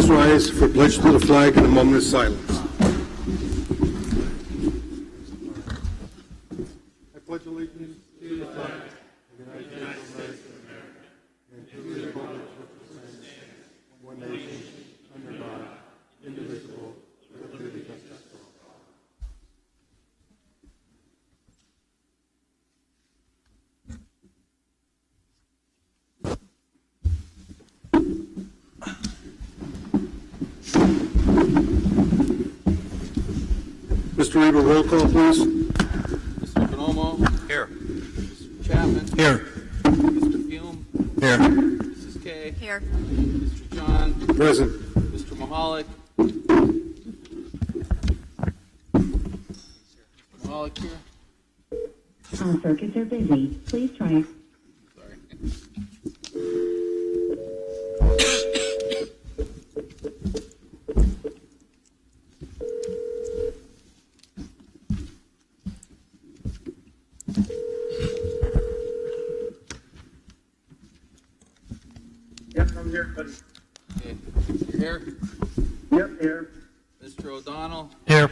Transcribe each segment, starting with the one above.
Please rise for pledge to the flag and a moment of silence. I pledge allegiance to the flag of the United States of America and to the republic which stands one nation under God, indivisible, with liberty and justice for all. Mr. Reaver, roll call, please. Mr. Bonomo? Here. Mr. Chapman? Here. Mr. Fume? Here. Mrs. Kay? Here. Mr. John? Present. Mr. Mahalik? Mr. Mahalik here? All circuits are busy. Please try. Sorry. Yep, I'm here, buddy. Okay. You're here? Yep, here. Mr. O'Donnell? Here.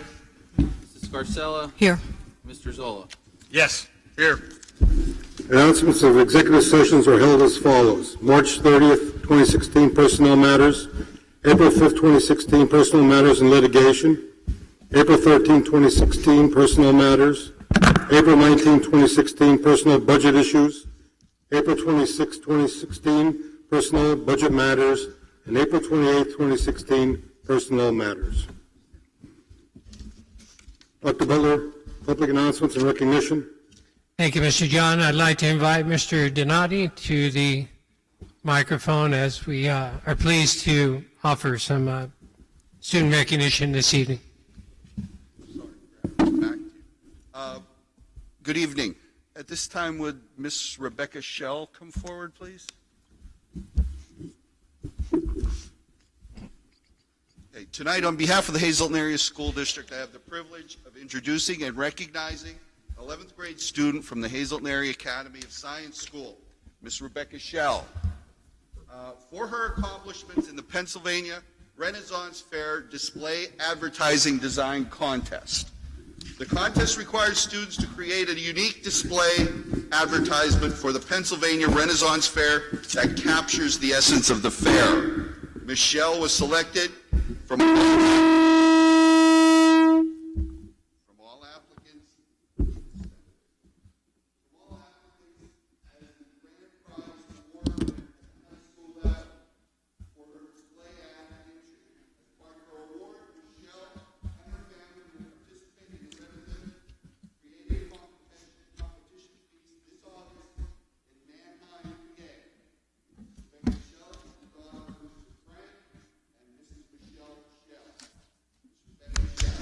Mrs. Scarcella? Here. Mr. Zola? Yes, here. Announcements of executive sessions are held as follows. March 30th, 2016, personnel matters. April 5th, 2016, personnel matters and litigation. April 13th, 2016, personnel matters. April 19th, 2016, personnel budget issues. April 26th, 2016, personnel budget matters. And April 28th, 2016, personnel matters. Dr. Butler, public announcements and recognition. Thank you, Mr. John. I'd like to invite Mr. Donati to the microphone as we are pleased to offer some student recognition this evening. Good evening. At this time, would Miss Rebecca Schell come forward, please? Okay, tonight, on behalf of the Hazleton Area School District, I have the privilege of introducing and recognizing 11th grade student from the Hazleton Area Academy of Science School, Miss Rebecca Schell, for her accomplishments in the Pennsylvania Renaissance Fair Display Advertising Design Contest. The contest requires students to create a unique display advertisement for the Pennsylvania Renaissance Fair that captures the essence of the fair. Ms. Schell was selected from all applicants as the grand prize award at high school level for her display ad entry. As part of her award, Ms. Schell and her family will participate in the creative competition piece this August in Mannheim, PA. Ms. Schell is the daughter of Mr. Frank and Mrs. Michelle Schell. Mr. Schell.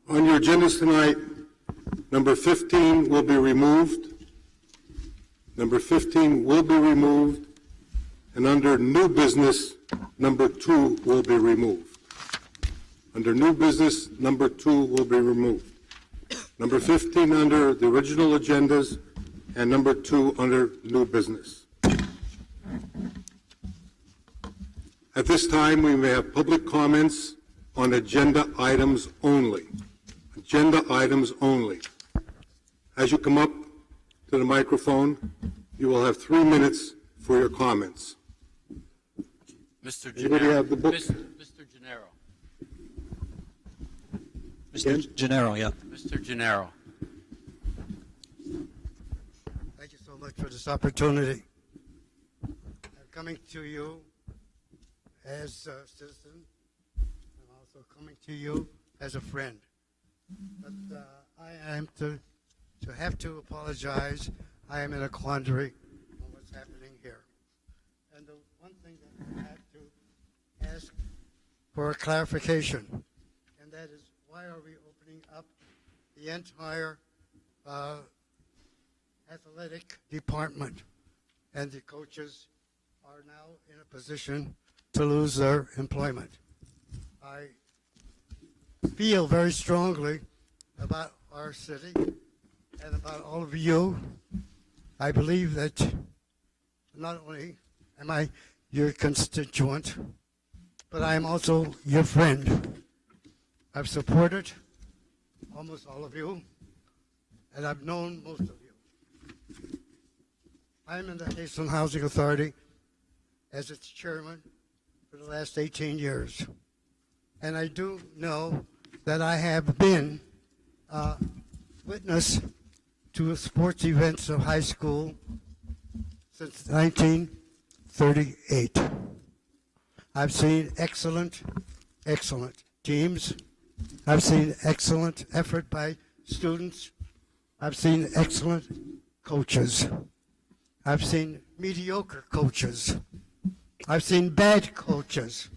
On your agendas tonight, number 15 will be removed. Number 15 will be removed. And under new business, number 2 will be removed. Under new business, number 2 will be removed. Number 15 under the original agendas, and number 2 under new business. At this time, we may have public comments on agenda items only. Agenda items only. As you come up to the microphone, you will have 3 minutes for your comments. Mr. Anybody have the book? Mr. Gennaro. Mr. Gennaro, yeah. Mr. Gennaro. Thank you so much for this opportunity. I'm coming to you as a citizen. I'm also coming to you as a friend. But I am to have to apologize. I am in a quandary on what's happening here. And the one thing that I have to ask for a clarification, and that is, why are we opening up the entire athletic department, and the coaches are now in a position to lose their employment? I feel very strongly about our city and about all of you. I believe that not only am I your constituent, but I am also your friend. I've supported almost all of you, and I've known most of you. I'm in the Hazleton Housing Authority as its chairman for the last 18 years. And I do know that I have been witness to sports events of high school since 1938. I've seen excellent teams. I've seen excellent effort by students. I've seen excellent coaches. I've seen mediocre coaches. I've seen bad coaches.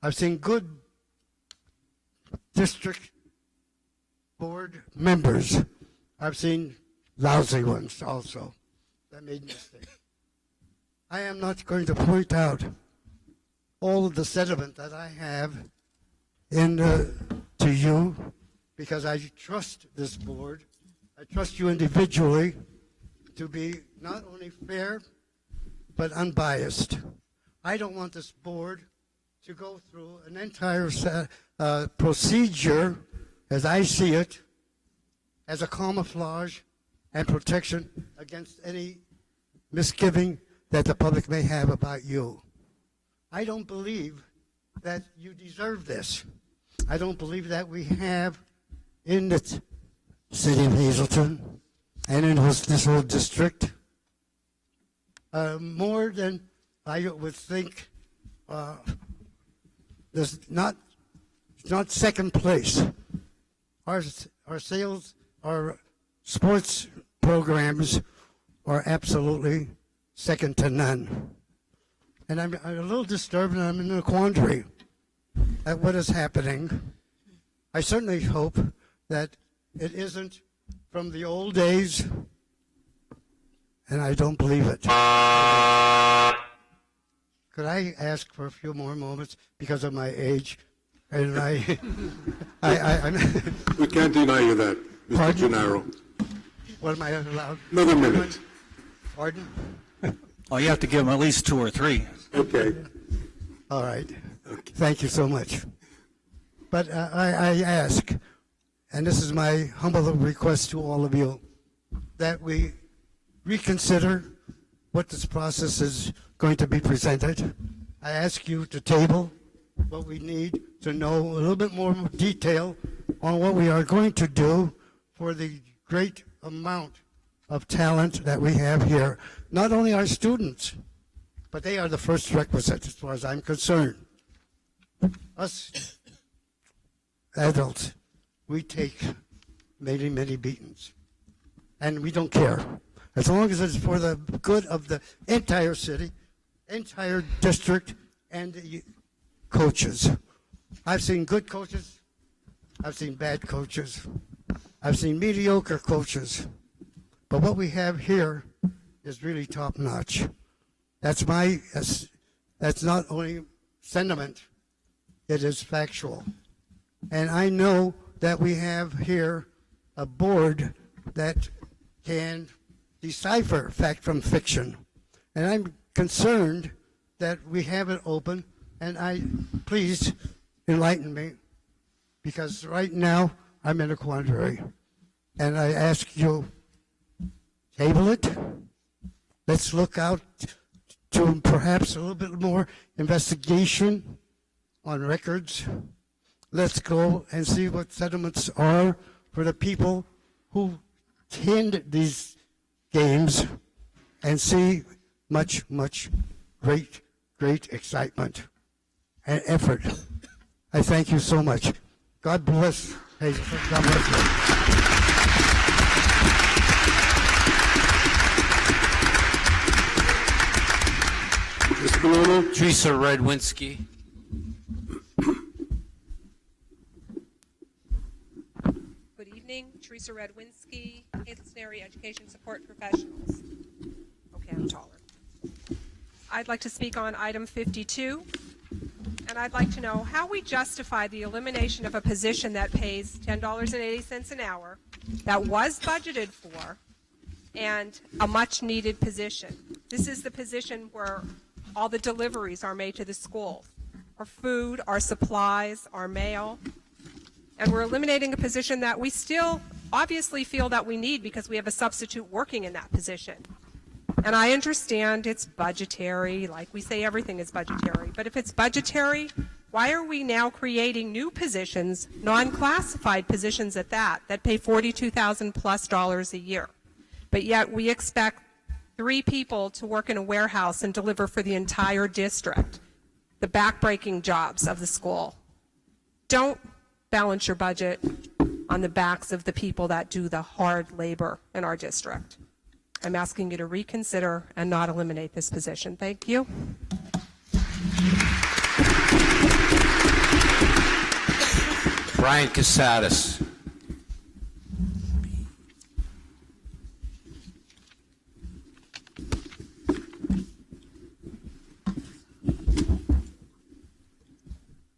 I've seen good district board members. I've seen lousy ones also that made mistakes. I am not going to point out all of the sentiment that I have to you, because I trust this board. I trust you individually to be not only fair, but unbiased. I don't want this board to go through an entire procedure, as I see it, as a camouflage and protection against any misgiving that the public may have about you. I don't believe that you deserve this. I don't believe that we have in the city of Hazleton and in this whole district more than I would think. There's not second place. Our sales, our sports programs are absolutely second to none. And I'm a little disturbed, and I'm in a quandary at what is happening. I certainly hope that it isn't from the old days, and I don't believe it. Could I ask for a few more moments because of my age? And I'm We can't deny you that, Mr. Pardon? Gennaro. what am I allowed? Another minute. Pardon? Oh, you have to give them at least 2 or 3. Okay. All right. Thank you so much. But I ask, and this is my humble request to all of you, that we reconsider what this process is going to be presented. I ask you to table what we need to know a little bit more detail on what we are going to do for the great amount of talent that we have here. Not only our students, but they are the first requisite as far as I'm concerned. Us adults, we take many, many beatings, and we don't care. As long as it's for the good of the entire city, entire district, and the coaches. I've seen good coaches. I've seen bad coaches. I've seen mediocre coaches. But what we have here is really top notch. That's not only sentiment, it is factual. And I know that we have here a board that can decipher fact from fiction. And I'm concerned that we have it open, and please enlighten me, because right now I'm in a quandary. And I ask you, table it. Let's look out to perhaps a little bit more investigation on records. Let's go and see what settlements are for the people who attend these games, and see much great excitement and effort. I thank you so much. God bless Hazleton. God bless you. Mr. Bolano? Teresa Redwinski. Good evening, Teresa Redwinski, Hazleton Area Education Support Professionals. Okay, I'm taller. I'd like to speak on item 52, and I'd like to know how we justify the elimination of a position that pays $10.80 an hour, that was budgeted for, and a much-needed position. This is the position where all the deliveries are made to the schools, our food, our supplies, our mail, and we're eliminating a position that we still obviously feel that we need because we have a substitute working in that position. And I understand it's budgetary, like we say everything is budgetary, but if it's budgetary, why are we now creating new positions, non-classified positions at that pay $42,000 plus a year? But yet we expect 3 people to work in a warehouse and deliver for the entire district, the backbreaking jobs of the school. Don't balance your budget on the backs of the people that do the hard labor in our district. I'm asking you to reconsider and not eliminate this position. Thank you. Brian Casadas.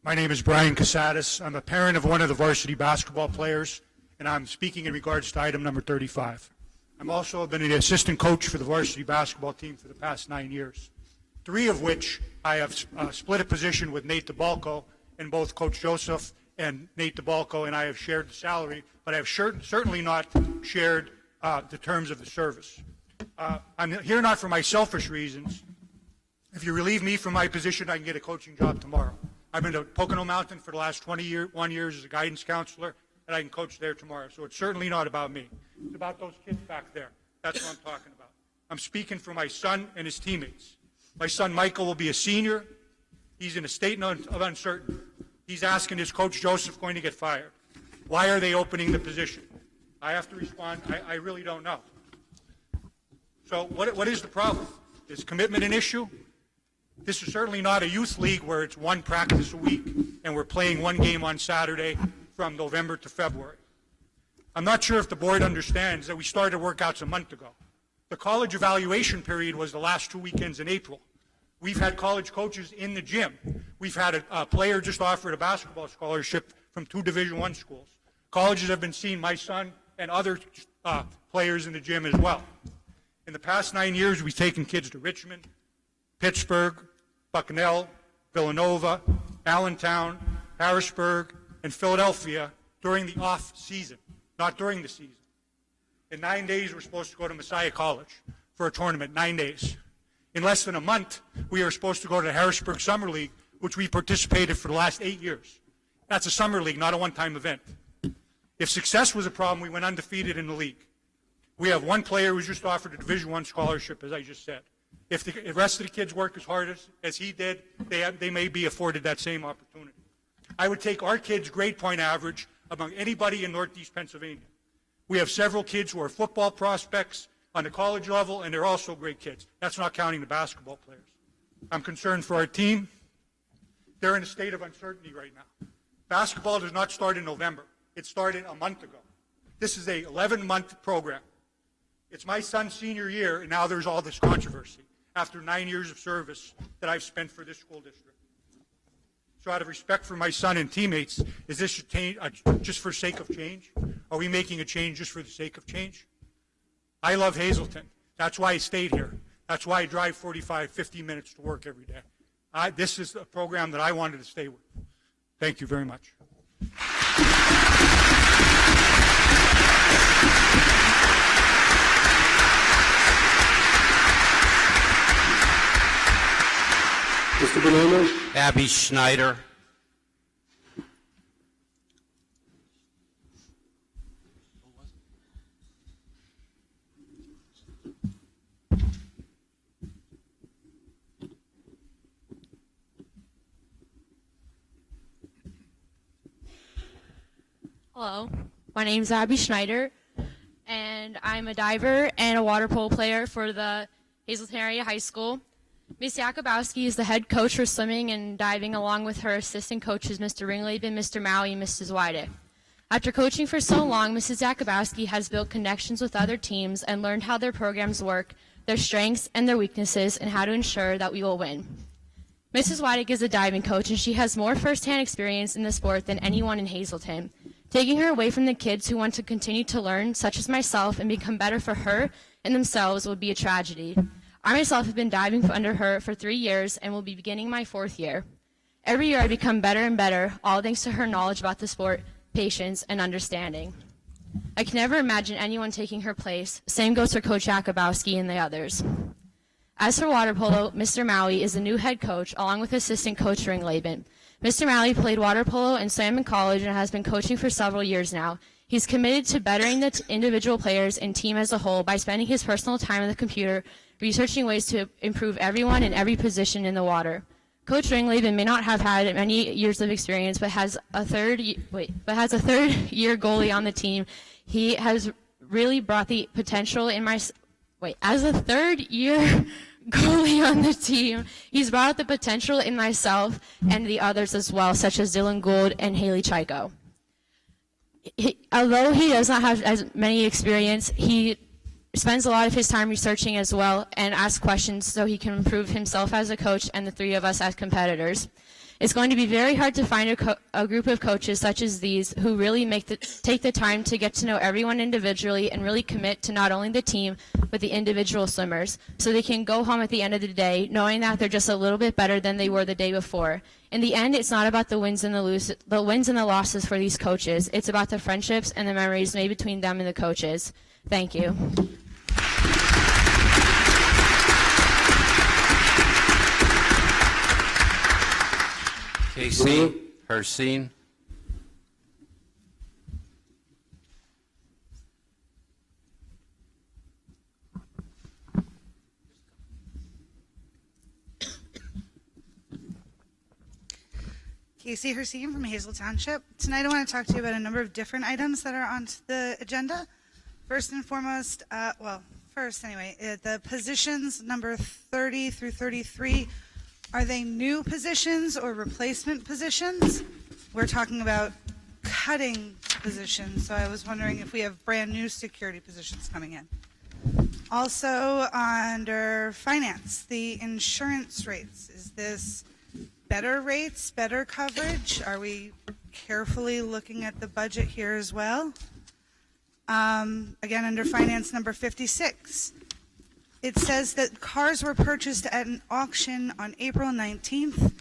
My name is Brian Casadas. I'm a parent of one of the varsity basketball players, and I'm speaking in regards to item number 35. I'm also been an assistant coach for the varsity basketball team for the past 9 years, 3 of which I have split a position with Nate DeBalco, and both Coach Joseph and Nate DeBalco and I have shared the salary, but I have certainly not shared the terms of the service. I'm here not for my selfish reasons. If you relieve me from my position, I can get a coaching job tomorrow. I've been to Pocono Mountain for the last 21 years as a guidance counselor, and I can coach there tomorrow. So it's certainly not about me. It's about those kids back there. That's what I'm talking about. I'm speaking for my son and his teammates. My son Michael will be a senior. He's in a state of uncertainty. He's asking, is Coach Joseph going to get fired? Why are they opening the position? I have to respond, I really don't know. So what is the problem? Is commitment an issue? This is certainly not a youth league where it's 1 practice a week and we're playing 1 game on Saturday from November to February. I'm not sure if the board understands that we started workouts a month ago. The college evaluation period was the last 2 weekends in April. We've had college coaches in the gym. We've had a player just offered a basketball scholarship from 2 Division I schools. Colleges have been seeing my son and other players in the gym as well. In the past 9 years, we've taken kids to Richmond, Pittsburgh, Bucknell, Villanova, Allentown, Harrisburg, and Philadelphia during the off season, not during the season. In 9 days, we're supposed to go to Messiah College for a tournament, 9 days. In less than a month, we are supposed to go to the Harrisburg Summer League, which we participated for the last 8 years. That's a summer league, not a one-time event. If success was a problem, we went undefeated in the league. We have 1 player who's just offered a Division I scholarship, as I just said. If the rest of the kids work as hard as he did, they may be afforded that same opportunity. I would take our kids' grade point average among anybody in Northeast Pennsylvania. We have several kids who are football prospects on the college level, and they're also great kids. That's not counting the basketball players. I'm concerned for our team. They're in a state of uncertainty right now. Basketball does not start in November. It started a month ago. This is a 11-month program. It's my son's senior year, and now there's all this controversy after 9 years of service that I've spent for this school district. So out of respect for my son and teammates, is this just for sake of change? Are we making a change just for the sake of change? I love Hazleton. That's why I stayed here. That's why I drive 45, 50 minutes to work every day. This is a program that I wanted to stay with. Thank you very much. Mr. Bonanno? Abby Schneider. Hello, my name is Abby Schneider, and I'm a diver and a water polo player for the Hazleton area high school. Ms. Jakubowski is the head coach for swimming and diving, along with her assistant coaches, Mr. Ringlaben, Mr. Maui, and Mrs. Weide. After coaching for so long, Mrs. Jakubowski has built connections with other teams and learned how their programs work, their strengths and their weaknesses, and how to ensure that we will win. Mrs. Waddick is a diving coach, and she has more firsthand experience in the sport than anyone in Hazleton. Taking her away from the kids who want to continue to learn, such as myself, and become better for her and themselves would be a tragedy. I myself have been diving under her for 3 years and will be beginning my 4th year. Every year I become better and better, all thanks to her knowledge about the sport, patience, and understanding. I can never imagine anyone taking her place. Same goes for Coach Jakubowski and the others. As for water polo, Mr. Maui is the new head coach, along with assistant coach Ringlaben. Mr. Maui played water polo and swam in college and has been coaching for several years now. He's committed to bettering the individual players and team as a whole by spending his personal time on the computer, researching ways to improve everyone in every position in the water. Coach Ringlaben may not have had many years of experience, but has a third-year goalie on the team. He has really brought the potential in as a third-year goalie on the team, he's brought out the potential in myself and the others as well, such as Dylan Gould and Haley Chico. Although he does not have as many experience, he spends a lot of his time researching as well and asks questions so he can improve himself as a coach and the 3 of us as competitors. It's going to be very hard to find a group of coaches such as these who really take the time to get to know everyone individually and really commit to not only the team but the individual swimmers, so they can go home at the end of the day knowing that they're just a little bit better than they were the day before. In the end, it's not about the wins and the losses for these coaches. It's about the friendships and the memories made between them and the coaches. Thank you. Casey Hercine. Casey Hercine from Hazel Township. Tonight I want to talk to you about a number of different items that are on the agenda. First and foremost, the positions number 30 through 33, are they new positions or replacement positions? We're talking about cutting positions, so I was wondering if we have brand new security positions coming in. Also, under finance, the insurance rates, is this better rates, better coverage? Are we carefully looking at the budget here as well? Again, under finance number 56, it says that cars were purchased at an auction on April 19th,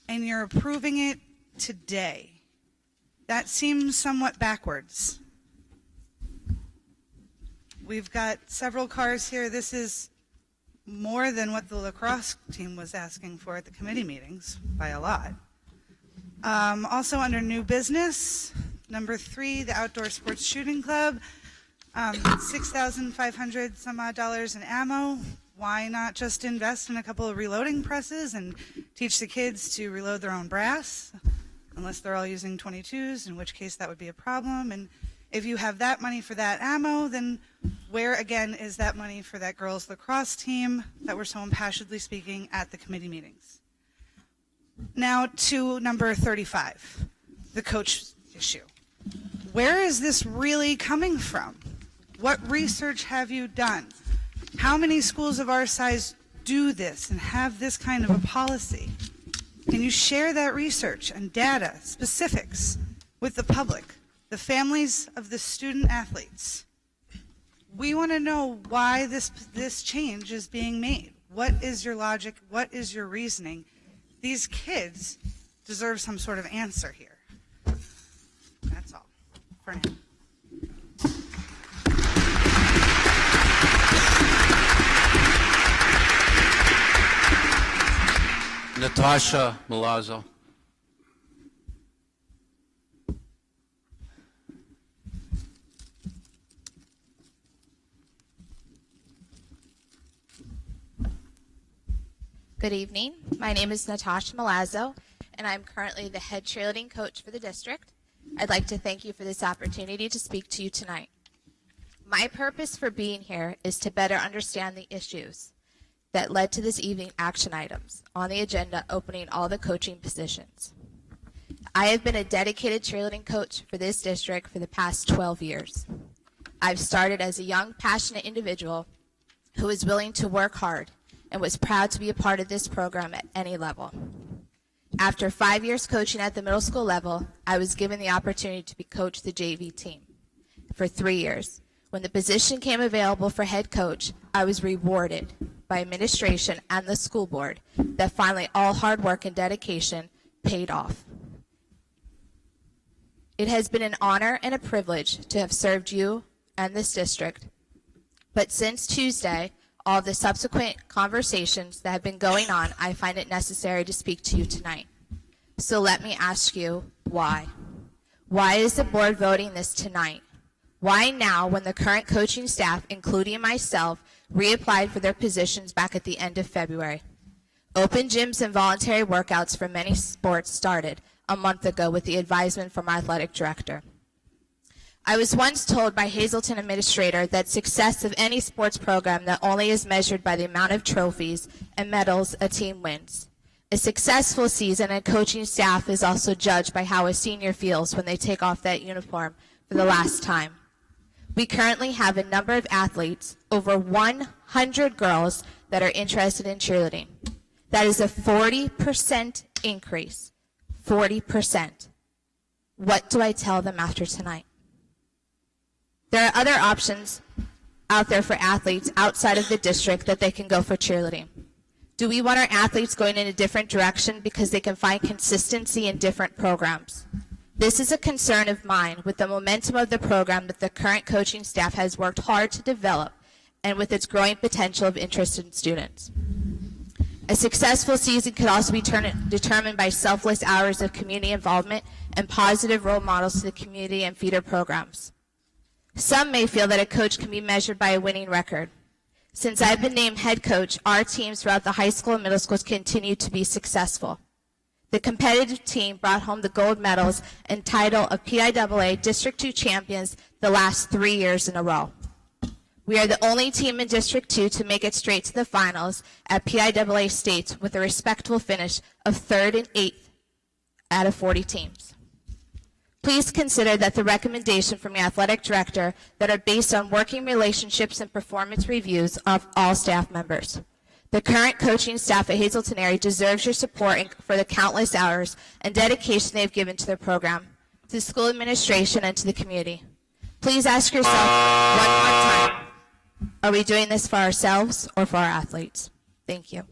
and you're approving it today. That seems somewhat backwards. We've got several cars here. This is more than what the lacrosse team was asking for at the committee meetings by a lot. Also under new business, number 3, the Outdoor Sports Shooting Club, $6,500 some odd in ammo. Why not just invest in a couple of reloading presses and teach the kids to reload their own brass? Unless they're all using 22s, in which case that would be a problem. And if you have that money for that ammo, then where again is that money for that girls lacrosse team that we're so impassionedly speaking at the committee meetings? Now to number 35, the coach issue. Where is this really coming from? What research have you done? How many schools of our size do this and have this kind of a policy? Can you share that research and data, specifics, with the public, the families of the student athletes? We want to know why this change is being made. What is your logic? What is your reasoning? These kids deserve some sort of answer here. That's all for now. Natasha Milazzo. Good evening. My name is Natasha Milazzo, and I'm currently the head cheerleading coach for the district. I'd like to thank you for this opportunity to speak to you tonight. My purpose for being here is to better understand the issues that led to this evening action items on the agenda opening all the coaching positions. I have been a dedicated cheerleading coach for this district for the past 12 years. I've started as a young, passionate individual who is willing to work hard and was proud to be a part of this program at any level. After 5 years coaching at the middle school level, I was given the opportunity to coach the JV team for 3 years. When the position came available for head coach, I was rewarded by administration and the school board that finally all hard work and dedication paid off. It has been an honor and a privilege to have served you and this district, but since Tuesday, all of the subsequent conversations that have been going on, I find it necessary to speak to you tonight. So let me ask you, why? Why is the board voting this tonight? Why now when the current coaching staff, including myself, reapplied for their positions back at the end of February? Open gyms and voluntary workouts for many sports started a month ago with the advisement from our athletic director. I was once told by Hazleton administrator that success of any sports program not only is measured by the amount of trophies and medals a team wins. A successful season and coaching staff is also judged by how a senior feels when they take off that uniform for the last time. We currently have a number of athletes, over 100 girls, that are interested in cheerleading. That is a 40% increase. 40%. What do I tell them after tonight? There are other options out there for athletes outside of the district that they can go for cheerleading. Do we want our athletes going in a different direction because they can find consistency in different programs? This is a concern of mine with the momentum of the program that the current coaching staff has worked hard to develop and with its growing potential of interested students. A successful season could also be determined by selfless hours of community involvement and positive role models to the community and feeder programs. Some may feel that a coach can be measured by a winning record. Since I've been named head coach, our teams throughout the high school and middle schools continue to be successful. The competitive team brought home the gold medals and title of PIAA District 2 champions the last 3 years in a row. We are the only team in District 2 to make it straight to the finals at PIAA states with a respectable finish of 3rd and 8th out of 40 teams. Please consider that the recommendation from your athletic director that are based on working relationships and performance reviews of all staff members. The current coaching staff at Hazleton area deserves your support for the countless hours and dedication they have given to their program, to the school administration, and to the community. Please ask yourself one more time, are we doing this for ourselves or for our athletes? Thank you.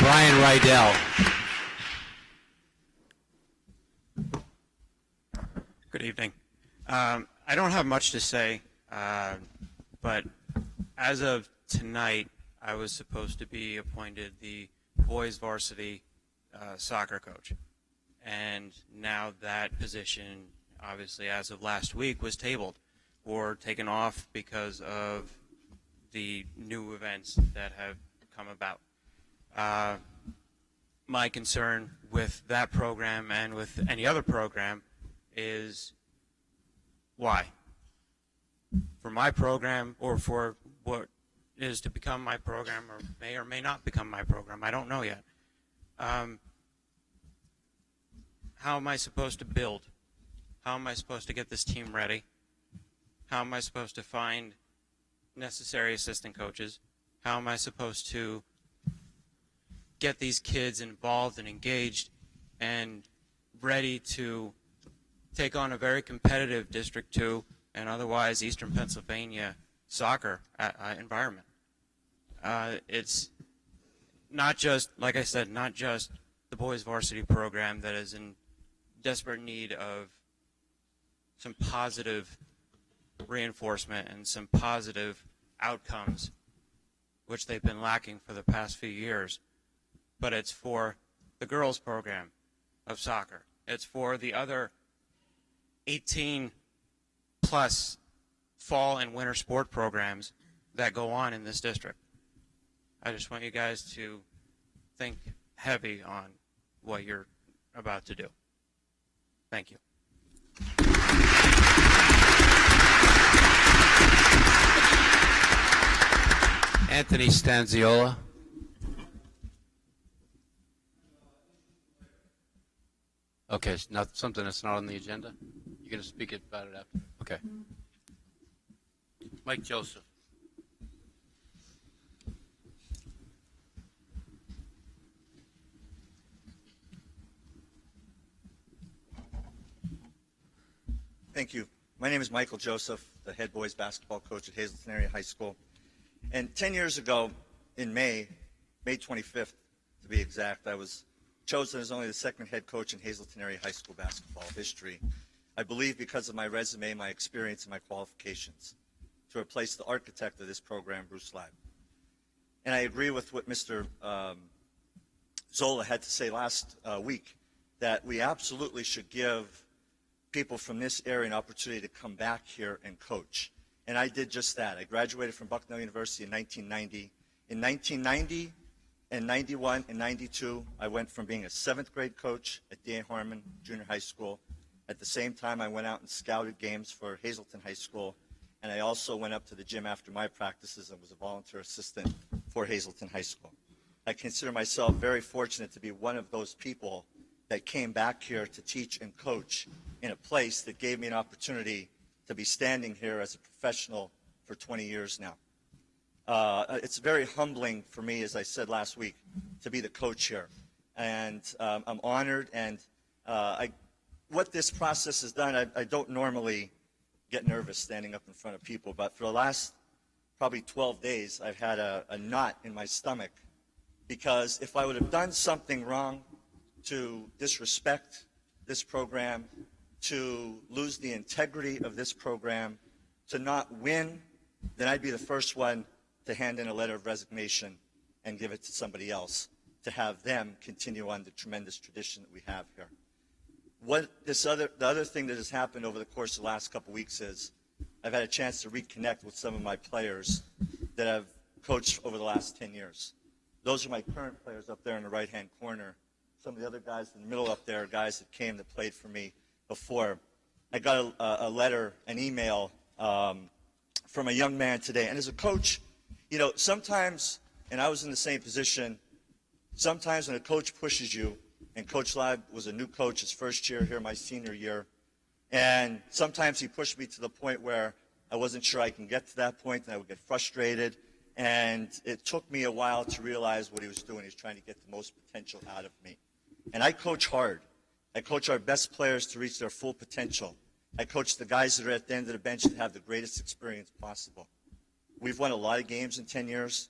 Brian Rydell. Good evening. I don't have much to say, but as of tonight, I was supposed to be appointed the boys varsity soccer coach. And now that position, obviously as of last week, was tabled or taken off because of the new events that have come about. My concern with that program and with any other program is why? For my program, or for what is to become my program, or may not become my program, I don't know yet. How am I supposed to build? How am I supposed to get this team ready? How am I supposed to find necessary assistant coaches? How am I supposed to get these kids involved and engaged and ready to take on a very competitive District 2 and otherwise Eastern Pennsylvania soccer environment? It's not just, like I said, not just the boys varsity program that is in desperate need of some positive reinforcement and some positive outcomes, which they've been lacking for the past few years. But it's for the girls program of soccer. It's for the other 18 plus fall and winter sport programs that go on in this district. I just want you guys to think heavy on what you're about to do. Thank you. Anthony Stanziola. Okay, it's not something that's not on the agenda? You're going to speak about it after? Okay. Mike Joseph. Thank you. My name is Michael Joseph, the head boys basketball coach at Hazleton Area High School. And 10 years ago, in May 25th to be exact, I was chosen as only the second head coach in Hazleton Area High School basketball history. I believe because of my resume, my experience, and my qualifications, to replace the architect of this program, Bruce Labb. And I agree with what Mr. Zola had to say last week, that we absolutely should give people from this area an opportunity to come back here and coach. And I did just that. I graduated from Bucknell University in 1990. In 1990 and 91 and 92, I went from being a 7th grade coach at D.A. Harmon Junior High School. At the same time, I went out and scouted games for Hazleton High School, and I also went up to the gym after my practices and was a volunteer assistant for Hazleton High School. I consider myself very fortunate to be one of those people that came back here to teach and coach in a place that gave me an opportunity to be standing here as a professional for 20 years now. It's very humbling for me, as I said last week, to be the coach here. And I'm honored, and what this process has done, I don't normally get nervous standing up in front of people, but for the last probably 12 days, I've had a knot in my stomach, because if I would have done something wrong to disrespect this program, to lose the integrity of this program, to not win, then I'd be the first one to hand in a letter of resignation and give it to somebody else, to have them continue on the tremendous tradition that we have here. The other thing that has happened over the course of the last couple weeks is I've had a chance to reconnect with some of my players that I've coached over the last 10 years. Those are my current players up there in the right-hand corner. Some of the other guys in the middle up there are guys that came that played for me before. I got a letter, an email from a young man today. And as a coach, you know, sometimes, and I was in the same position, sometimes when a coach pushes you, and Coach Labb was a new coach his first year here, my senior year, and sometimes he pushed me to the point where I wasn't sure I can get to that point, and I would get frustrated. And it took me a while to realize what he was doing. He was trying to get the most potential out of me. And I coach hard. I coach our best players to reach their full potential. I coach the guys that are at the end of the bench that have the greatest experience possible. We've won a lot of games in 10 years.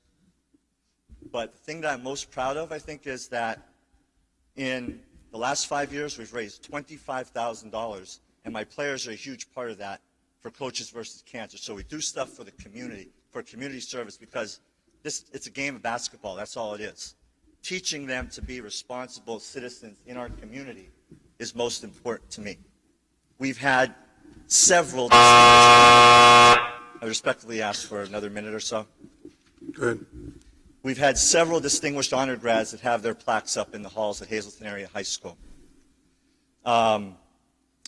But the thing that I'm most proud of, I think, is that in the last 5 years, we've raised $25,000. And my players are a huge part of that for Coaches versus Cancer. So we do stuff for the community, for community service, because it's a game of basketball. That's all it is. Teaching them to be responsible citizens in our community is most important to me. We've had several. I respectfully ask for another minute or so. Good. We've had several distinguished honor grads that have their plaques up in the halls at Hazleton Area High School. And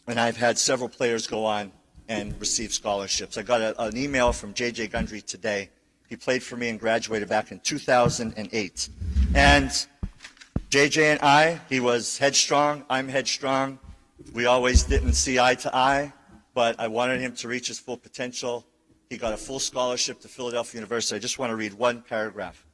I've had several players go on and receive scholarships. I got an email from J.J. Gundry today. He played for me and graduated back in 2008. And J.J. and I, he was headstrong, I'm headstrong. We always didn't see eye to eye, but I wanted him to reach his full potential. He got a full scholarship to Philadelphia University. I just want to read one paragraph.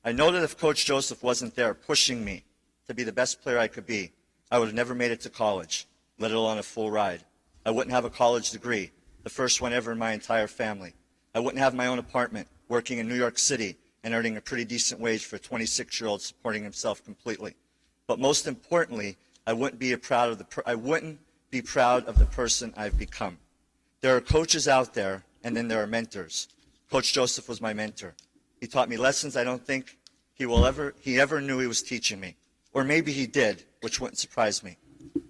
I know that if Coach Joseph wasn't there pushing me to be the best player I could be, I would have never made it to college, let alone a full ride. I wouldn't have a college degree, the first one ever in my entire family. I wouldn't have my own apartment, working in New York City and earning a pretty decent wage for a 26-year-old supporting himself completely. But most importantly, I wouldn't be proud of the person I've become. There are coaches out there, and then there are mentors. Coach Joseph was my mentor. He taught me lessons I don't think he ever knew he was teaching me. Or maybe he did, which wouldn't surprise me.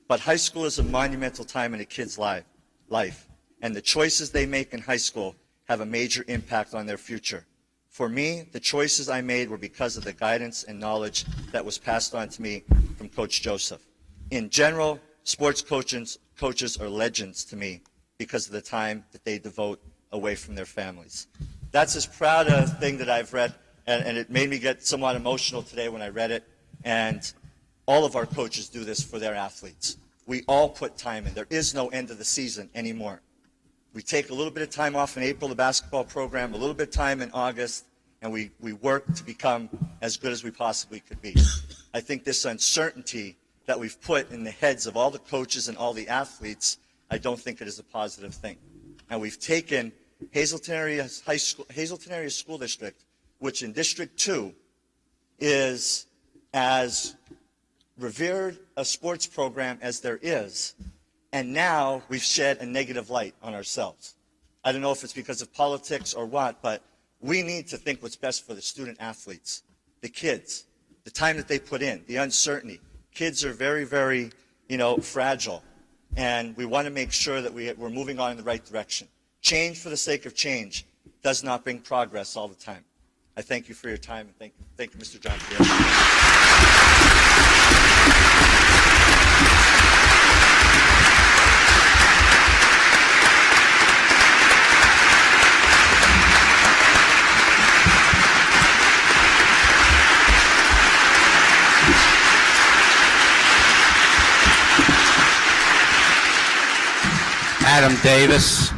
But high school is a monumental time in a kid's life, and the choices they make in high school have a major impact on their future. For me, the choices I made were because of the guidance and knowledge that was passed on to me from Coach Joseph. In general, sports coaches are legends to me because of the time that they devote away from their families. That's as proud a thing that I've read, and it made me get somewhat emotional today when I read it. And all of our coaches do this for their athletes. We all put time in. There is no end of the season anymore. We take a little bit of time off in April, the basketball program, a little bit of time in August, and we work to become as good as we possibly could be. I think this uncertainty that we've put in the heads of all the coaches and all the athletes, I don't think it is a positive thing. And we've taken Hazleton Area School District, which in District 2 is as revered a sports program as there is, and now we've shed a negative light on ourselves. I don't know if it's because of politics or what, but we need to think what's best for the student athletes, the kids, the time that they put in, the uncertainty. Kids are very, very, fragile, and we want to make sure that we're moving on in the right direction. Change for the sake of change does not bring progress all the time. I thank you for your time, and thank you, Mr. John, for Adam Davis.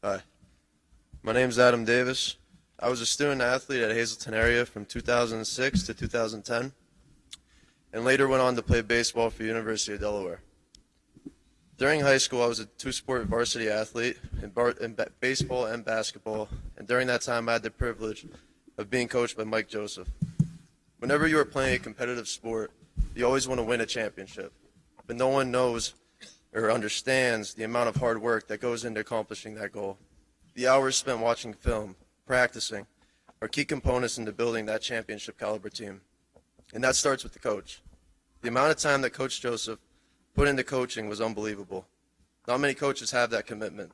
Hi, my name is Adam Davis. I was a student athlete at Hazleton Area from 2006 to 2010, and later went on to play baseball for University of Delaware. During high school, I was a two-sport varsity athlete in baseball and basketball, and during that time, I had the privilege of being coached by Mike Joseph. Whenever you are playing a competitive sport, you always want to win a championship, but no one knows or understands the amount of hard work that goes into accomplishing that goal. The hours spent watching film, practicing, are key components into building that championship caliber team. And that starts with the coach. The amount of time that Coach Joseph put into coaching was unbelievable. Not many coaches have that commitment.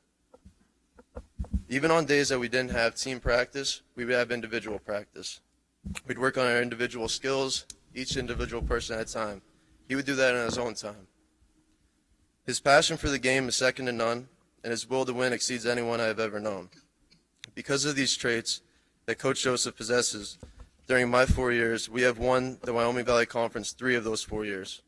Even on days that we didn't have team practice, we would have individual practice. We'd work on our individual skills, each individual person at a time. He would do that in his own time. His passion for the game is second to none, and his will to win exceeds anyone I have ever known. Because of these traits that Coach Joseph possesses, during my 4 years, we have won the Wyoming Valley Conference 3 of those 4 years.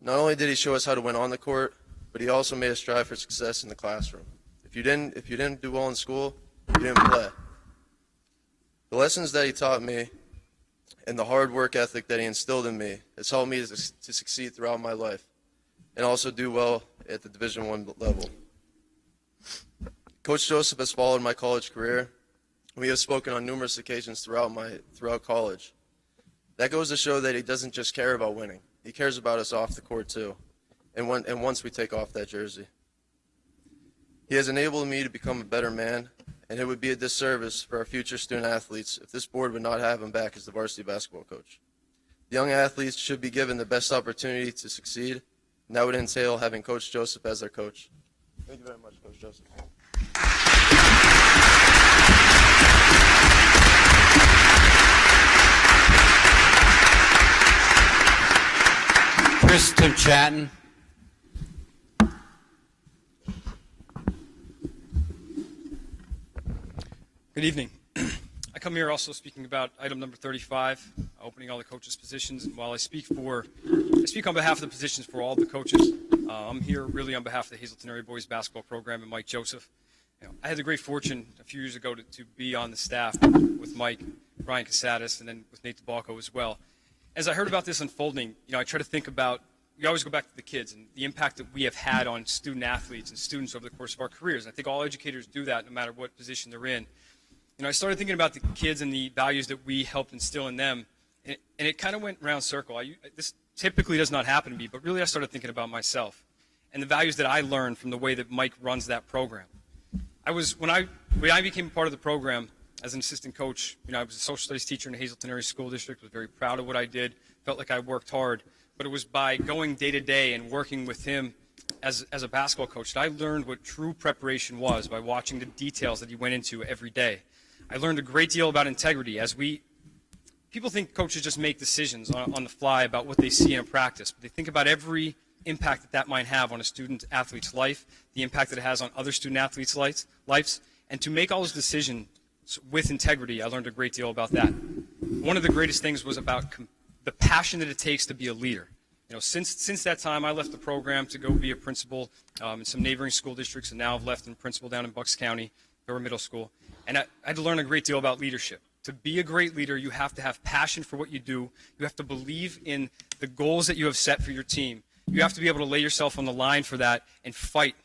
Not only did he show us how to win on the court, but he also made us strive for success in the classroom. If you didn't do well in school, you didn't play. The lessons that he taught me and the hard work ethic that he instilled in me has helped me to succeed throughout my life and also do well at the Division I level. Coach Joseph has followed my college career. We have spoken on numerous occasions throughout college. That goes to show that he doesn't just care about winning. He cares about us off the court too, and once we take off that jersey. He has enabled me to become a better man, and it would be a disservice for our future student athletes if this board would not have him back as the varsity basketball coach. The young athletes should be given the best opportunity to succeed, and that would entail having Coach Joseph as their coach. Thank you very much, Coach Joseph. Kristen Chatton. Good evening. I come here also speaking about item number 35, opening all the coaches' positions. And while I speak on behalf of the positions for all the coaches. I'm here really on behalf of the Hazleton Area Boys Basketball Program and Mike Joseph. I had the great fortune a few years ago to be on the staff with Mike, Brian Casadas, and then with Nate DeBalco as well. As I heard about this unfolding, I try to think about, we always go back to the kids and the impact that we have had on student athletes and students over the course of our careers. And I think all educators do that no matter what position they're in. I started thinking about the kids and the values that we helped instill in them, and it kind of went round circle. This typically does not happen to me, but really I started thinking about myself and the values that I learned from the way that Mike runs that program. When I became part of the program as an assistant coach, I was a social studies teacher in the Hazleton Area School District, was very proud of what I did, felt like I worked hard, but it was by going day to day and working with him as a basketball coach that I learned what true preparation was by watching the details that he went into every day. I learned a great deal about integrity as we people think coaches just make decisions on the fly about what they see in a practice, but they think about every impact that that might have on a student athlete's life, the impact that it has on other student athletes' lives, and to make all those decisions with integrity. I learned a great deal about that. One of the greatest things was about the passion that it takes to be a leader. You know, since that time, I left the program to go be a principal in some neighboring school districts, and now I've left and principal down in Bucks County for middle school. And I had to learn a great deal about leadership. To be a great leader, you have to have passion for what you do. You have to believe in the goals that you have set for your team. You have to be able to lay yourself on the line for that and fight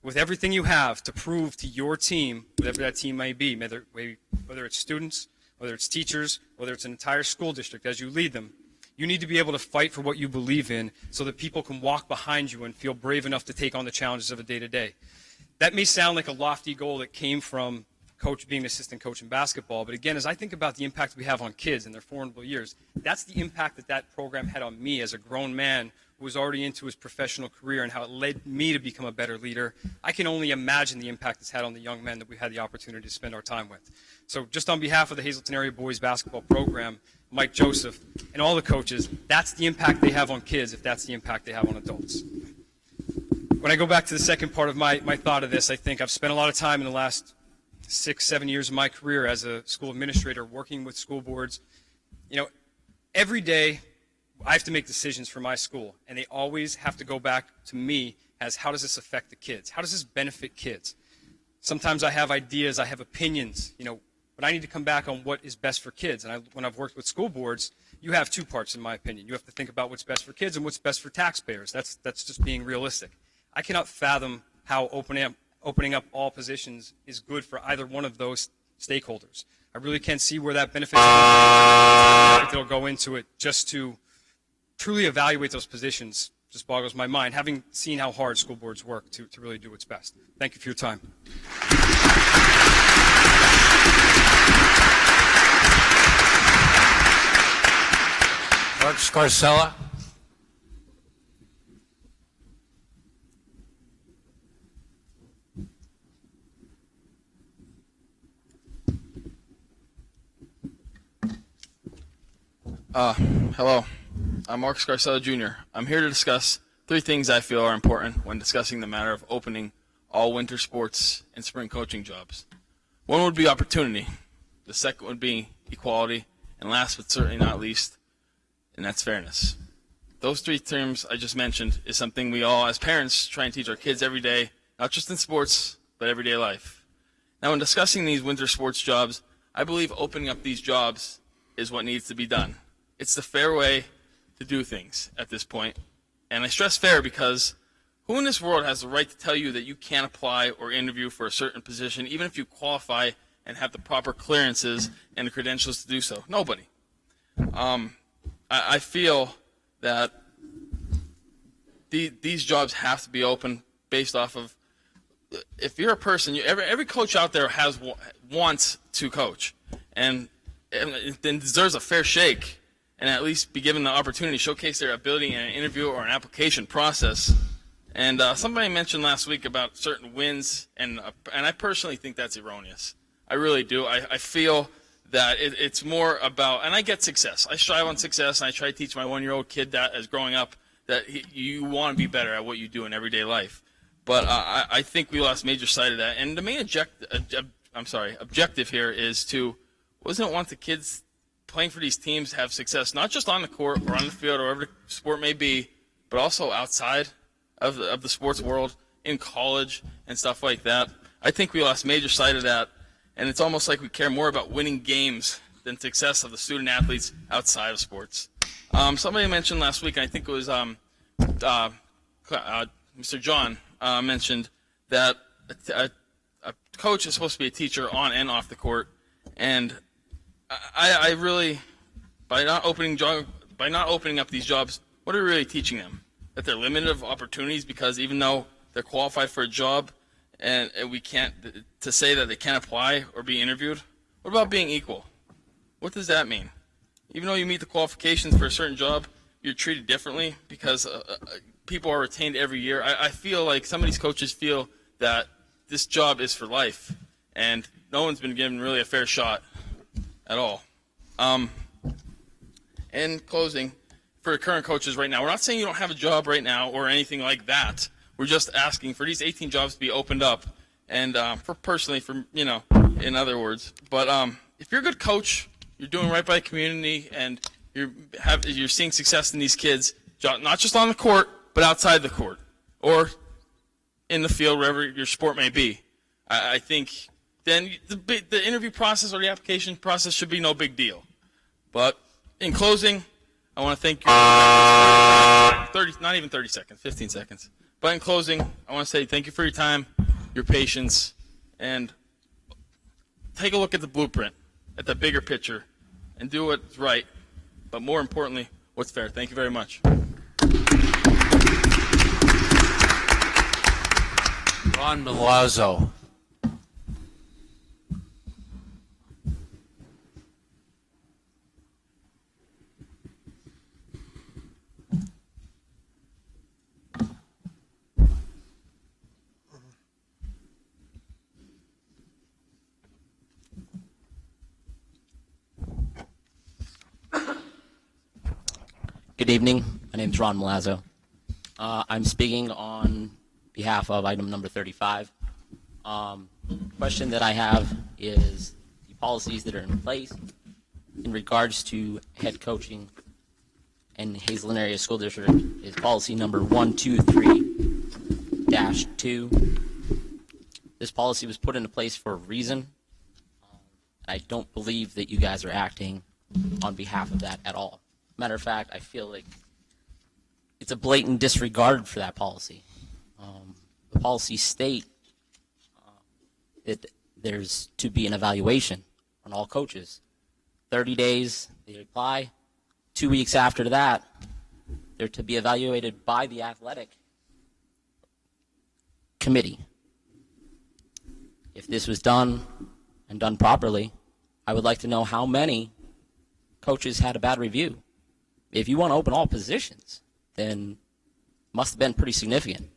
with everything you have to prove to your team, whatever that team may be, whether it's students, whether it's teachers, whether it's an entire school district as you lead them. You need to be able to fight for what you believe in so that people can walk behind you and feel brave enough to take on the challenges of a day-to-day. That may sound like a lofty goal that came from coach being an assistant coach in basketball, but again, as I think about the impact we have on kids in their formidable years, that's the impact that that program had on me as a grown man who was already into his professional career and how it led me to become a better leader. I can only imagine the impact it's had on the young men that we had the opportunity to spend our time with. So just on behalf of the Hazleton Area Boys Basketball Program, Mike Joseph, and all the coaches, that's the impact they have on kids if that's the impact they have on adults. When I go back to the second part of my thought of this, I think I've spent a lot of time in the last 6-7 years of my career as a school administrator working with school boards. You know, every day I have to make decisions for my school, and they always have to go back to me as how does this affect the kids? How does this benefit kids? Sometimes I have ideas, I have opinions, you know, but I need to come back on what is best for kids. And when I've worked with school boards, you have two parts in my opinion. You have to think about what's best for kids and what's best for taxpayers. That's just being realistic. I cannot fathom how opening up all positions is good for either one of those stakeholders. I really can't see where that benefits they'll go into it just to truly evaluate those positions. Just boggles my mind, having seen how hard school boards work to really do what's best. Thank you for your time. Mark Scarcella. Hello, I'm Mark Scarcella Jr. I'm here to discuss 3 things I feel are important when discussing the matter of opening all winter sports and spring coaching jobs. One would be opportunity, the second would be equality, and last but certainly not least, and that's fairness. Those 3 terms I just mentioned is something we all as parents try and teach our kids every day, not just in sports, but everyday life. Now when discussing these winter sports jobs, I believe opening up these jobs is what needs to be done. It's the fair way to do things at this point. And I stress fair because who in this world has the right to tell you that you can't apply or interview for a certain position, even if you qualify and have the proper clearances and the credentials to do so? Nobody. I feel that these jobs have to be open based off of, if you're a person, every coach out there wants to coach and then deserves a fair shake and at least be given the opportunity to showcase their ability in an interview or an application process. And somebody mentioned last week about certain wins, and I personally think that's erroneous. I really do. I feel that it's more about, and I get success. I strive on success, and I try to teach my 1-year-old kid that as growing up, that you want to be better at what you do in everyday life. But I think we lost major sight of that. And the main objective here is to, wasn't it want the kids playing for these teams have success, not just on the court or on the field or whatever the sport may be, but also outside of the sports world, in college and stuff like that. I think we lost major sight of that, and it's almost like we care more about winning games than success of the student athletes outside of sports. Somebody mentioned last week, and I think it was Mr. John mentioned that a coach is supposed to be a teacher on and off the court, and I really, by not opening up these jobs, what are we really teaching them? That they're limited of opportunities because even though they're qualified for a job, and we can't, to say that they can't apply or be interviewed? What about being equal? What does that mean? Even though you meet the qualifications for a certain job, you're treated differently because people are retained every year. I feel like some of these coaches feel that this job is for life, and no one's been given really a fair shot at all. in closing, for current coaches right now, we're not saying you don't have a job right now or anything like that. We're just asking for these 18 jobs to be opened up, and in other words. But if you're a good coach, you're doing right by the community, and you're seeing success in these kids, not just on the court, but outside the court, or in the field, wherever your sport may be. I think then the interview process or the application process should be no big deal. But in closing, I want to thank you. 30 seconds, 15 seconds. But in closing, I want to say thank you for your time, your patience, and take a look at the blueprint, at the bigger picture, and do what's right, but more importantly, what's fair. Thank you very much. Ron Milazzo. Good evening. My name is Ron Milazzo. I'm speaking on behalf of item number 35. Question that I have is the policies that are in place in regards to head coaching in Hazleton Area School District is policy number 123-2. This policy was put into place for a reason. I don't believe that you guys are acting on behalf of that at all. Matter of fact, I feel like it's a blatant disregard for that policy. The policy state that there's to be an evaluation on all coaches. 30 days, they apply. 2 weeks after that, they're to be evaluated by the athletic committee. If this was done and done properly, I would like to know how many coaches had a bad review. If you want to open all positions, then it must have been pretty significant.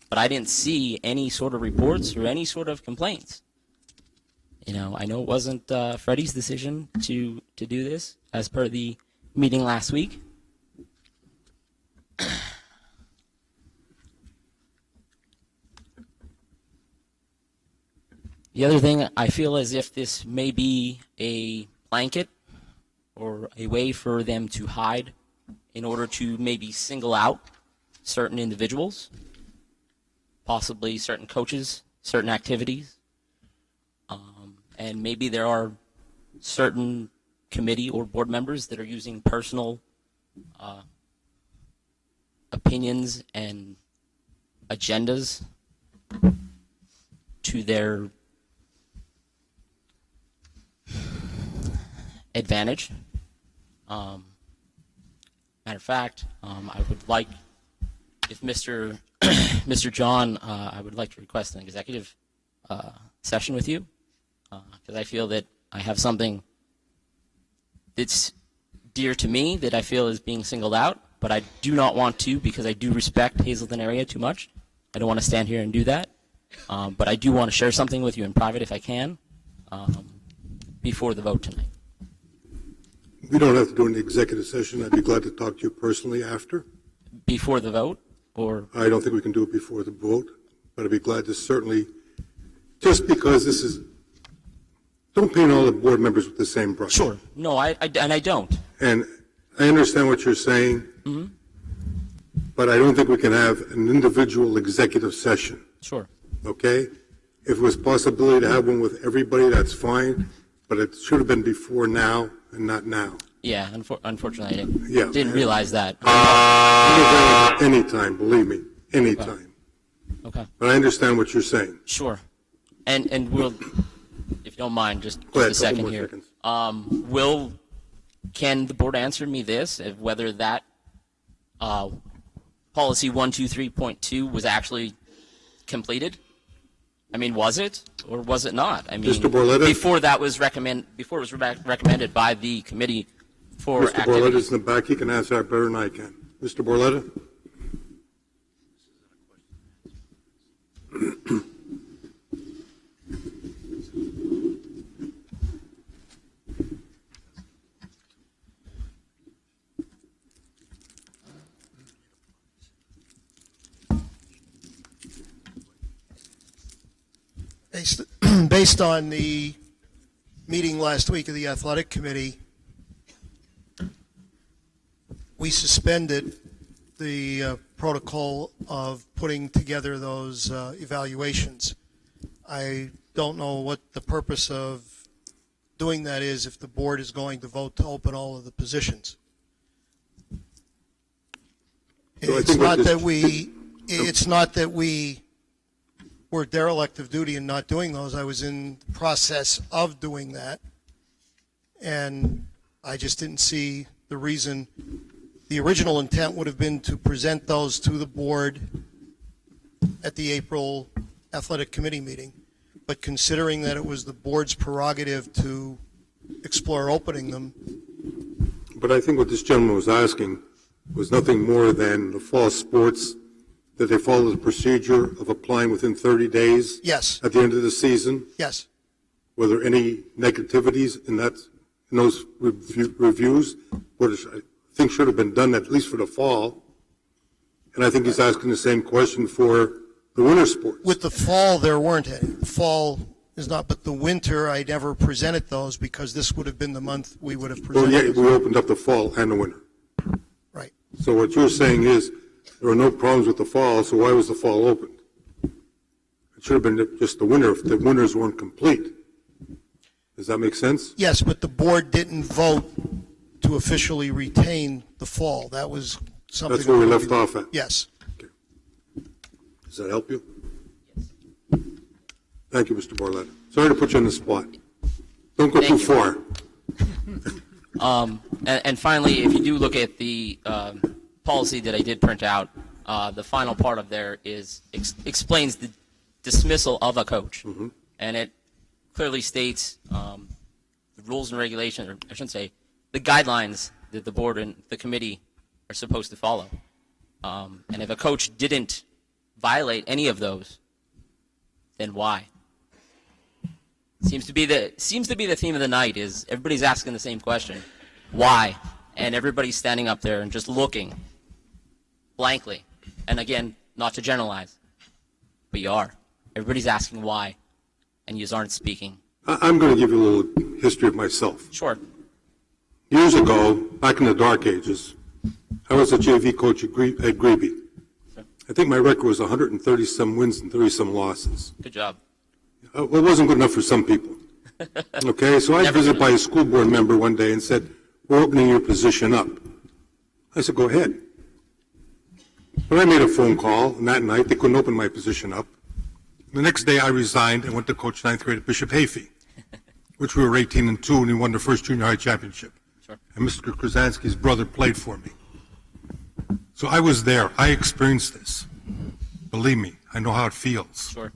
But I didn't see any sort of reports or any sort of complaints. I know it wasn't Freddie's decision to do this as per the meeting last week. The other thing, I feel as if this may be a blanket or a way for them to hide in order to maybe single out certain individuals, possibly certain coaches, certain activities, and maybe there are certain committee or board members that are using personal opinions and agendas to their advantage. Matter of fact, I would like, if Mr. John, I would like to request an executive session with you, because I feel that I have something that's dear to me that I feel is being singled out, but I do not want to, because I do respect Hazleton area too much. I don't want to stand here and do that, but I do want to share something with you in private if I can, before the vote tonight. We don't have to do an executive session. I'd be glad to talk to you personally after. Before the vote, or? I don't think we can do it before the vote, but I'd be glad to certainly, just because this is, don't paint all the board members with the same brush. Sure. No, and I don't. And I understand what you're saying, but I don't think we can have an individual executive session. Sure. Okay? If it was a possibility to have one with everybody, that's fine, but it should have been before now and not now. Yeah, unfortunately, I didn't realize that. Anytime, believe me, anytime. Okay. But I understand what you're saying. Sure. And we'll, if you don't mind, just ahead, a second more here. seconds. Can the board answer me this, of whether that policy 123.2 was actually completed? I mean, was it or was it not? I mean, Mr. Borletta? before it was recommended by the committee for Mr. Borletta's in the back. He can answer that better than I can. Mr. Borletta? Based on the meeting last week of the athletic committee, we suspended the protocol of putting together those evaluations. I don't know what the purpose of doing that is if the board is going to vote to open all of the positions. So It's not that we were derelict of duty in not doing those. I was in the process of doing that, and I just didn't see the reason. The original intent would have been to present those to the board at the April athletic committee meeting, but considering that it was the board's prerogative to explore opening them. But I think what this gentleman was asking was nothing more than the fall sports, that they follow the procedure of applying within 30 days? Yes. At the end of the season? Yes. Were there any negativities in those reviews? What I think should have been done at least for the fall. And I think he's asking the same question for the winter sports. With the fall, there weren't any. Fall is not, but the winter, I never presented those because this would have been the month we would have Well, presented. yeah, we opened up the fall and the winter. Right. So what you're saying is there were no problems with the fall, so why was the fall opened? It should have been just the winter if the winters weren't complete. Does that make sense? Yes, but the board didn't vote to officially retain the fall. That was something. That's where we left off at. Yes. Does that help you? Yes. Thank you, Mr. Barletta. Sorry to put you on the spot. Don't go too far. And finally, if you do look at the policy that I did print out, the final part of there is explains the dismissal of a coach, and it clearly states the rules and regulations, or I shouldn't say, the guidelines that the board and the committee are supposed to follow. And if a coach didn't violate any of those, then why? Seems to be the theme of the night. Is everybody's asking the same question, why? And everybody's standing up there and just looking blankly. And again, not to generalize, but you are. Everybody's asking why, and you aren't speaking. I'm going to give you a little history of myself. Sure. Years ago, back in the dark ages, I was a JV coach at Greeby. I think my record was 130-some wins and 30-some losses. Good job. Well, it wasn't good enough for some people. Okay, so I visited by a school board member one day and said, we're opening your position up. I said, go ahead. But I made a phone call, and that night they couldn't open my position up. The next day I resigned and went to coach 9th grade at Bishop Hayfie, which we were 18-2, and we won the first junior high championship. Sure. And Mr. Krasansky's brother played for me. So I was there. I experienced this. Believe me, I know how it feels. Sure.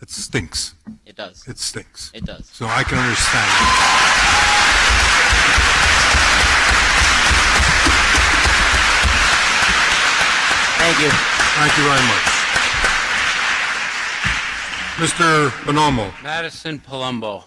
It stinks. It does. It stinks. It does. So I can understand. Thank you. Thank you very much. Mr. Bonomo. Madison Palumbo.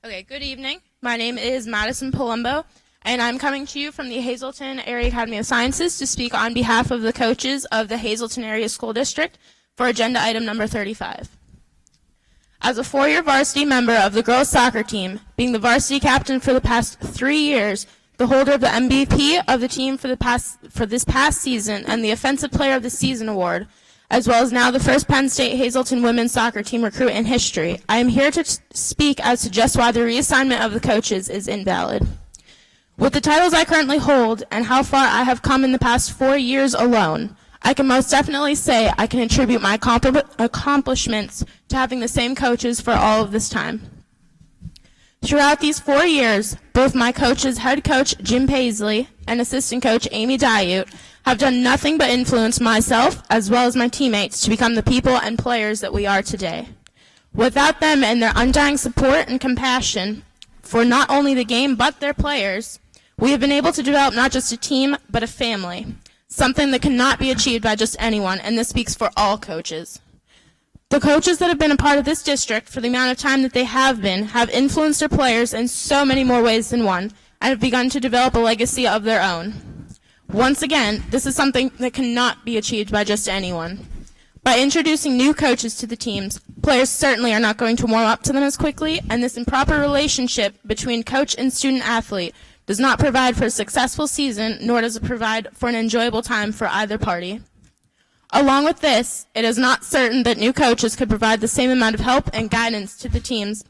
Okay, good evening. My name is Madison Palumbo, and I'm coming to you from the Hazleton Area Academy of Sciences to speak on behalf of the coaches of the Hazleton Area School District for agenda item number 35. As a four-year varsity member of the girls soccer team, being the varsity captain for the past 3 years, the holder of the MVP of the team for this past season, and the Offensive Player of the Season award, as well as now the first Penn State Hazleton women's soccer team recruit in history, I am here to speak as to just why the reassignment of the coaches is invalid. With the titles I currently hold and how far I have come in the past 4 years alone, I can most definitely say I can attribute my accomplishments to having the same coaches for all of this time. Throughout these 4 years, both my coaches, head coach Jim Paisley and assistant coach Amy Diute, have done nothing but influence myself as well as my teammates to become the people and players that we are today. Without them and their undying support and compassion for not only the game but their players, we have been able to develop not just a team but a family, something that cannot be achieved by just anyone, and this speaks for all coaches. The coaches that have been a part of this district for the amount of time that they have been have influenced their players in so many more ways than one and have begun to develop a legacy of their own. Once again, this is something that cannot be achieved by just anyone. By introducing new coaches to the teams, players certainly are not going to warm up to them as quickly, and this improper relationship between coach and student athlete does not provide for a successful season, nor does it provide for an enjoyable time for either party. Along with this, it is not certain that new coaches could provide the same amount of help and guidance to the teams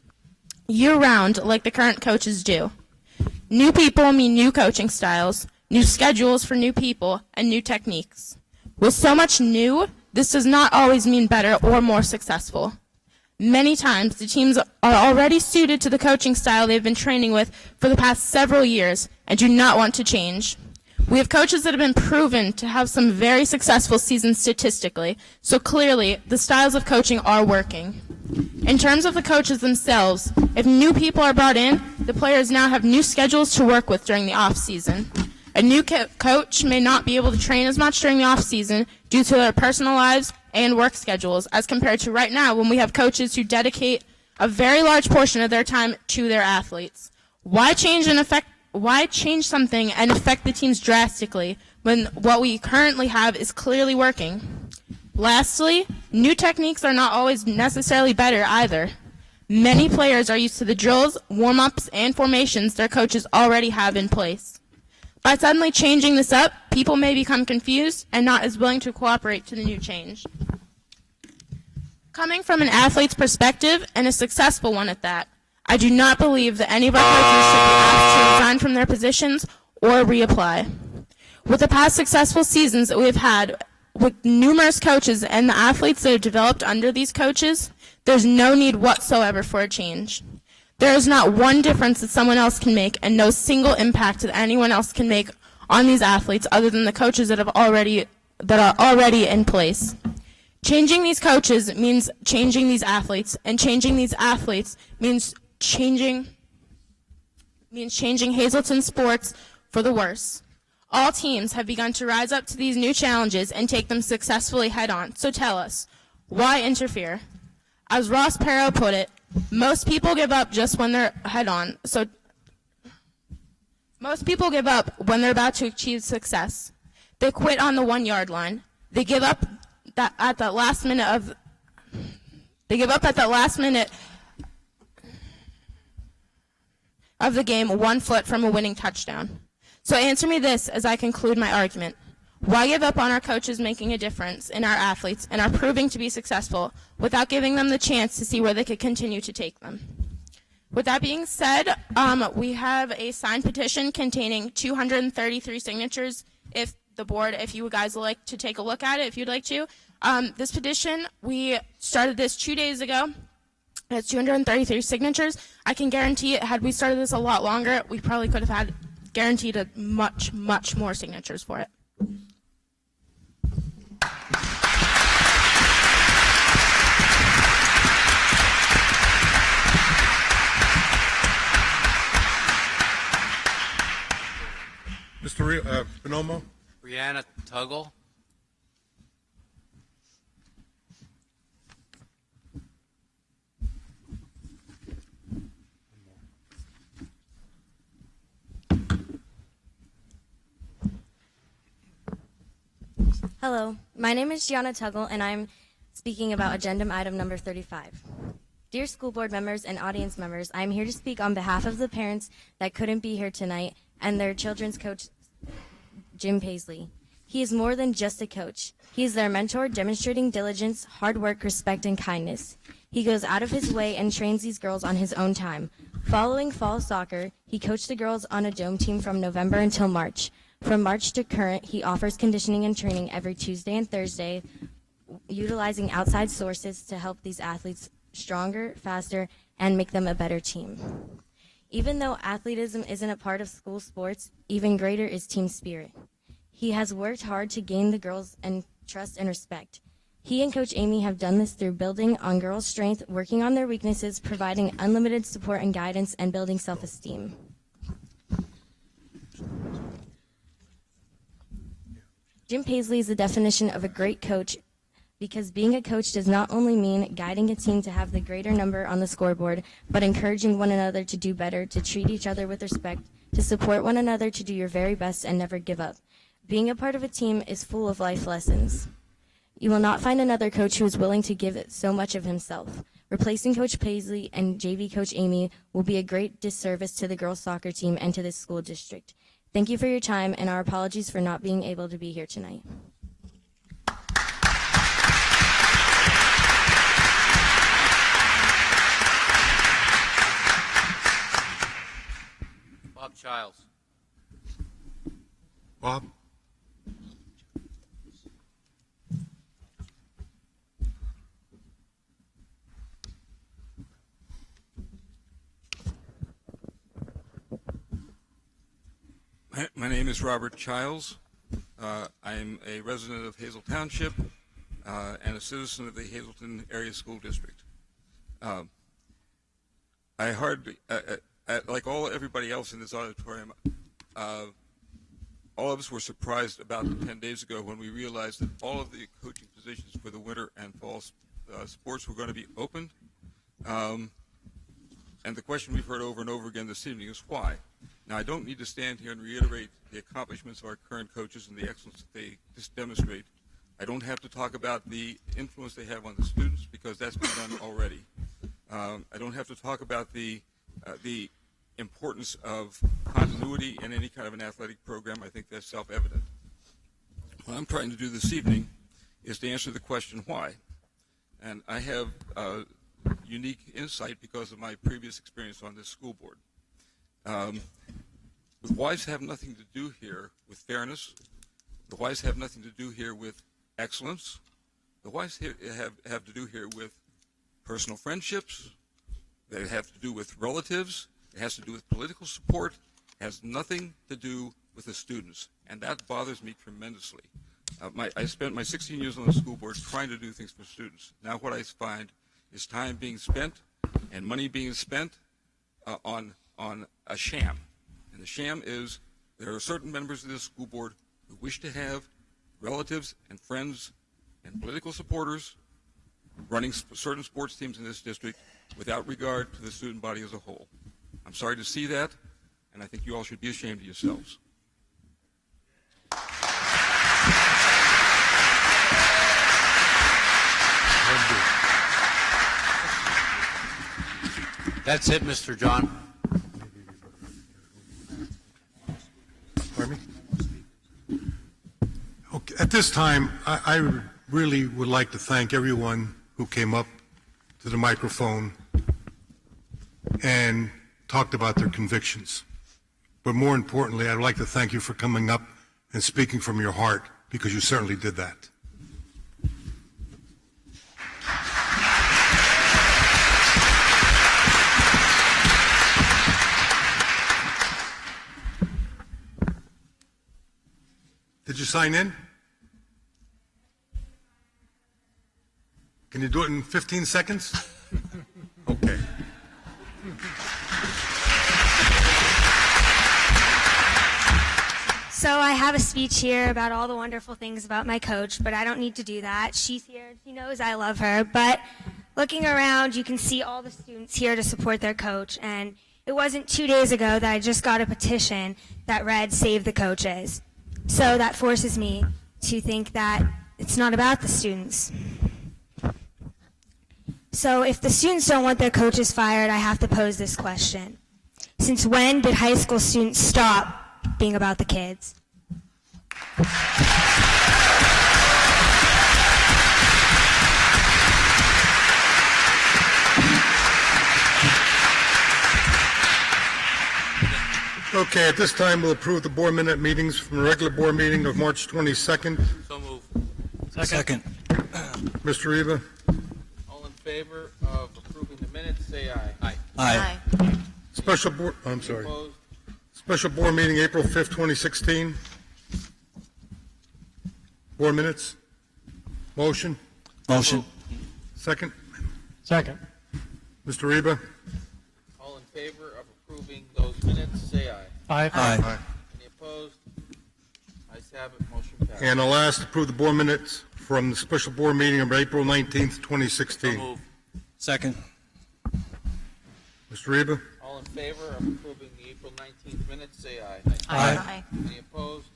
year-round like the current coaches do. New people mean new coaching styles, new schedules for new people, and new techniques. With so much new, this does not always mean better or more successful. Many times, the teams are already suited to the coaching style they've been training with for the past several years and do not want to change. We have coaches that have been proven to have some very successful seasons statistically, so clearly the styles of coaching are working. In terms of the coaches themselves, if new people are brought in, the players now have new schedules to work with during the off-season. A new coach may not be able to train as much during the off-season due to their personal lives and work schedules as compared to right now when we have coaches who dedicate a very large portion of their time to their athletes. Why change something and affect the teams drastically when what we currently have is clearly working? Lastly, new techniques are not always necessarily better either. Many players are used to the drills, warm-ups, and formations their coaches already have in place. By suddenly changing this up, people may become confused and not as willing to cooperate to the new change. Coming from an athlete's perspective, and a successful one at that, I do not believe that any of our coaches should be asked to resign from their positions or reapply. With the past successful seasons that we have had with numerous coaches and the athletes that have developed under these coaches, there's no need whatsoever for a change. There is not one difference that someone else can make and no single impact that anyone else can make on these athletes other than the coaches that are already in place. Changing these coaches means changing these athletes, and changing these athletes means changing Hazleton sports for the worse. All teams have begun to rise up to these new challenges and take them successfully head on. So tell us, why interfere? As Ross Perot put it, most people give up just when they're head on. So most people give up when they're about to achieve success. They quit on the 1-yard line. They give up at the last minute of the game, 1 foot from a winning touchdown. So answer me this as I conclude my argument. Why give up on our coaches making a difference in our athletes and are proving to be successful without giving them the chance to see where they could continue to take them? With that being said, we have a signed petition containing 233 signatures. If you guys would like to take a look at it, if you'd like to. This petition, we started this 2 days ago. It's 233 signatures. I can guarantee it, had we started this a lot longer, we probably could have had guaranteed a much, much more signatures for it. Mr. Bonomo? Brianna Tuggle. Hello, my name is Gianna Tuggle, and I'm speaking about agenda item number 35. Dear school board members and audience members, I'm here to speak on behalf of the parents that couldn't be here tonight and their children's coach, Jim Paisley. He is more than just a coach. He is their mentor, demonstrating diligence, hard work, respect, and kindness. He goes out of his way and trains these girls on his own time. Following fall soccer, he coached the girls on a dome team from November until March. From March to current, he offers conditioning and training every Tuesday and Thursday, utilizing outside sources to help these athletes stronger, faster, and make them a better team. Even though athleticism isn't a part of school sports, even greater is team spirit. He has worked hard to gain the girls' and trust and respect. He and Coach Amy have done this through building on girls' strength, working on their weaknesses, providing unlimited support and guidance, and building self-esteem. Jim Paisley is the definition of a great coach because being a coach does not only mean guiding a team to have the greater number on the scoreboard, but encouraging one another to do better, to treat each other with respect, to support one another, to do your very best and never give up. Being a part of a team is full of life lessons. You will not find another coach who is willing to give it so much of himself. Replacing Coach Paisley and JV Coach Amy will be a great disservice to the girls' soccer team and to this school district. Thank you for your time, and our apologies for not being able to be here tonight. Bob Childs. Bob? My name is Robert Childs. I'm a resident of Hazel Township and a citizen of the Hazleton Area School District. I hardly, like everybody else in this auditorium, all of us were surprised about 10 days ago when we realized that all of the coaching positions for the winter and fall sports were going to be opened. And the question we've heard over and over again this evening is why? Now, I don't need to stand here and reiterate the accomplishments of our current coaches and the excellence that they just demonstrate. I don't have to talk about the influence they have on the students because that's been done already. I don't have to talk about the importance of continuity in any kind of an athletic program. I think that's self-evident. What I'm trying to do this evening is to answer the question why. And I have unique insight because of my previous experience on this school board. The whys have nothing to do here with fairness. The whys have nothing to do here with excellence. The whys have to do here with personal friendships. They have to do with relatives. It has to do with political support. It has nothing to do with the students, and that bothers me tremendously. I spent my 16 years on the school board trying to do things for students. Now what I find is time being spent and money being spent on a sham. And the sham is there are certain members of this school board who wish to have relatives and friends and political supporters running certain sports teams in this district without regard to the student body as a whole. I'm sorry to see that, and I think you all should be ashamed of yourselves. That's it, Mr. John. Pardon me? Okay, at this time, I really would like to thank everyone who came up to the microphone and talked about their convictions. But more importantly, I'd like to thank you for coming up and speaking from your heart, because you certainly did that. Did you sign in? Can you do it in 15 seconds? Okay. So I have a speech here about all the wonderful things about my coach, but I don't need to do that. She's here. She knows I love her. But looking around, you can see all the students here to support their coach. And it wasn't 2 days ago that I just got a petition that read, "Save the coaches." So that forces me to think that it's not about the students. So if the students don't want their coaches fired, I have to pose this question. Since when did high school students stop being about the kids? Okay, at this time, we'll approve the board minute meetings from the regular board meeting of March 22nd. So move. Second. Mr. Reba? All in favor of approving the minutes, say aye. Aye. Aye. Special board, I'm sorry. Opposed? Special board meeting, April 5th, 2016. Board minutes. Motion? Motion. Second? Second. Mr. Reba? All in favor of approving those minutes, say aye. Aye. Aye. Any opposed? Ayes have it, motion passed. And I'll ask to approve the board minutes from the special board meeting of April 19th, 2016. Second. Mr. Reba? All in favor of approving the April 19th minutes, say aye. Aye. Any opposed?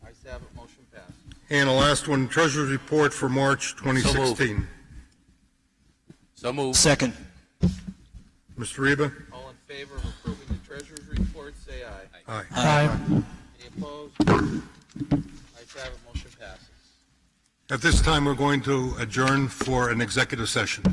Ayes have it, motion passed. And the last one, treasurer's report for March 2016. So moved. Second. Mr. Reba? All in favor of approving the treasurer's report, say aye. Aye. Aye. Any opposed? Ayes have it, motion passes. At this time, we're going to adjourn for an executive session.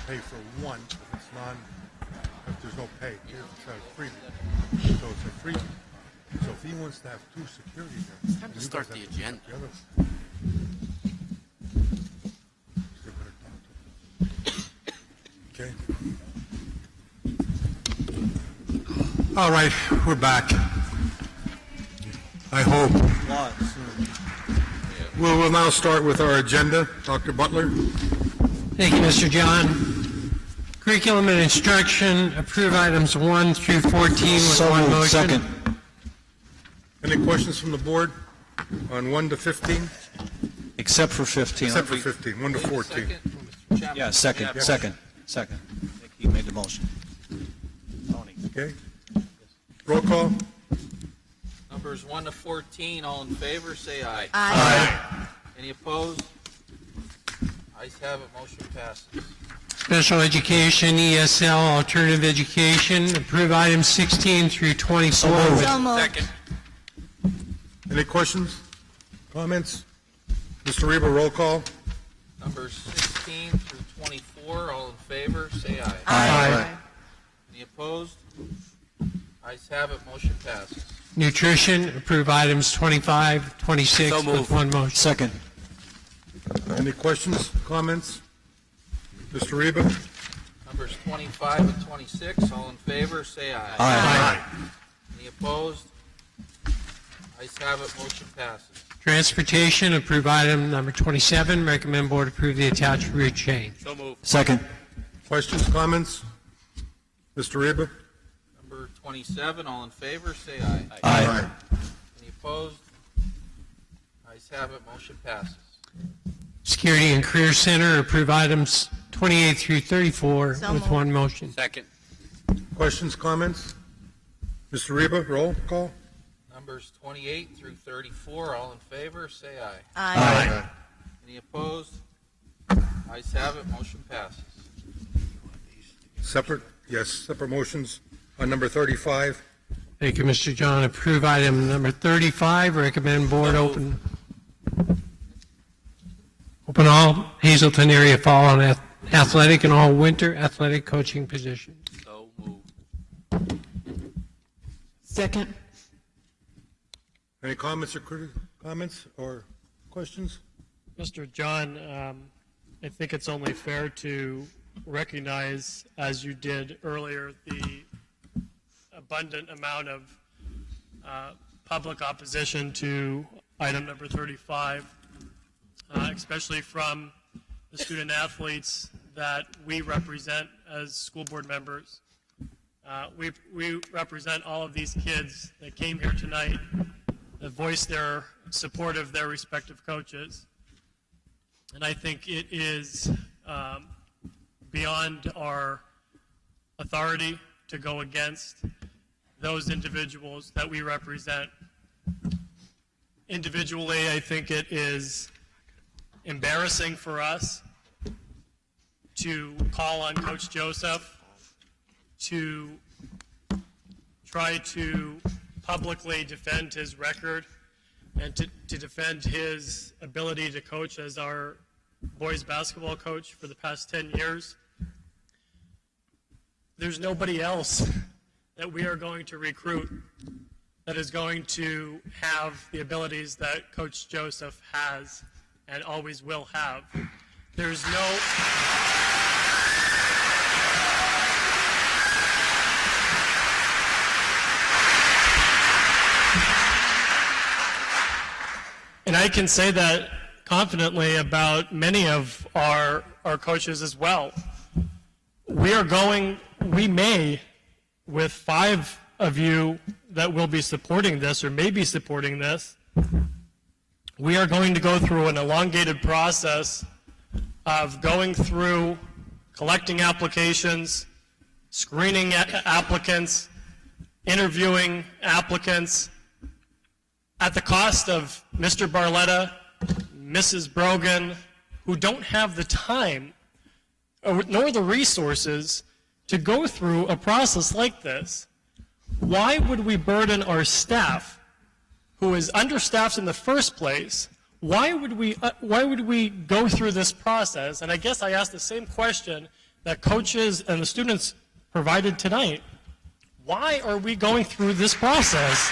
pay for one if it's if there's no pay. Here it's a freebie. So it's a freebie. So if he wants to have two security there, It's time to start the agenda. Okay. All right, we're back. I hope. We'll now start with our agenda. Dr. Butler. Thank you, Mr. John. Curriculum and instruction, approve items 1 through 14 with one motion. Second. Any questions from the board on 1 to 15? Except for 15. Except for 15, 1 to 14. Yeah, second. He made the motion. Okay. Roll call. Numbers 1 to 14, all in favor, say aye. Aye. Any opposed? Ayes have it, motion passes. Special education, ESL, alternative education, approve items 16 through 24. Second. Any questions, comments? Mr. Reba, roll call. Numbers 16 through 24, all in favor, say aye. Aye. Any opposed? Ayes have it, motion passes. Nutrition, approve items 25, 26 with one motion. Second. Any questions, comments? Mr. Reba? Numbers 25 and 26, all in favor, say aye. Aye. Any opposed? Ayes have it, motion passes. Transportation, approve item number 27, recommend board approve the attached route change. So moved. Second. Questions, comments? Mr. Reba? Number 27, all in favor, say aye. Aye. Any opposed? Ayes have it, motion passes. Security and Career Center, approve items 28 through 34 with one motion. Second. Questions, comments? Mr. Reba, roll call. Numbers 28 through 34, all in favor, say aye. Aye. Any opposed? Ayes have it, motion passes. Separate, yes, separate motions on number 35. Thank you, Mr. John. Approve item number 35, recommend board open all Hazleton area fall and athletic and all winter athletic coaching positions. So moved. Second. Any comments or questions? Mr. John, I think it's only fair to recognize, as you did earlier, the abundant amount of public opposition to item number 35, especially from the student athletes that we represent as school board members. We represent all of these kids that came here tonight that voiced their support of their respective coaches. And I think it is beyond our authority to go against those individuals that we represent. Individually, I think it is embarrassing for us to call on Coach Joseph to try to publicly defend his record and to defend his ability to coach as our boys basketball coach for the past 10 years. There's nobody else that we are going to recruit that is going to have the abilities that Coach Joseph has and always will have. There's no... And I can say that confidently about many of our coaches as well. We may, with 5 of you that will be supporting this or may be supporting this, we are going to go through an elongated process of going through, collecting applications, screening applicants, interviewing applicants, at the cost of Mr. Barletta, Mrs. Brogan, who don't have the time nor the resources to go through a process like this. Why would we burden our staff, who is understaffed in the first place? Why would we go through this process? And I guess I asked the same question that coaches and the students provided tonight, why are we going through this process?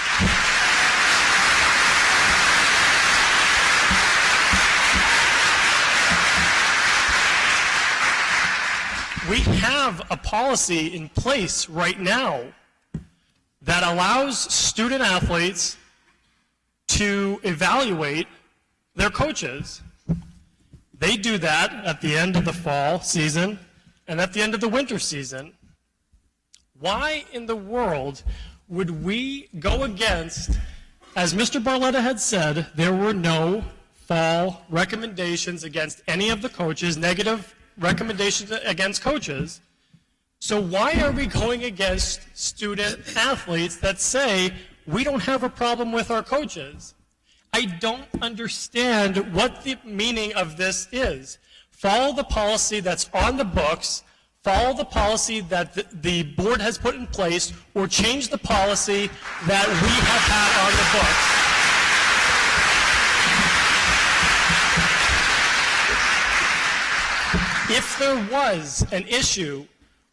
We have a policy in place right now that allows student athletes to evaluate their coaches. They do that at the end of the fall season and at the end of the winter season. Why in the world would we go against, as Mr. Barletta had said, there were no fall recommendations against any of the coaches, negative recommendations against coaches. So why are we going against student athletes that say we don't have a problem with our coaches? I don't understand what the meaning of this is. Follow the policy that's on the books, follow the policy that the board has put in place, or change the policy that we have had on the books. If there was an issue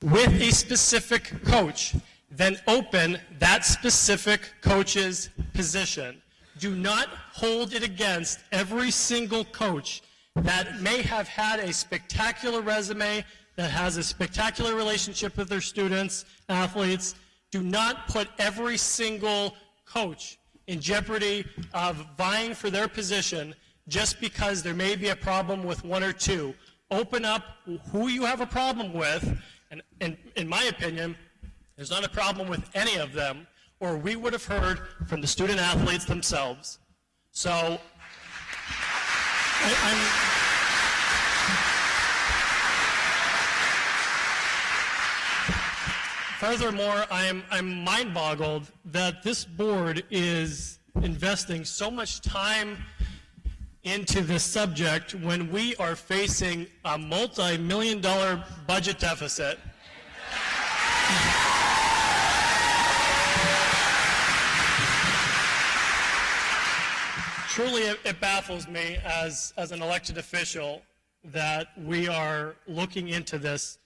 with a specific coach, then open that specific coach's position. Do not hold it against every single coach that may have had a spectacular resume, that has a spectacular relationship with their students, athletes. Do not put every single coach in jeopardy of vying for their position just because there may be a problem with one or two. Open up who you have a problem with, and in my opinion, there's not a problem with any of them, or we would have heard from the student athletes themselves. So, furthermore, I'm mind-boggled that this board is investing so much time into this subject when we are facing a multi-million-dollar budget deficit. Truly, it baffles me as an elected official that we are looking into this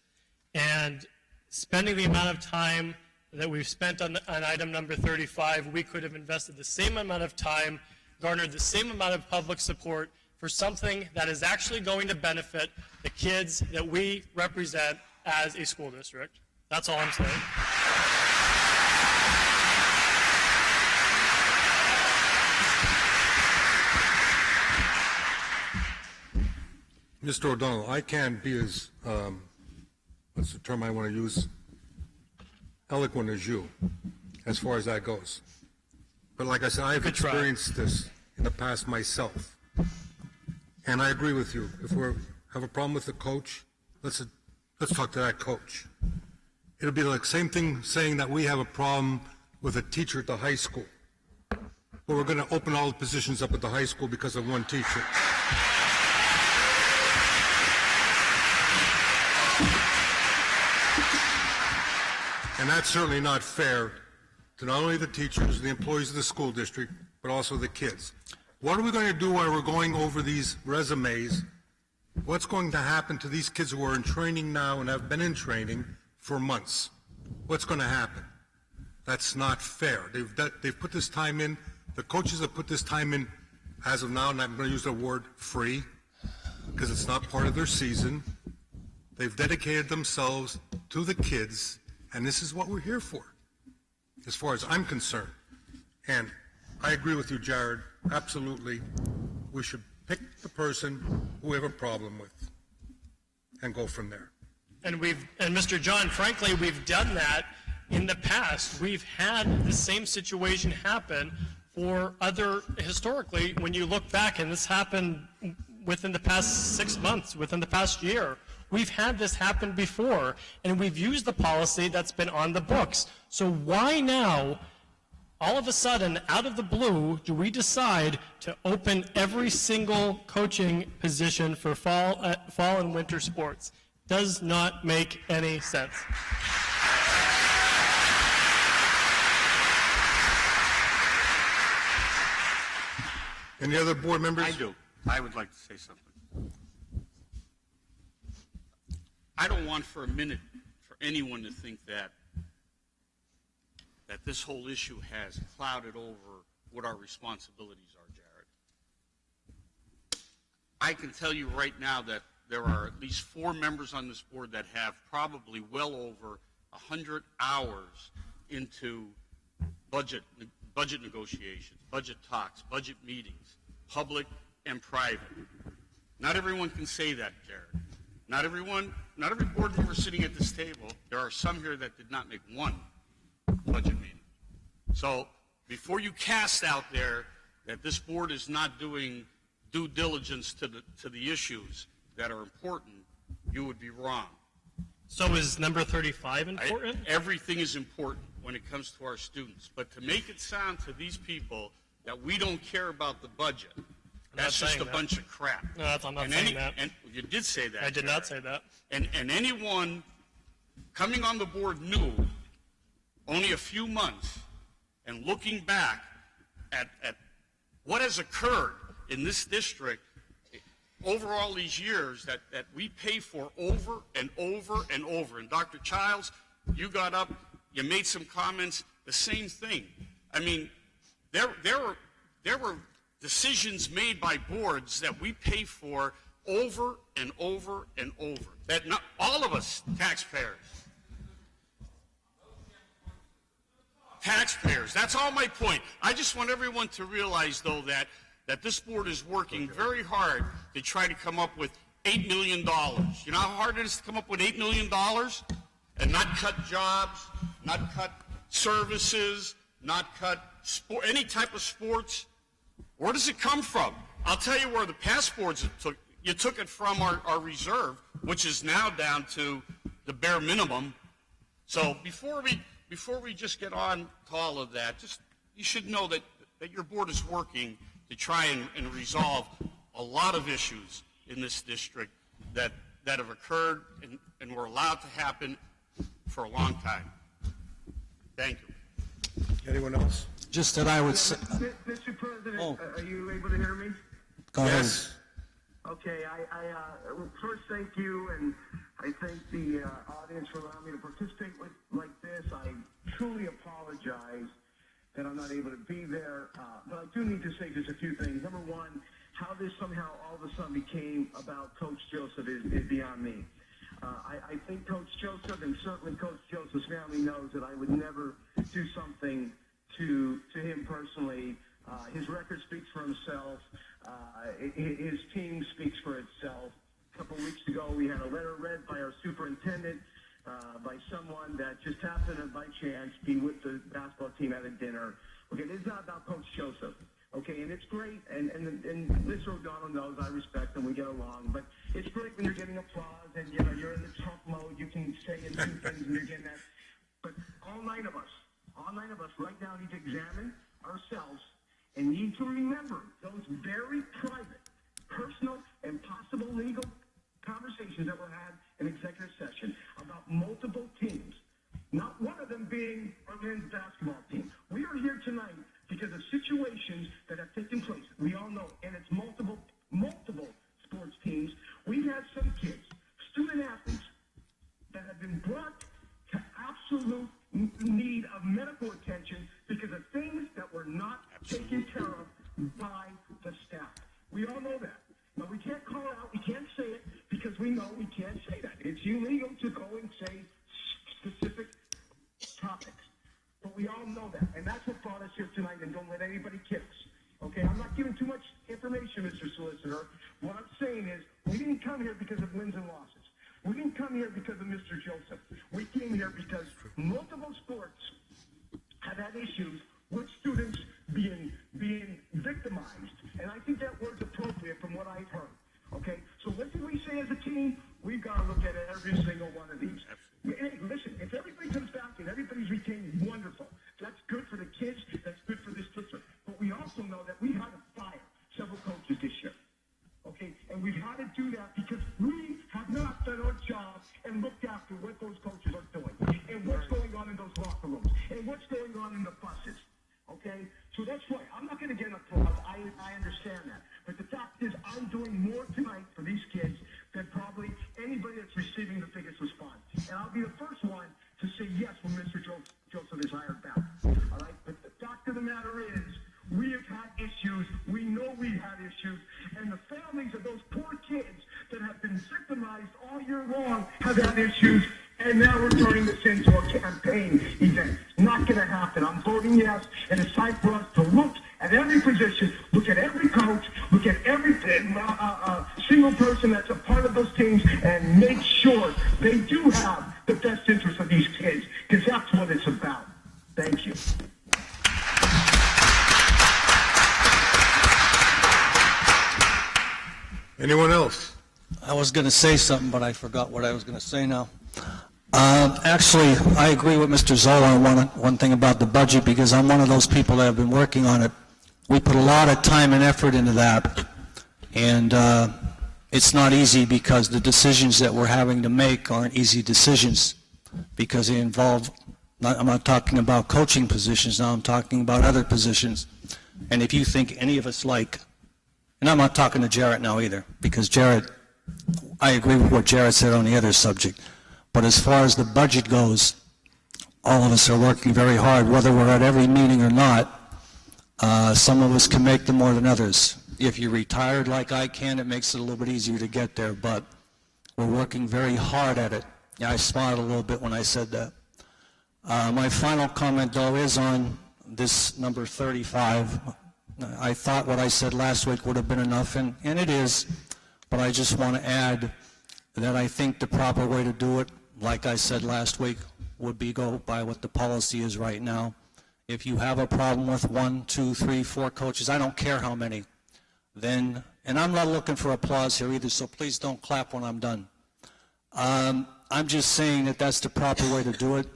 and spending the amount of time that we've spent on item number 35. We could have invested the same amount of time, garnered the same amount of public support for something that is actually going to benefit the kids that we represent as a school district. That's all I'm saying. Mr. O'Donnell, I can't be as, what's the term I want to use, eloquent as you, as far as that goes. But like I said, I've experienced this in the past myself. And I agree with you. If we have a problem with the coach, let's talk to that coach. It'll be like same thing saying that we have a problem with a teacher at the high school. But we're going to open all the positions up at the high school because of one teacher. And that's certainly not fair to not only the teachers, the employees of the school district, but also the kids. What are we going to do while we're going over these resumes? What's going to happen to these kids who are in training now and have been in training for months? What's going to happen? That's not fair. They've put this time in. The coaches have put this time in as of now, and I'm going to use the word free because it's not part of their season. They've dedicated themselves to the kids, and this is what we're here for, as far as I'm concerned. And I agree with you, Jared. Absolutely. We should pick the person who we have a problem with and go from there. And Mr. John, frankly, we've done that in the past. We've had the same situation happen for historically, when you look back, and this happened within the past 6 months, within the past year, we've had this happen before, and we've used the policy that's been on the books. So why now, all of a sudden, out of the blue, do we decide to open every single coaching position for fall and winter sports? Does not make any sense. Any other board members? I do. I would like to say something. I don't want for a minute for anyone to think that this whole issue has clouded over what our responsibilities are, Jared. I can tell you right now that there are at least 4 members on this board that have probably well over 100 hours into budget negotiations, budget talks, budget meetings, public and private. Not everyone can say that, Jared. Not every board member sitting at this table, there are some here that did not make one budget meeting. So before you cast out there that this board is not doing due diligence to the issues that are important, you would be wrong. So is number 35 important? Everything is important when it comes to our students. But to make it sound to these people that we don't care about the budget, that's just a bunch of crap. No, I'm not saying that. And you did say that. I did not say that. And anyone coming on the board new only a few months and looking back at what has occurred in this district over all these years that we pay for over and over and over. And Dr. Childs, you got up, you made some comments, the same thing. I mean, there were decisions made by boards that we pay for over and over and over. That not all of us taxpayers. That's all my point. I just want everyone to realize, though, that this board is working very hard to try to come up with $8 million. You know how hard it is to come up with $8 million? And not cut jobs, not cut services, not cut any type of sports. Where does it come from? I'll tell you where the past boards took. You took it from our reserve, which is now down to the bare minimum. So before we just get on to all of that, you should know that your board is working to try and resolve a lot of issues in this district that have occurred and were allowed to happen for a long time. Thank you. Anyone else? Just that I would say. Mr. President, are you able to hear me? Go ahead. Okay, I first thank you, and I thank the audience for allowing me to participate like this. I truly apologize that I'm not able to be there, but I do need to say just a few things. Number one, how this somehow all of a sudden became about Coach Joseph is beyond me. I think Coach Joseph, and certainly Coach Joseph's family, knows that I would never do something to him personally. His record speaks for himself. His team speaks for itself. A couple weeks ago, we had a letter read by our superintendent, by someone that just happened to, by chance, be with the basketball team at a dinner. Okay, this is not about Coach Joseph. Okay, and it's great, and Mr. O'Donnell knows I respect him, we get along, but it's great when you're getting applause and, you know, you're in the Trump mode, you can say and do things and you're getting that. But all nine of us right now need to examine ourselves and need to remember those very private, personal, and possible legal conversations that were had in executive session about multiple teams, not one of them being our men's basketball team. We are here tonight because of situations that have taken place. We all know, and it's multiple sports teams. We've had some kids, student athletes, that have been brought to absolute need of medical attention because of things that were not taken care of by the staff. We all know that. Now, we can't call it out, we can't say it, because we know we can't say that. It's illegal to go and say specific topics. But we all know that, and that's what brought us here tonight, and don't let anybody kid us. Okay, I'm not giving too much information, Mr. Solicitor. What I'm saying is, we didn't come here because of wins and losses. We didn't come here because of Mr. Joseph. We came here because multiple sports have had issues with students being victimized. And I think that word's appropriate from what I've heard. Okay? So what did we say as a team? We've got to look at every single one of these. Hey, listen, if everybody comes back and everybody's retained, wonderful. That's good for the kids. That's good for this district. But we also know that we had to fire several coaches this year. Okay? And we've had to do that because we have not done our job and looked after what those coaches are doing and what's going on in those locker rooms and what's going on in the buses. Okay? So that's why I'm not going to get applause. I understand that. But the fact is, I'm doing more tonight for these kids than probably anybody that's receiving the biggest and I'll be the first one to say yes when Mr. Joseph is hired back. All right? But the fact of the matter is, we have had issues. We know we had issues. And the families of those poor kids that have been victimized all year long have had issues. And now we're turning this into a campaign event. Not going to happen. I'm voting yes. And it's time for us to look at every position, look at every coach, look at every single person that's a part of those teams, and make sure they do have the best interest of these kids, because that's what it's about. Thank you. Anyone else? I was going to say something, but I forgot what I was going to say now. Actually, I agree with Mr. Zola on one thing about the budget, because I'm one of those people that have been working on it. We put a lot of time and effort into that, and it's not easy because the decisions that we're having to make aren't easy decisions, because they involve, I'm not talking about coaching positions now, I'm talking about other positions. And if you think any of us like, and I'm not talking to Jarrett now either, because Jarrett, I agree with what Jarrett said on the other subject. But as far as the budget goes, all of us are working very hard, whether we're at every meeting or not. Some of us can make them more than others. If you're retired like I can, it makes it a little bit easier to get there, but we're working very hard at it. Yeah, I smiled a little bit when I said that. My final comment, though, is on this number 35. I thought what I said last week would have been enough, and it is, but I just want to add that I think the proper way to do it, like I said last week, would be go by what the policy is right now. If you have a problem with 1, 2, 3, 4 coaches, I don't care how many, then, and I'm not looking for applause here either, so please don't clap when I'm done. I'm just saying that that's the proper way to do it,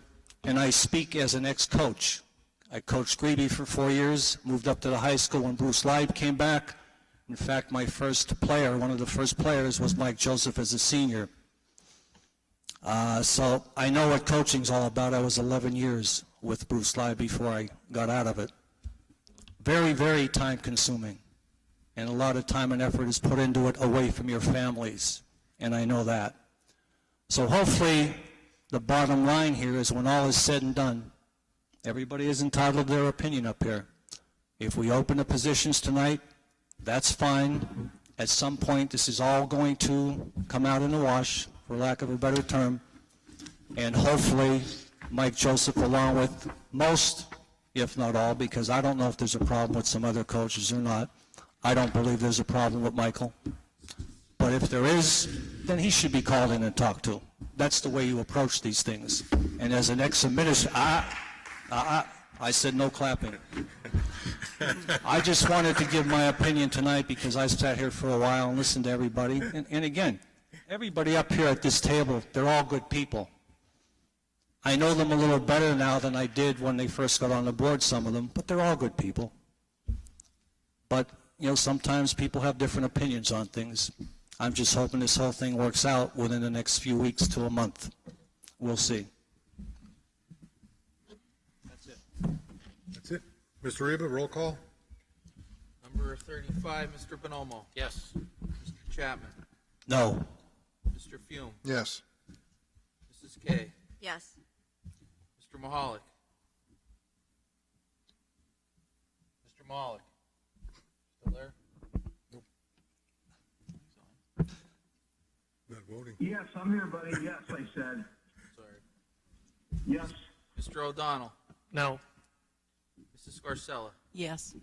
and I speak as an ex-coach. I coached Greeby for 4 years, moved up to the high school when Bruce Leib came back. In fact, my first player, one of the first players, was Mike Joseph as a senior. So I know what coaching's all about. I was 11 years with Bruce Leib before I got out of it. Very, very time-consuming, and a lot of time and effort is put into it away from your families, and I know that. So hopefully the bottom line here is when all is said and done, everybody is entitled to their opinion up here. If we open the positions tonight, that's fine. At some point, this is all going to come out in the wash, for lack of a better term, and hopefully Mike Joseph, along with most, if not all, because I don't know if there's a problem with some other coaches or not. I don't believe there's a problem with Michael. But if there is, then he should be called in and talked to. That's the way you approach these things. And as an ex-administrator, I said no clapping. I just wanted to give my opinion tonight because I sat here for a while and listened to everybody. And again, everybody up here at this table, they're all good people. I know them a little better now than I did when they first got on the board, some of them, but they're all good people. But, you know, sometimes people have different opinions on things. I'm just hoping this whole thing works out within the next few weeks to a month. We'll see. That's it. Mr. Reba, roll call. Number 35, Mr. Bonomo. Yes. Mr. Chapman. No. Mr. Fume. Yes. Mrs. Kay. Yes. Mr. Mahalik. Mr. Mahalik. Still there? Nope. Not voting. Yes, I'm here, buddy. Yes, I said. Sorry. Yes. Mr. O'Donnell. No. Mrs. Scarcella. Yes.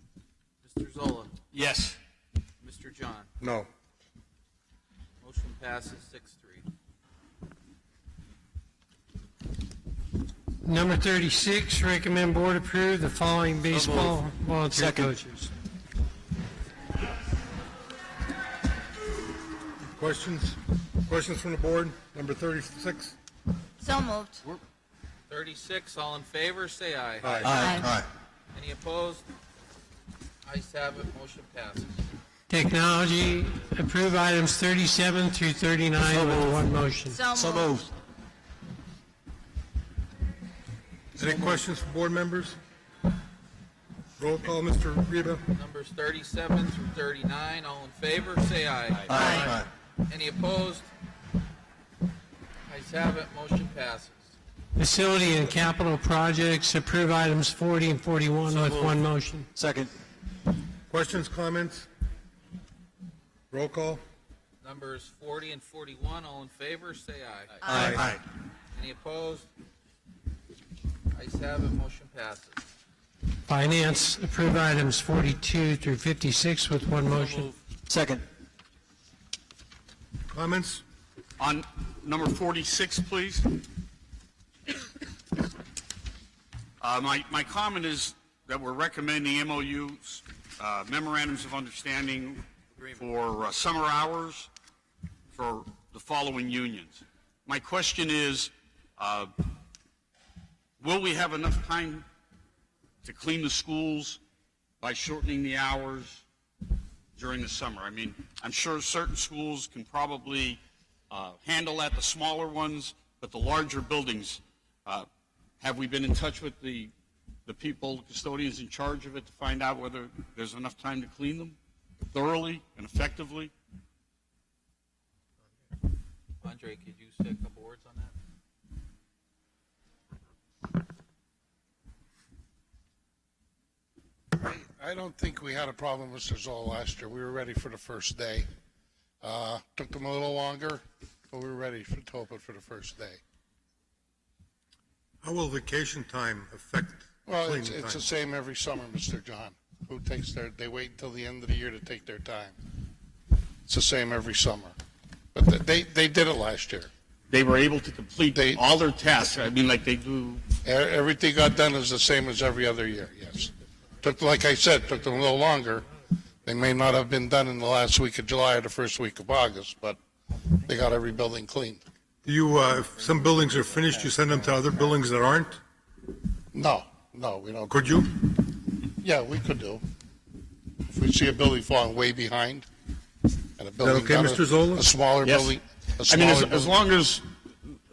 Mr. Zola. Yes. Mr. John. No. Motion passes 6-3. Number 36, recommend board approve the following baseball volunteer Second. coaches. Questions? Questions from the board? Number 36? So moved. 36, all in favor, say aye. Aye. Aye. Any opposed? Ayes have it, motion passes. Technology, approve items 37 through 39 with one motion. So moved. Any questions from board members? Roll call, Mr. Reba. Numbers 37 through 39, all in favor, say aye. Aye. Any opposed? Ayes Ayes have it, motion passes. Facility and capital projects, approve items 40 and 41 with one motion. Second. Questions, comments? Roll call. Numbers 40 and 41, all in favor, say aye. Aye. Any opposed? Ayes have it, motion passes. Finance, approve items 42 through 56 with one motion. Second. Comments? On number 46, please. My comment is that we're recommending MOUs, memorandums of understanding for summer hours for the following unions. My question is, will we have enough time to clean the schools by shortening the hours during the summer? I mean, I'm sure certain schools can probably handle that, the smaller ones, but the larger buildings, have we been in touch with the people, the custodians in charge of it to find out whether there's enough time to clean them thoroughly and effectively? Andre, could you say a couple words on that? I don't think we had a problem with Mr. Zoll last year. We were ready for the first day. Took them a little longer, but we were ready to open for the first day. How will vacation time affect Well, cleaning it's time? the same every summer, Mr. John. They wait until the end of the year to take their time. It's the same every summer. But they did it last year. They were able to complete all their tasks. I mean, like they do. Everything got done is the same as every other year, yes. Like I said, took them a little longer. They may not have been done in the last week of July or the first week of August, but they got every building cleaned. Do you, if some buildings are finished, you send them to other buildings that aren't? No, we don't. Could you? Yeah, we could do. If we see a building falling way behind, and a building okay, got Mr. Zola? a smaller Yes. building. I mean, as long as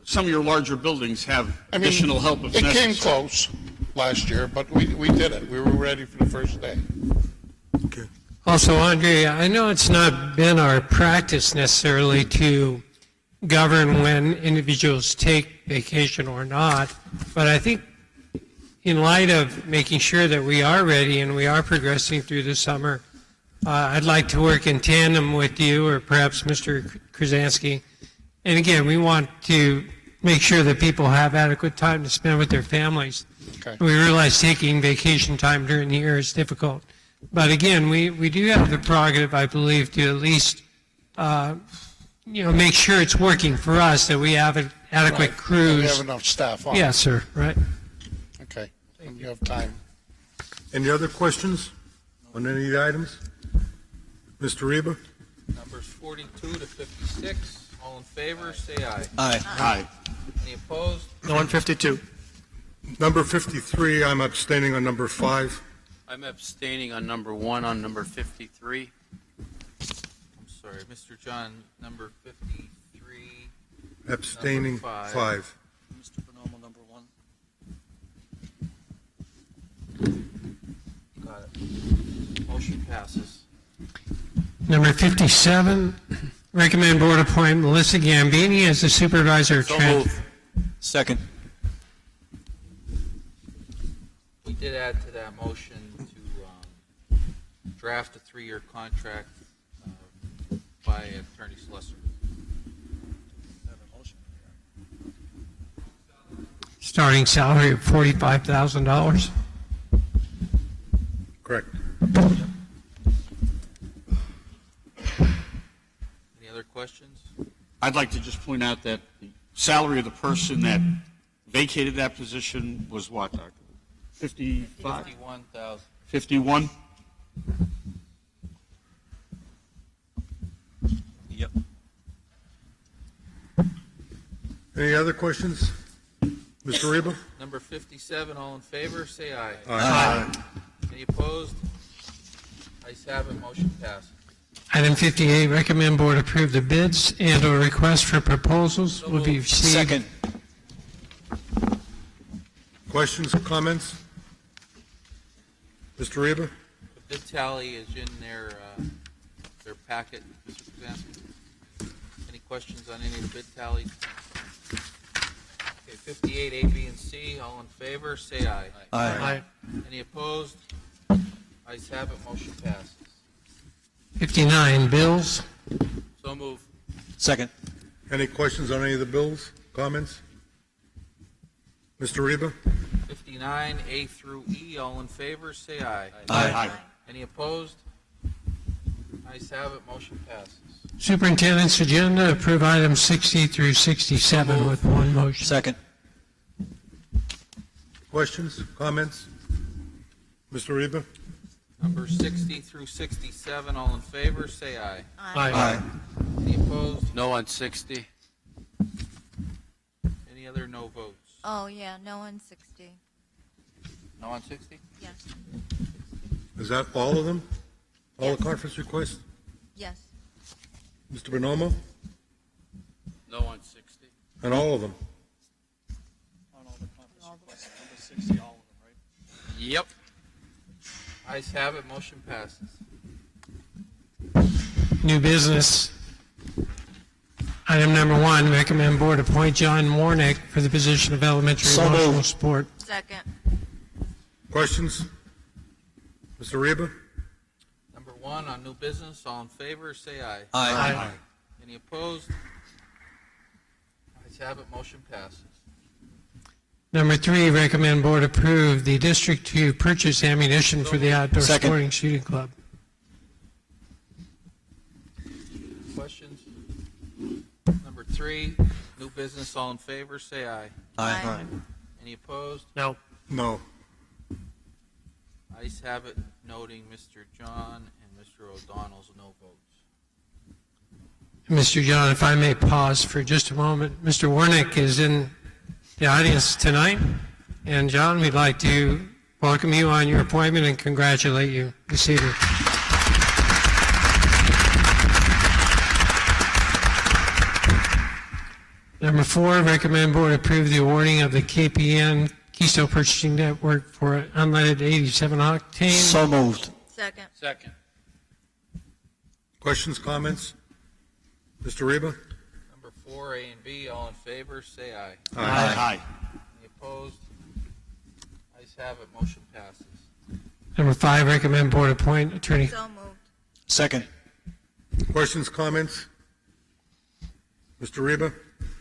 some of your larger buildings have additional help if it necessary. came close last year, but we did it. We were ready for the first day. Also, Andre, I know it's not been our practice necessarily to govern when individuals take vacation or not, but I think in light of making sure that we are ready and we are progressing through the summer, I'd like to work in tandem with you or perhaps Mr. Krasansky. And again, we want to make sure that people have adequate time to spend with their families. Okay. We realize taking vacation time during the year is difficult. But again, we do have the prerogative, I believe, to at least make sure it's working for us, that we have adequate Right. crews. We have enough staff on. Yes, sir, right. Okay, and you have time. Any other questions on any of the items? Mr. Reba? Numbers 42 to 56, all in favor, say aye. Aye. Any opposed? No on 52. Number 53, I'm abstaining on number 5. I'm abstaining on number 1 on number 53. I'm sorry, Mr. John, number 53. Abstaining, Number 5. Mr. Bonomo, number 1. Got it. Motion passes. Number 57, recommend board appoint Melissa Gambini as the supervisor of transit. Second. We did add to that motion to draft a 3-year contract by Attorney Slesser. Starting salary of $45,000. Correct. Any other questions? I'd like to just point out that the salary of the person that vacated that position was what, Doctor? 55? 51,000. 51? Yep. Any other questions? Mr. Reba? Number 57, all in favor, say aye. Aye. Any opposed? Ayes have it, motion passes. Item 58, recommend board approve the bids and or request for proposals will be received. Second. Questions or comments? Mr. Reba? The bid tally is in their packet, Mr. Krasansky. Any questions on any of the bid tallies? Okay, 58, A, B, and C, all in favor, say aye. Aye. Any opposed? Ayes have it, motion passes. 59, bills. So move. Second. Any questions on any of the bills, comments? Mr. Reba? 59, A through E, all in favor, say aye. Aye. Any opposed? Ayes have it, motion passes. Superintendent's agenda, approve items 60 through 67 with one motion. Second. Questions, comments? Mr. Reba? Number 60 through 67, all in favor, say aye. Aye. Any opposed? No on 60. Any other no votes? Oh, yeah, no on 60. No on 60? Yes. Is that all of them? All Yes. the conference requests? Yes. Mr. Bonomo? No on 60. And all of them? On all the conference requests, number 60, all of them, right? Yep. Ayes have it, motion passes. New business. Item number 1, recommend board appoint John Warnick for the position of elementary So emotional moved. support. Second. Questions? Mr. Reba? Number 1, on new business, all in favor, say aye. Aye. Any opposed? Ayes have it, motion passes. Number 3, recommend board approve the district to purchase ammunition for the outdoor Second. sporting shooting club. Questions? Number 3, new business, all in favor, say aye. Aye. Any opposed? No. No. Ayes have it, noting Mr. John and Mr. O'Donnell's no votes. Mr. John, if I may pause for just a moment. Mr. Warnick is in the audience tonight, and John, we'd like to welcome you on your appointment and congratulate you this evening. Number 4, recommend board approve the awarding of the KPN Keystone Purchasing Network for unleaded 87 octane. So moved. Second. Second. Questions, comments? Mr. Reba? Number 4, A and B, all in favor, say aye. Aye. Any opposed? Ayes have it, motion passes. Number 5, recommend board appoint attorney. So moved. Second. Questions, comments? Mr. Reba?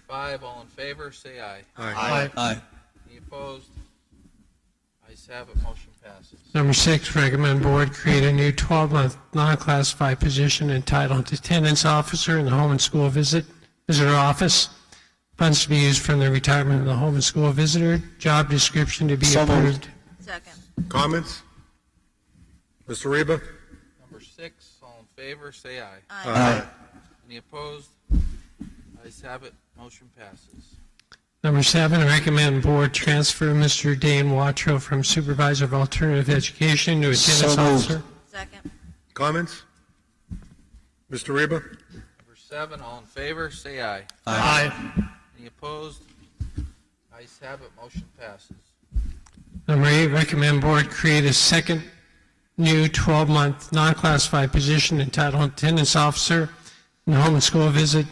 5, all in favor, say aye. Aye. Any opposed? Ayes have it, motion passes. Number 6, recommend board create a new 12-month non-classified position entitled Attendance Officer in the Home and School Visitor Office. Funds to be used from the retirement of the Home and School Visitor. Job description to be So moved. approved. Second. Comments? Mr. Reba? Number 6, all in favor, say aye. Aye. Any opposed? Ayes have it, motion passes. Number 7, recommend board transfer Mr. Dane Watro from Supervisor of Alternative Education to So Attendance moved. Officer. Second. Comments? Mr. Reba? Number 7, all in favor, say aye. Aye. Any opposed? Ayes have it, motion passes. Number 8, recommend board create a second new 12-month non-classified position entitled Attendance Officer in the Home and School Visitor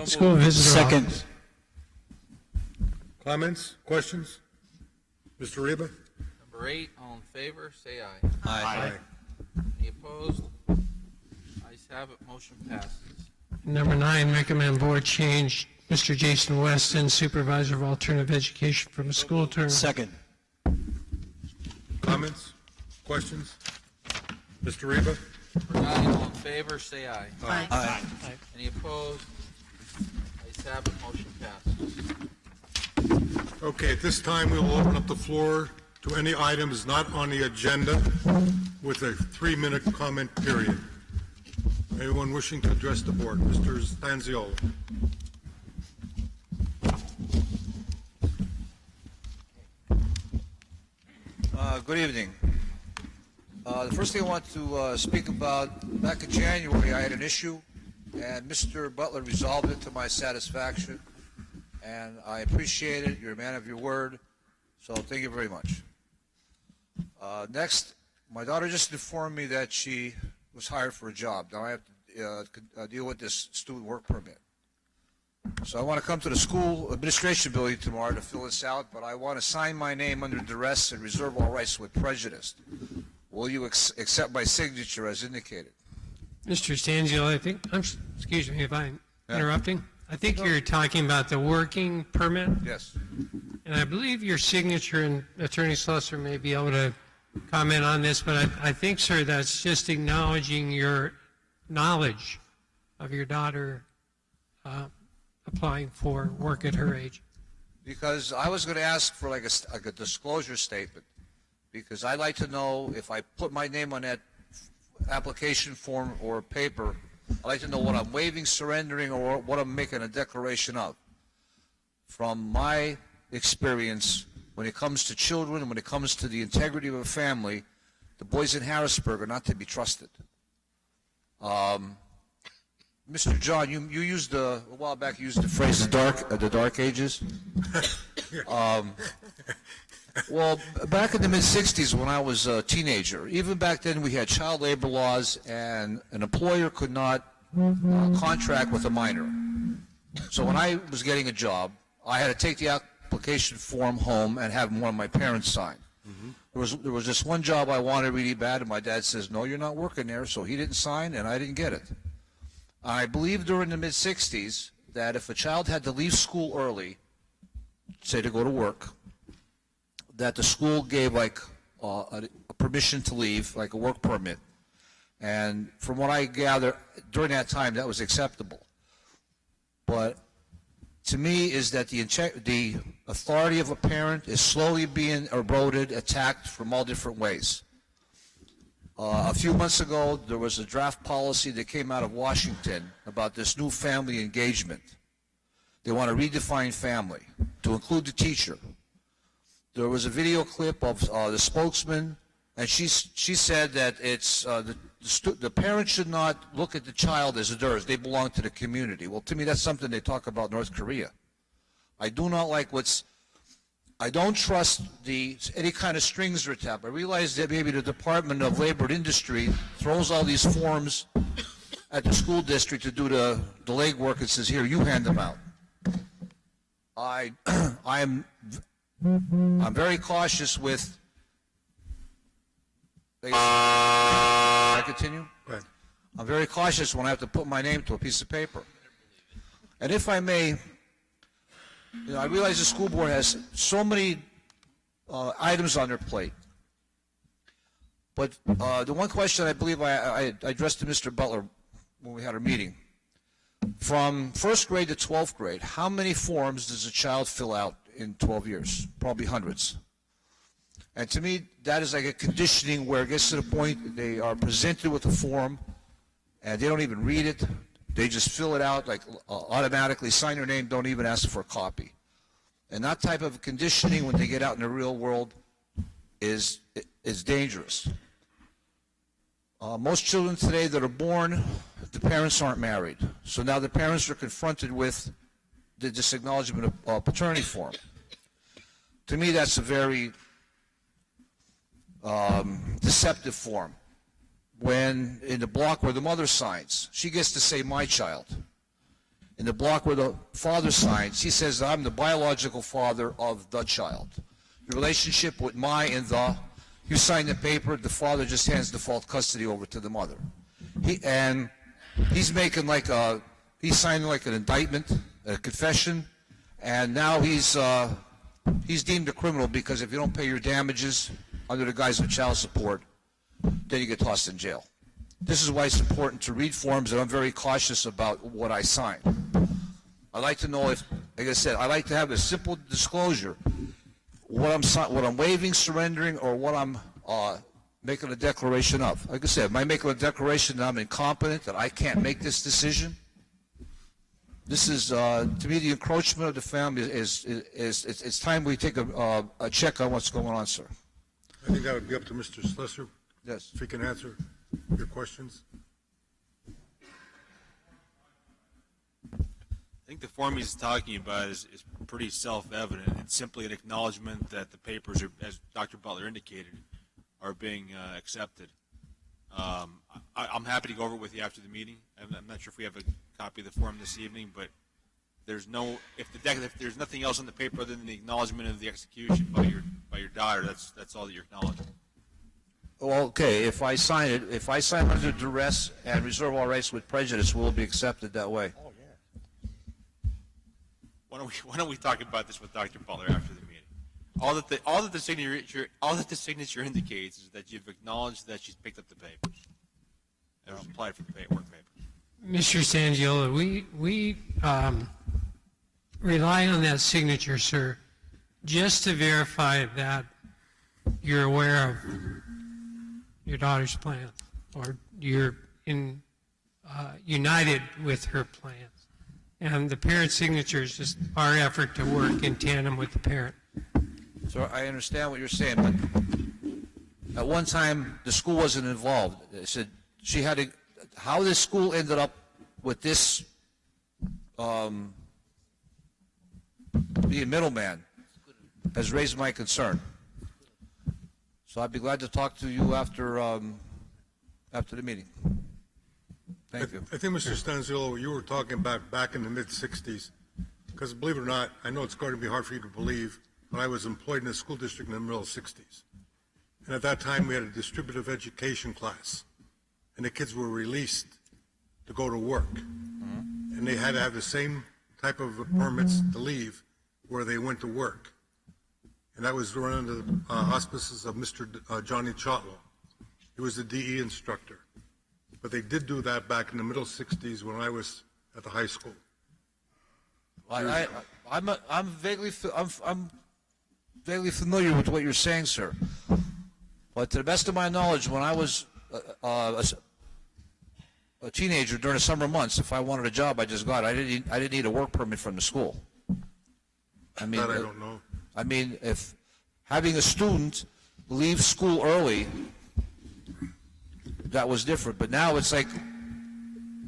Second. Office. Comments? Questions? Mr. Reba? Number 8, all in favor, say aye. Aye. Any opposed? Ayes have it, motion passes. Number 9, recommend board change Mr. Jason Weston, Supervisor of Alternative Education, from a school term. Second. Comments? Questions? Mr. Reba? Number 9, all in favor, say aye. Aye. Any opposed? Ayes have it, motion passes. Okay, at this time, we will open up the floor to any items not on the agenda with a 3-minute comment period. Anyone wishing to address the board? Mr. Stanziola. Good evening. The first thing I want to speak about, back in January, I had an issue, and Mr. Butler resolved it to my satisfaction, and I appreciate it. You're a man of your word, so thank you very much. Next, my daughter just informed me that she was hired for a job. Now I have to deal with this student work permit. So I want to come to the school administration building tomorrow to fill this out, but I want to sign my name under duress and reserve all rights with prejudice. Will you accept my signature as indicated? Mr. Stanzio, I think, excuse me if I'm interrupting. I think you're talking about the working permit. Yes. And I believe your signature, and Attorney Slusser may be able to comment on this, but I think, sir, that's just acknowledging your knowledge of your daughter applying for work at her age. Because I was going to ask for like a disclosure statement, because I'd like to know if I put my name on that application form or paper, I'd like to know what I'm waiving, surrendering, or what I'm making a declaration of. From my experience, when it comes to children and when it comes to the integrity of a family, the boys in Harrisburg are not to be trusted. Mr. John, you used a while back. You used the phrase the dark ages. Well, back in the mid-'60s when I was a teenager, even back then we had child labor laws, and an employer could not contract with a minor. So when I was getting a job, I had to take the application form home and have one of my parents sign. There was this one job I wanted really bad, and my dad says, no, you're not working there, so he didn't sign, and I didn't get it. I believe during the mid-'60s that if a child had to leave school early, say to go to work, that the school gave like a permission to leave, like a work permit. And from what I gather, during that time, that was acceptable. But to me is that the authority of a parent is slowly being eroded, attacked from all different ways. A few months ago, there was a draft policy that came out of Washington about this new family engagement. They want to redefine family to include the teacher. There was a video clip of the spokesman, and she said that it's the parent should not look at the child as theirs. They belong to the community. Well, to me, that's something they talk about in North Korea. I do not like I don't trust any kind of strings are attached. I realize that maybe the Department of Labor and Industry throws all these forms at the school district to do the legwork and says, here, you hand them out. I'm very cautious with. Can I continue? Go ahead. I'm very cautious when I have to put my name to a piece of paper. And if I may, I realize the school board has so many items on their plate. But the one question I believe I addressed to Mr. Butler when we had our meeting, from first grade to 12th grade, how many forms does a child fill out in 12 years? Probably hundreds. And to me, that is like a conditioning where it gets to the point they are presented with a form and they don't even read it. They just fill it out like automatically, sign their name, don't even ask for a copy. And that type of conditioning when they get out in the real world is dangerous. Most children today that are born, the parents aren't married. So now the parents are confronted with the disacknowledgement of paternity form. To me, that's a very deceptive form. When in the block where the mother signs, she gets to say my child. In the block where the father signs, he says I'm the biological father of the child. The relationship with my and the, you sign the paper, the father just hands default custody over to the mother. He's making like he's signing like an indictment, a confession, and now he's deemed a criminal because if you don't pay your damages under the guise of child support, then you get tossed in jail. This is why it's important to read forms, and I'm very cautious about what I sign. I like to know if, like I said, I like to have a simple disclosure, what I'm waiving, surrendering, or what I'm making a declaration of. Like I said, am I making a declaration that I'm incompetent, that I can't make this decision? This is, to me, the encroachment of the family it's time we take a check on what's going on, sir. I think that would be up to Mr. Slusser. Yes. If he can answer your questions. I think the form he's talking about is pretty self-evident. It's simply an acknowledgement that the papers, are, as Dr. Butler indicated, are being accepted. I'm happy to go over it with you after the meeting. I'm not sure if we have a copy of the form this evening, but there's nothing else on the paper other than the acknowledgement of the execution by your daughter, that's all that you're acknowledging. Well, okay, if I sign under duress and reserve all rights with prejudice, will it be accepted that way? Why don't we talk about this with Dr. Butler after the meeting? All that the signature indicates is that you've acknowledged that she's picked up the papers and applied for the work papers. Mr. Sangiola, we rely on that signature, sir, just to verify that you're aware of your daughter's plans, or you're united with her plans. And the parent signature is just our effort to work in tandem with the parent. So I understand what you're saying, but at one time, the school wasn't involved. It said she had to, how this school ended up with this being middleman has raised my concern. So I'd be glad to talk to you after the meeting. Thank you. I think, Mr. Stanziolo, you were talking about back in the mid-'60s, because believe it or not, I know it's going to be hard for you to believe, but I was employed in a school district in the middle '60s. And at that time, we had a distributive education class, and the kids were released to go to work. And they had to have the same type of permits to leave where they went to work. And that was run under the auspices of Mr. Johnny Chotlow. He was the DE instructor. But they did do that back in the middle '60s when I was at the high school. I'm vaguely familiar with what you're saying, sir. But to the best of my knowledge, when I was a teenager during the summer months, if I wanted a job, I just got it. I didn't need a work permit from the school. I mean, that I don't know. I mean, if having a student leave school early, that was different. But now it's like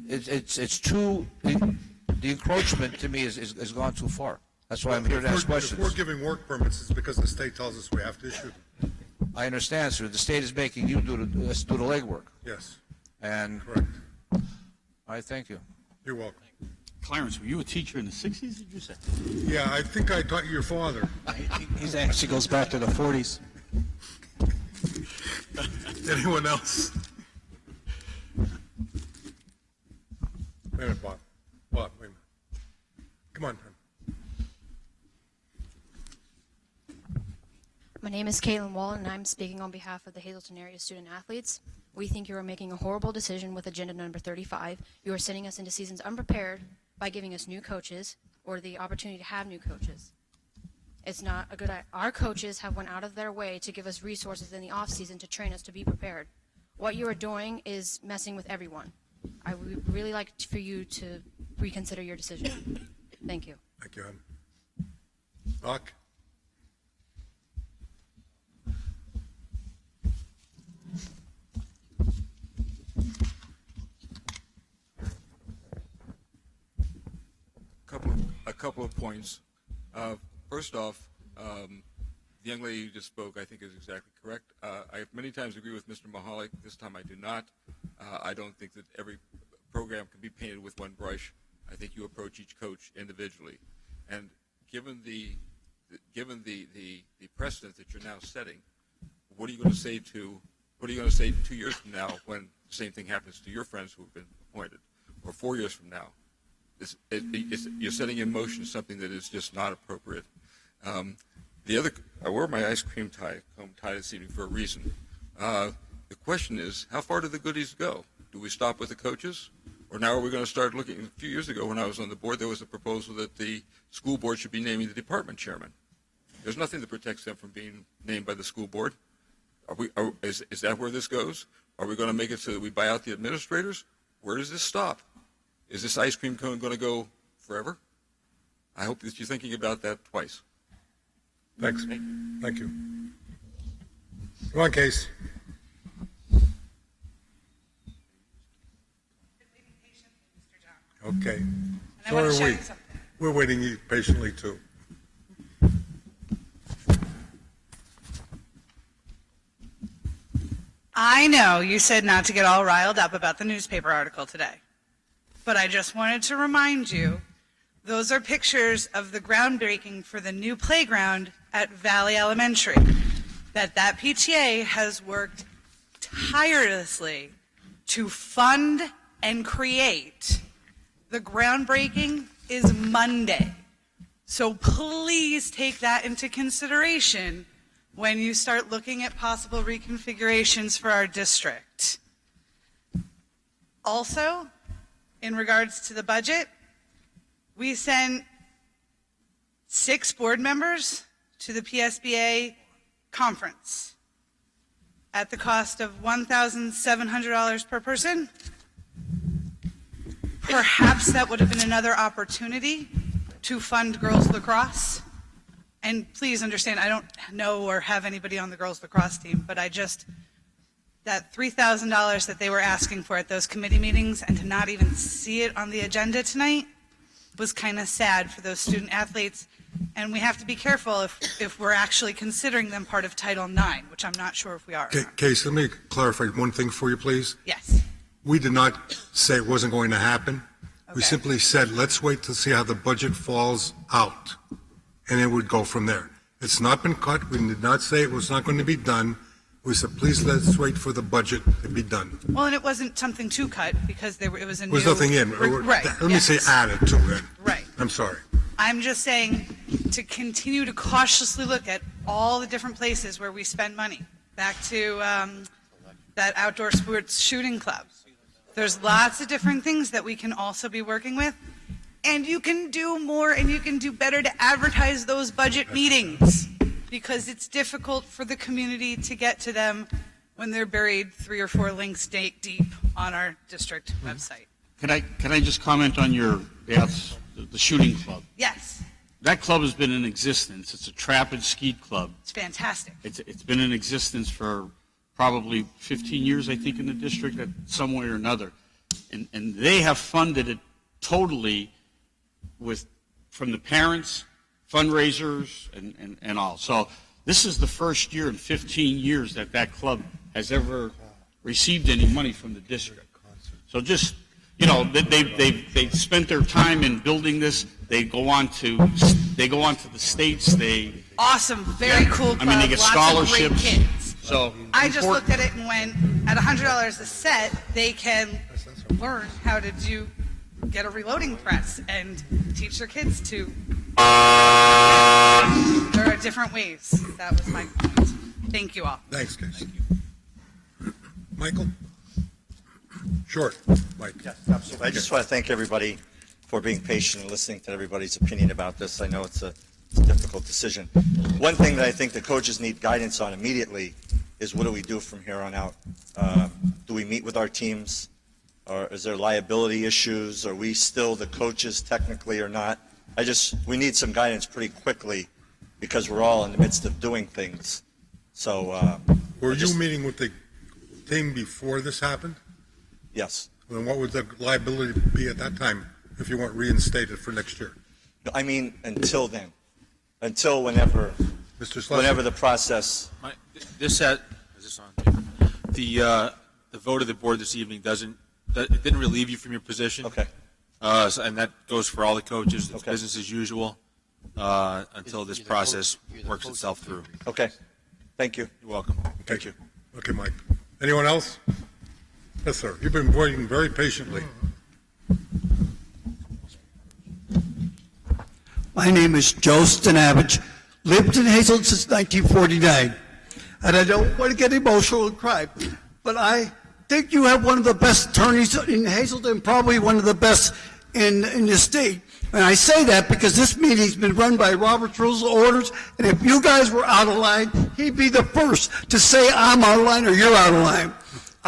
it's too. The encroachment to me has gone too far. That's why I'm here to ask questions. If we're giving work permits, it's because the state tells us we have to issue them. I understand, sir. The state is making you do the legwork. Yes. And correct. All right, thank you. You're welcome. Clarence, were you a teacher in the 60s, did you say? Yeah, I think I taught your father. He actually goes back to the 40s. Anyone else? Wait a minute, Bob. Bob, wait a minute. Come on, Tim. My name is Caitlin Wall, and I'm speaking on behalf of the Hazleton area student athletes. We think you are making a horrible decision with agenda number 35. You are sending us into seasons unprepared by giving us new coaches or the opportunity to have new coaches. It's not a good idea. Our coaches have went out of their way to give us resources in the off season to train us to be prepared. What you are doing is messing with everyone. I would really like for you to reconsider your decision. Thank you. Thank you, Em. Doc? A couple of points. First off, the young lady who just spoke, I think, is exactly correct. I many times agree with Mr. Mahalik. This time I do not. I don't think that every program can be painted with one brush. I think you approach each coach individually. And given the precedent that you're now setting, what are you going to say 2 years from now when the same thing happens to your friends who have been appointed, or 4 years from now? You're setting in motion something that is just not appropriate. I wore my ice cream comb tie this evening for a reason. The question is, how far do the goodies go? Do we stop with the coaches? Or now are we going to start looking? A few years ago when I was on the board, there was a proposal that the school board should be naming the department chairman. There's nothing that protects them from being named by the school board. Is that where this goes? Are we going to make it so that we buy out the administrators? Where does this stop? Is this ice cream cone going to go forever? I hope that you're thinking about that twice. Thanks. Thank you. Come on, Case. Okay. So are we. We're waiting patiently, too. I know you said not to get all riled up about the newspaper article today, but I just wanted to remind you Those are pictures of the groundbreaking for the new playground at Valley Elementary that PTA has worked tirelessly to fund and create. The groundbreaking is Monday. So please take that into consideration when you start looking at possible reconfigurations for our district. Also, in regards to the budget, we sent 6 board members to the PSBA conference at the cost of $1,700 per person. Perhaps that would have been another opportunity to fund girls lacrosse. And please understand, I don't know or have anybody on the girls lacrosse team, but that $3,000 that they were asking for at those committee meetings and to not even see it on the agenda tonight was kind of sad for those student athletes. And we have to be careful if we're actually considering them part of Title IX, which I'm not sure if we are. Case, let me clarify one thing for you, please. Yes. We did not say it wasn't going to happen. We Okay. simply said, let's wait to see how the budget falls out, and it would go from there. It's not been cut. We did not say it was not going to be done. We said, please let's wait for the budget to be done. Well, and it wasn't something to cut because it was a new... There was nothing in. Right. Let me say added to it. Right. I'm sorry. I'm just saying to continue to cautiously look at all the different places where we spend money. Back to that outdoor sports shooting club. There's lots of different things that we can also be working with. And you can do more and you can do better to advertise those budget meetings because it's difficult for the community to get to them when they're buried 3 or 4 links deep on our district website. Can I just comment on the shooting club? Yes, That club has been in existence. It's a trap and skeet club. it's fantastic. It's been in existence for probably 15 years, I think, in the district, some way or another. And they have funded it totally from the parents, fundraisers, and all. So this is the first year in 15 years that club has ever received any money from the district. So just, they've spent their time in building this. They go on to the states. Awesome, very cool club. I mean, they get lots scholarships. Of great kids. So I just looked at it and went, at $100 a set, they can learn how to get a reloading press and teach their kids to. There are different ways. That was my point. Thank you all. Thanks, Case. Michael? Short, Mike. Yes, absolutely. I just want to thank everybody for being patient and listening to everybody's opinion about this. I know it's a difficult decision. One thing that I think the coaches need guidance on immediately is what do we do from here on out? Do we meet with our teams? Or is there liability issues? Are we still the coaches technically or not? We need some guidance pretty quickly because we're all in the midst of doing things. So. Were you meeting with the team before this happened? Yes. Then what would the liability be at that time if you weren't reinstated for next year? No, I mean, until then. Until whenever the process. Is this on? The vote of the board this evening it didn't relieve you from your position. Okay. And that goes for all the coaches. It's business as usual until this process works itself through. Okay. Thank you. You're welcome. Thank you. Okay, Mike. Anyone else? Yes, sir. You've been waiting very patiently. My name is Joe Stanavich. Lived in Hazleton since 1949. And I don't want to get emotional and cry, but I think you have one of the best attorneys in Hazleton, probably one of the best in the state. And I say that because this meeting's been run by Robert's Rules of Orders, and if you guys were out of line, he'd be the first to say I'm out of line or you're out of line.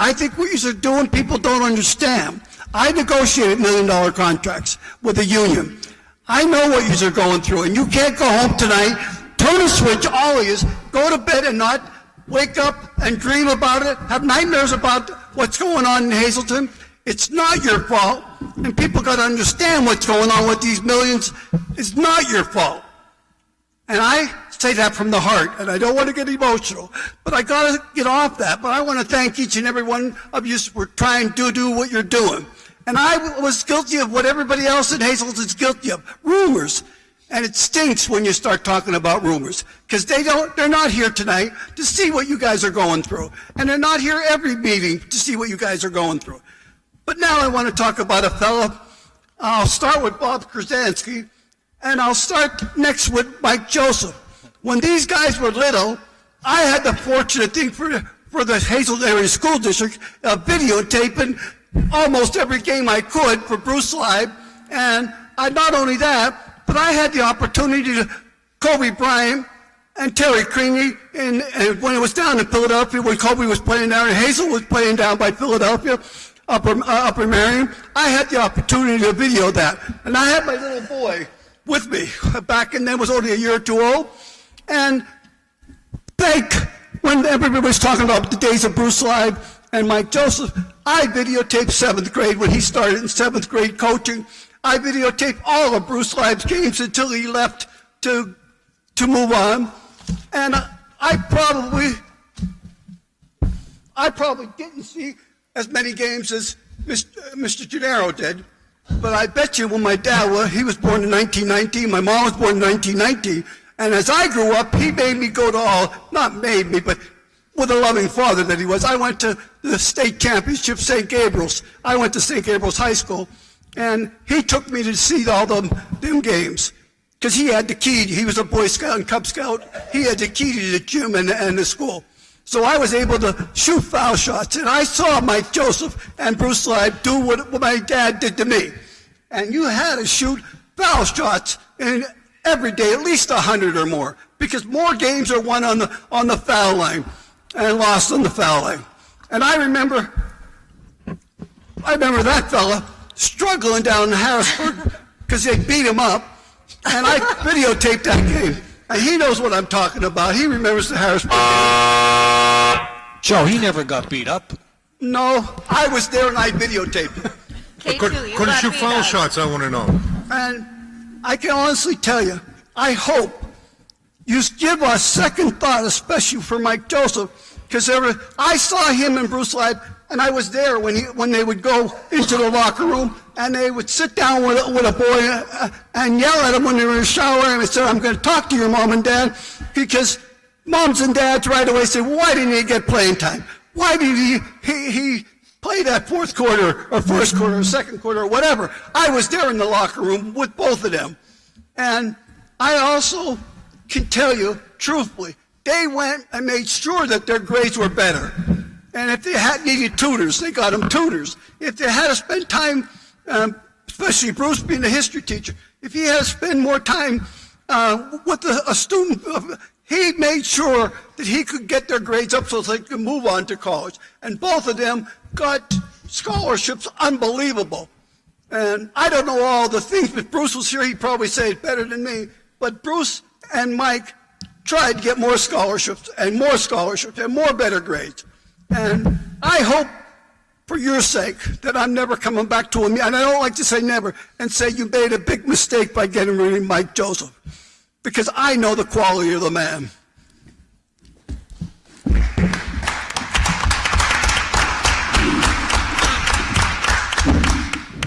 I think what you're doing, people don't understand. I negotiated $1 million contracts with the union. I know what you're going through, and you can't go home tonight, turn a switch, all of you, go to bed and not wake up and dream about it, have nightmares about what's going on in Hazleton. It's not your fault, and people got to understand what's going on with these millions. It's not your fault. And I say that from the heart, and I don't want to get emotional, but I got to get off that. But I want to thank each and every one of you for trying to do what you're doing. And I was guilty of what everybody else in Hazleton is guilty of, rumors. And it stinks when you start talking about rumors, because they're not here tonight to see what you guys are going through. And they're not here every meeting to see what you guys are going through. But now I want to talk about a fellow. I'll start with Bob Krasansky, and I'll start next with Mike Joseph. When these guys were little, I had the fortunate thing for the Hazleton Area School District of videotaping almost every game I could for Bruce Live. And not only that, but I had the opportunity to Kobe Bryant and Terry Creaney, and when it was down in Philadelphia, when Kobe was playing down and Hazel was playing down by Philadelphia, Upper Marion, I had the opportunity to video that. And I had my little boy with me back then, was only a year or two old. And when everybody was talking about the days of Bruce Live and Mike Joseph, I videotaped 7th grade when he started in 7th grade coaching. I videotaped all of Bruce Live's games until he left to move on. And I probably didn't see as many games as Mr. Gennaro did. But I bet you when my dad he was born in 1919, my mom was born in 1990. And as I grew up, he made me go to all, not made me, but with a loving father that he was. I went to the state championship, St. Gabriel's. I went to St. Gabriel's High School. And he took me to see all them games, because he had the key. He was a Boy Scout and Cub Scout. He had the key to the gym and the school. So I was able to shoot foul shots. And I saw Mike Joseph and Bruce Live do what my dad did to me. And you had to shoot foul shots every day, at least 100 or more, because more games are won on the foul line and lost on the foul line. And I remember that fella struggling down in Harrisburg because they beat him up, and I videotaped that game. And he knows what I'm talking about. He remembers the Harrisburg game. Joe, he never got beat up. No, I was there and I videotaped it. Couldn't shoot foul shots, I want to know. And I can honestly tell you, I hope you give a second thought, especially for Mike Joseph, because I saw him and Bruce Live. And I was there when they would go into the locker room and they would sit down with a boy and yell at him when they were in the shower and say, "I'm going to talk to your mom and dad," because moms and dads right away say, "Why didn't he get playing time? Why did he play that fourth quarter or first quarter or second quarter or whatever?" I was there in the locker room with both of them. And I also can tell you truthfully, they went and made sure that their grades were better. And if they needed tutors, they got them tutors. If they had to spend time, especially Bruce being a history teacher, if he had to spend more time with a student, he made sure that he could get their grades up so they could move on to college. And both of them got scholarships unbelievable. And I don't know all the things, but Bruce was here, he'd probably say it better than me. But Bruce and Mike tried to get more scholarships and more better grades. And I hope, for your sake, that I'm never coming back to him, and I don't like to say never, and say you made a big mistake by getting rid of Mike Joseph, because I know the quality of the man.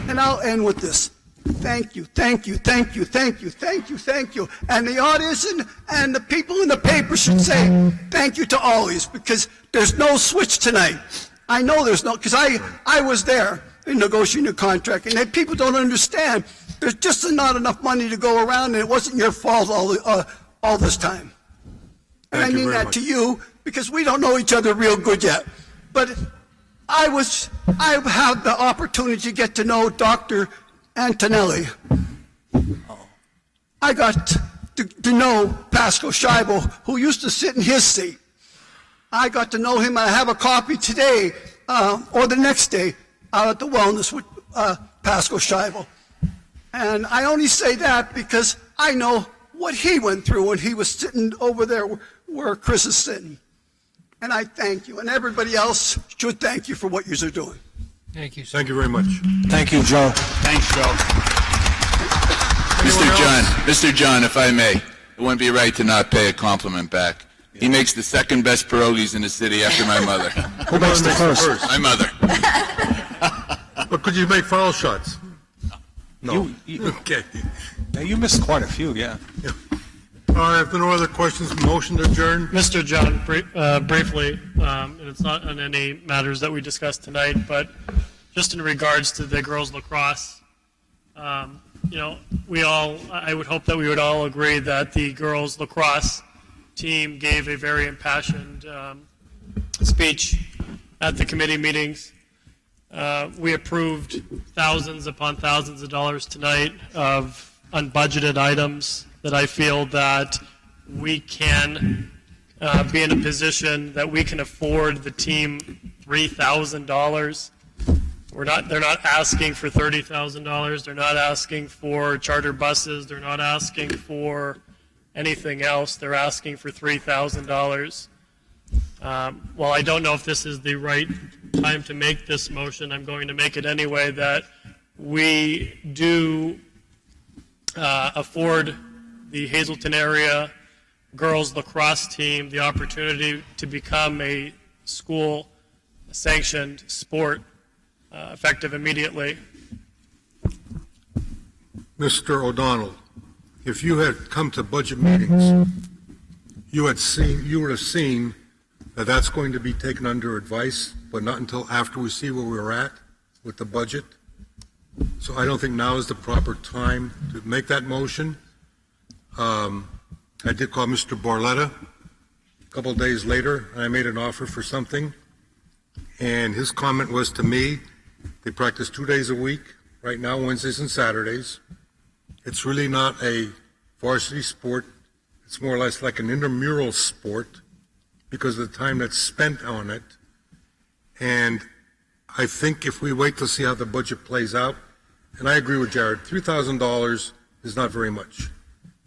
And I'll end with this. Thank you, thank you, thank you, thank you, thank you, thank you. And the audience and the people in the paper should say thank you to all these, because there's no switch tonight. I know there's no, because I was there in negotiating a contract, and people don't understand. There's just not enough money to go around, and it wasn't your fault all this time. And I mean that to you, because we don't know each other real good yet. But I had the opportunity to get to know Dr. Antonelli. I got to know Pascal Scheibel, who used to sit in his seat. I got to know him. I have a copy today or the next day out at the Wellness with Pascal Scheibel. And I only say that because I know what he went through when he was sitting over there where Chris is sitting. And I thank you. And everybody else should thank you for what you're doing. Thank you, sir. Thank you very much. Thank you, Joe. Thanks, Joe. Mr. John, if I may, it wouldn't be right to not pay a compliment back. He makes the second best pierogies in the city after my mother. Who makes the first? My mother. But could you make foul shots? No. Okay. Now, you missed quite a few, yeah. All right, if there are no other questions, motion to adjourn? Mr. John, briefly, and it's not on any matters that we discussed tonight, but just in regards to the girls lacrosse, I would hope that we would all agree that the girls lacrosse team gave a very impassioned speech at the committee meetings. We approved thousands upon thousands of dollars tonight of unbudgeted items that I feel that we can be in a position that we can afford the team $3,000. They're not asking for $30,000. They're not asking for charter buses. They're not asking for anything else. They're asking for $3,000. Well, I don't know if this is the right time to make this motion. I'm going to make it anyway, that we do afford the Hazleton area girls lacrosse team the opportunity to become a school-sanctioned sport effective immediately. Mr. O'Donnell, if you had come to budget meetings, you would have seen that that's going to be taken under advice, but not until after we see where we're at with the budget. So I don't think now is the proper time to make that motion. I did call Mr. Barletta a couple of days later, and I made an offer for something, and his comment was to me, they practice 2 days a week, right now Wednesdays and Saturdays. It's really not a varsity sport. It's more or less like an intramural sport because of the time that's spent on it. And I think if we wait to see how the budget plays out, and I agree with Jared, $3,000 is not very much.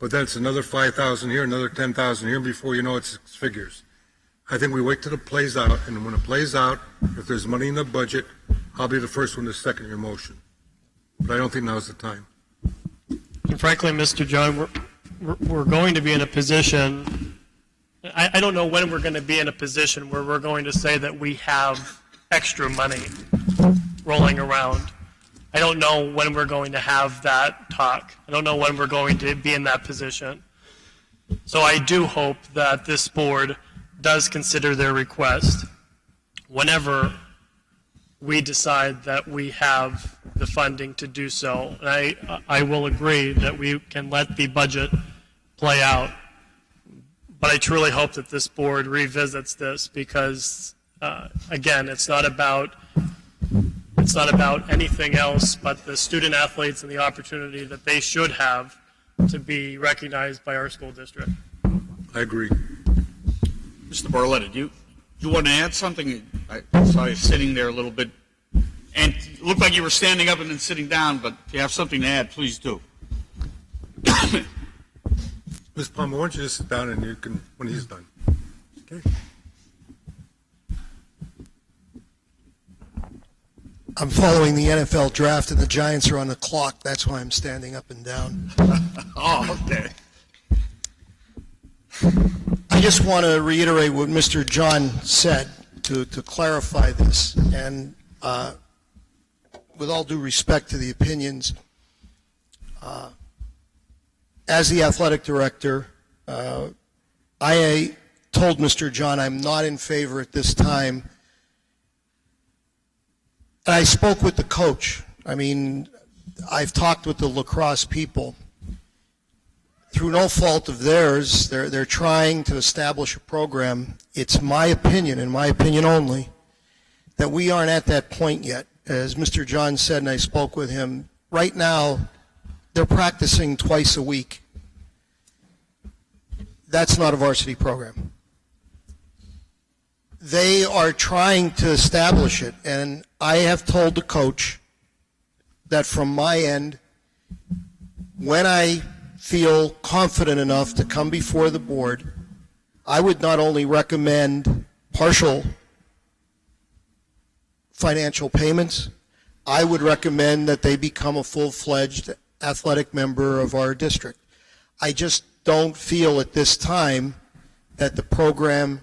But then it's another $5,000 here, another $10,000 here, before you know it's six figures. I think we wait till it plays out, and when it plays out, if there's money in the budget, I'll be the first one to second your motion. But I don't think now's the time. And frankly, Mr. John, we're going to be in a position, I don't know when we're going to be in a position where we're going to say that we have extra money rolling around. I don't know when we're going to have that talk. I don't know when we're going to be in that position. So I do hope that this board does consider their request whenever we decide that we have the funding to do so. And I will agree that we can let the budget play out. But I truly hope that this board revisits this because, again, it's not about anything else but the student athletes and the opportunity that they should have to be recognized by our school district. I agree. Mr. Barletta, do you want to add something? I saw you sitting there a little bit, and it looked like you were standing up and then sitting down, but if you have something to add, please do. Ms. Palmer, why don't you just sit down and you can, when he's done. Okay. I'm following the NFL draft, and the Giants are on the clock. That's why I'm standing up and down. Oh, okay. I just want to reiterate what Mr. John said to clarify this. And with all due respect to the opinions, as the athletic director, I told Mr. John I'm not in favor at this time. And I spoke with the coach. I mean, I've talked with the lacrosse people. Through no fault of theirs, they're trying to establish a program. It's my opinion, and my opinion only, that we aren't at that point yet. As Mr. John said, and I spoke with him, right now they're practicing twice a week. That's not a varsity program. They are trying to establish it, and I have told the coach that from my end, when I feel confident enough to come before the board, I would not only recommend partial financial payments, I would recommend that they become a full-fledged athletic member of our district. I just don't feel at this time that the program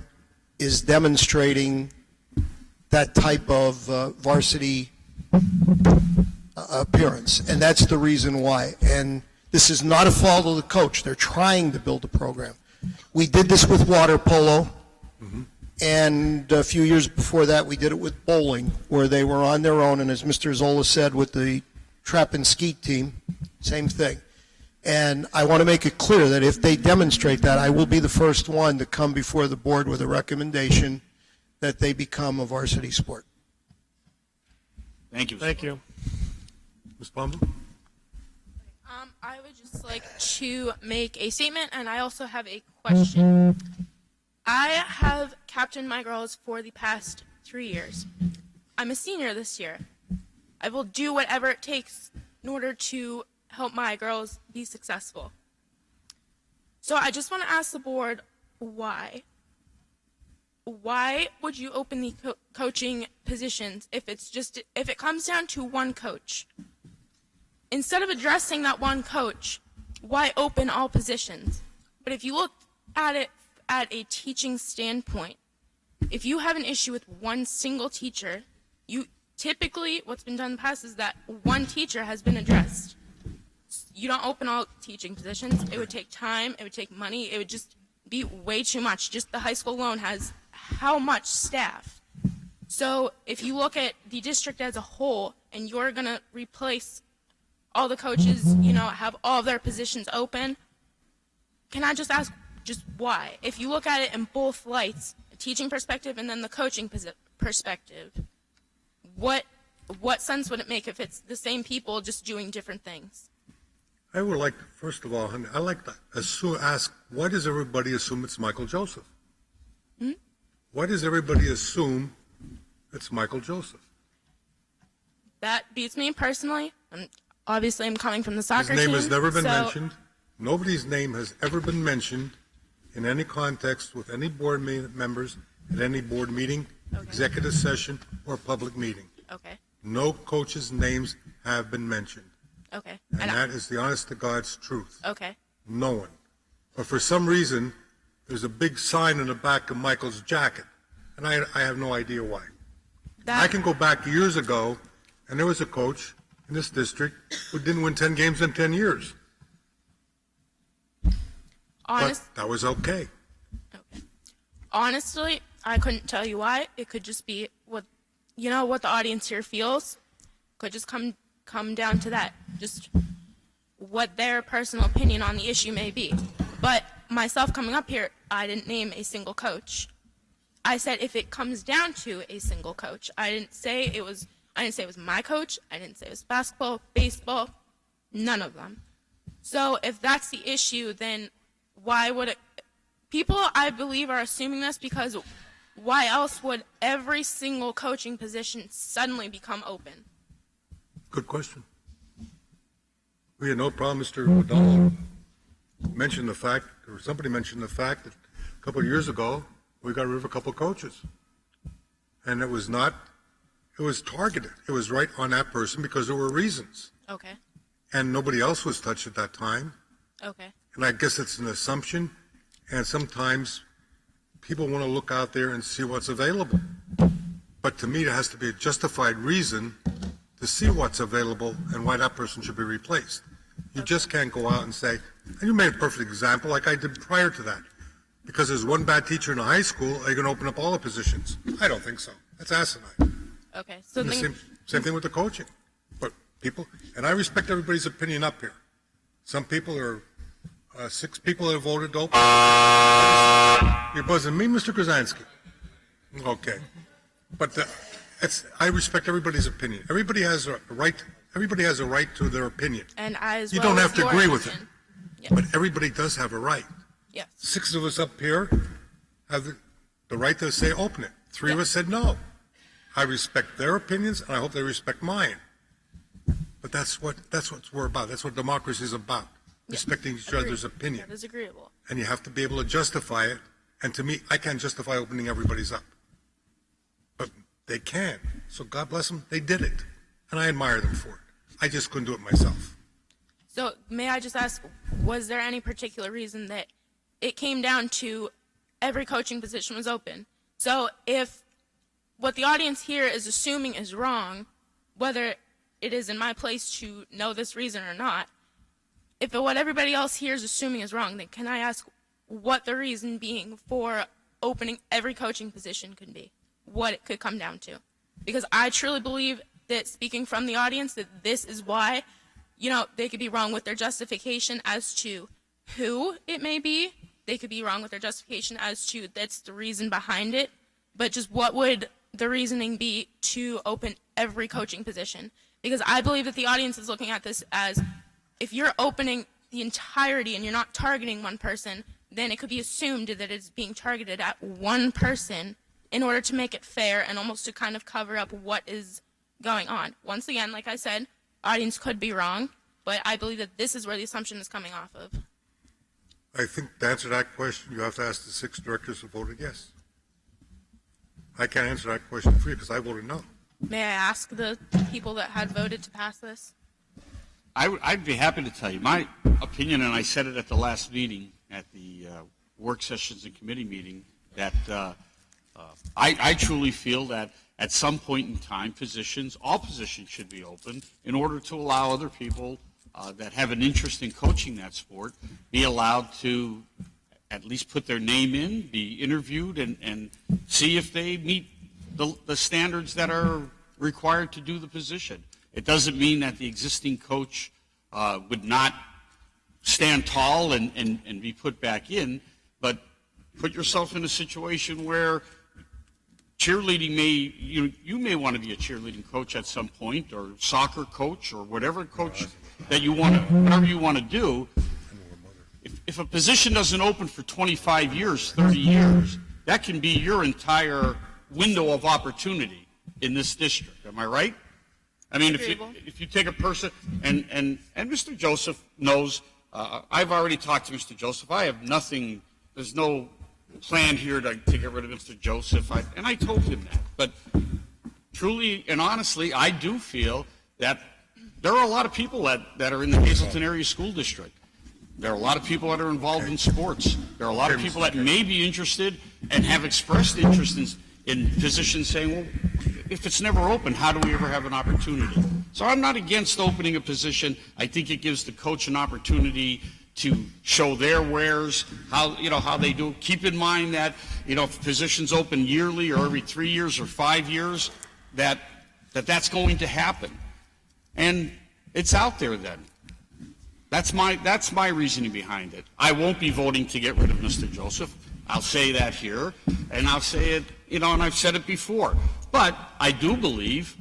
is demonstrating that type of varsity appearance, and that's the reason why. And this is not a fault of the coach. They're trying to build a program. We did this with water polo, and a few years before that, we did it with bowling, where they were on their own, and as Mr. Zola said, with the trap and skeet team, same thing. And I want to make it clear that if they demonstrate that, I will be the first one to come before the board with a recommendation that they become a varsity sport. Thank you. Thank you. Ms. Palmer? I would just like to make a statement, and I also have a question. I have captained my girls for the past 3 years. I'm a senior this year. I will do whatever it takes in order to help my girls be successful. So I just want to ask the board why. Why would you open the coaching positions if it comes down to one coach? Instead of addressing that one coach, why open all positions? But if you look at it at a teaching standpoint, if you have an issue with one single teacher, you typically, what's been done in the past is that one teacher has been addressed. You don't open all teaching positions. It would take time. It would take money. It would just be way too much. Just the high school alone has how much staff? So if you look at the district as a whole and you're going to replace all the coaches, have all of their positions open, can I just ask just why? If you look at it in both lights, a teaching perspective and then the coaching perspective, what sense would it make if it's the same people just doing different things? I would like, first of all, I'd like to ask, why does everybody assume it's Michael Joseph? Why does everybody assume it's Michael Joseph? That beats me personally. Obviously, I'm coming from the soccer team. His name has never been mentioned. Nobody's name has ever been mentioned in any context with any board members at any board meeting, executive session, or public meeting. Okay. No coaches' names have been mentioned. Okay. And that is the honest to God's truth. Okay. No one. But for some reason, there's a big sign in the back of Michael's jacket, and I have no idea why. I can go back years ago, and there was a coach in this district who didn't win 10 games in 10 years. But that was okay. Honestly, I couldn't tell you why. It could just be what the audience here feels. Could just come down to that. Just what their personal opinion on the issue may be. But myself coming up here, I didn't name a single coach. I said if it comes down to a single coach. I didn't say it was my coach. I didn't say it was basketball, baseball, none of them. So if that's the issue, then why would it? People, I believe, are assuming this because why else would every single coaching position suddenly become open? Good question. We had no problem. Mr. O'Donnell mentioned the fact, or somebody mentioned the fact that a couple of years ago, we got rid of a couple of coaches. And it was targeted. It was right on that person because there were reasons. Okay. And nobody else was touched at that time. Okay. And I guess it's an assumption. And sometimes people want to look out there and see what's available. But to me, there has to be a justified reason to see what's available and why that person should be replaced. You just can't go out and say, and you made a perfect example like I did prior to that. Because there's one bad teacher in a high school, are you going to open up all the positions? I don't think so. That's asinine. Okay. So same thing with the coaching. But people, and I respect everybody's opinion up here. Some people are, 6 people that have voted to open. You're buzzing me, Mr. Krasinski. Okay. But I respect everybody's opinion. Everybody has a right to their opinion. And you don't have to agree with it. But everybody does have a right. Yes. 6 of us up here have the right to say open it. 3 of us said no. I respect their opinions, and I hope they respect mine. But that's what we're about. That's what democracy is about. Respecting each other's opinion. That is agreeable. And you have to be able to justify it. And to me, I can't justify opening everybody's up. But they can. So God bless them. They did it. And I admire them for it. I just couldn't do it myself. So may I just ask, was there any particular reason that it came down to every coaching position was open? So if what the audience here is assuming is wrong, whether it is in my place to know this reason or not, if what everybody else here is assuming is wrong, then can I ask what the reason being for opening every coaching position could be? What it could come down to? Because I truly believe that, speaking from the audience, that this is why, they could be wrong with their justification as to who it may be. They could be wrong with their justification as to that's the reason behind it. But just what would the reasoning be to open every coaching position? Because I believe that the audience is looking at this as, if you're opening the entirety and you're not targeting one person, then it could be assumed that it's being targeted at one person in order to make it fair and almost to kind of cover up what is going on. Once again, like I said, audience could be wrong, but I believe that this is where the assumption is coming off of. I think to answer that question, you have to ask the 6 directors who voted yes. I can't answer that question for you because I voted no. May I ask the people that had voted to pass this? I'd be happy to tell you my opinion, and I said it at the last meeting, at the work sessions and committee meeting, that I truly feel that at some point in time, all positions should be open in order to allow other people that have an interest in coaching that sport be allowed to at least put their name in, be interviewed, and see if they meet the standards that are required to do the position. It doesn't mean that the existing coach would not stand tall and be put back in, but put yourself in a situation where cheerleading you may want to be a cheerleading coach at some point, or soccer coach, or whatever coach that you want to, whatever you want to do. If a position doesn't open for 25 years, 30 years, that can be your entire window of opportunity in this district. Am I right? I mean, if you take a person, and Mr. Joseph knows, I've already talked to Mr. Joseph. I have nothing, there's no plan here to get rid of Mr. Joseph, and I told him that. But truly and honestly, I do feel that there are a lot of people that are in the Hazleton Area School District. There are a lot of people that are involved in sports. There are a lot of people that may be interested and have expressed interest in positions, saying, well, if it's never open, how do we ever have an opportunity? So I'm not against opening a position. I think it gives the coach an opportunity to show their wares, how they do. Keep in mind that, if positions open yearly or every 3 years or 5 years, that's going to happen. And it's out there then. That's my reasoning behind it. I won't be voting to get rid of Mr. Joseph. I'll say that here, and I'll say it, and I've said it before. But I do believe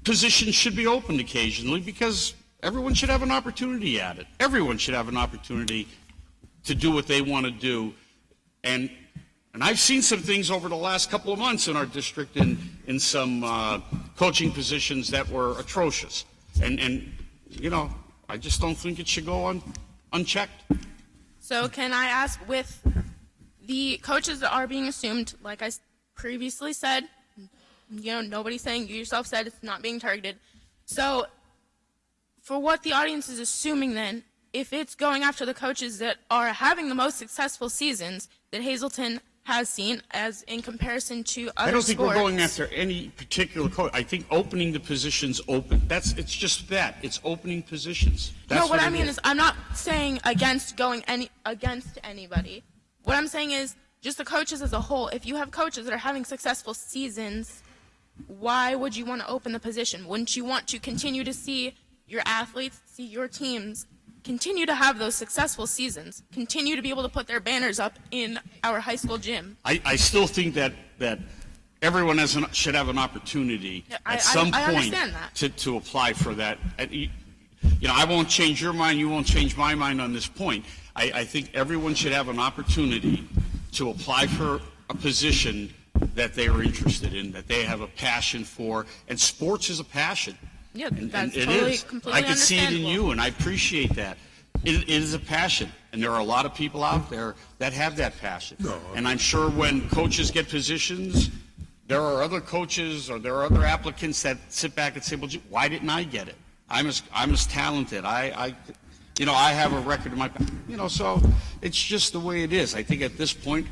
positions should be opened occasionally, because everyone should have an opportunity at it. Everyone should have an opportunity to do what they want to do. And I've seen some things over the last couple of months in our district in some coaching positions that were atrocious. And I just don't think it should go unchecked. So can I ask, with the coaches that are being assumed, like I previously said, nobody's saying, you yourself said it's not being targeted. So for what the audience is assuming then, if it's going after the coaches that are having the most successful seasons that Hazleton has seen, as in comparison to other sports. I don't think we're going after any particular coach. I think opening the positions open. It's just that. It's opening positions. That's what I mean is, I'm not saying against anybody. What I'm saying is just the coaches as a whole. If you have coaches that are having successful seasons, why would you want to open the position? Wouldn't you want to continue to see your athletes, see your teams continue to have those successful seasons, continue to be able to put their banners up in our high school gym? I still think that everyone should have an opportunity at some point to apply for that. I won't change your mind, you won't change my mind on this point. I think everyone should have an opportunity to apply for a position that they are interested in, that they have a passion for, and sports is a passion. Yeah, and that's it totally, is. completely I can see it in understandable. you, and I appreciate that. It is a passion, and there are a lot of people out there that have that passion. And I'm sure when coaches get positions, there are other coaches or there are other applicants that sit back and say, well, gee, why didn't I get it? I'm as talented. I have a record in my, so it's just the way it is. I think at this point,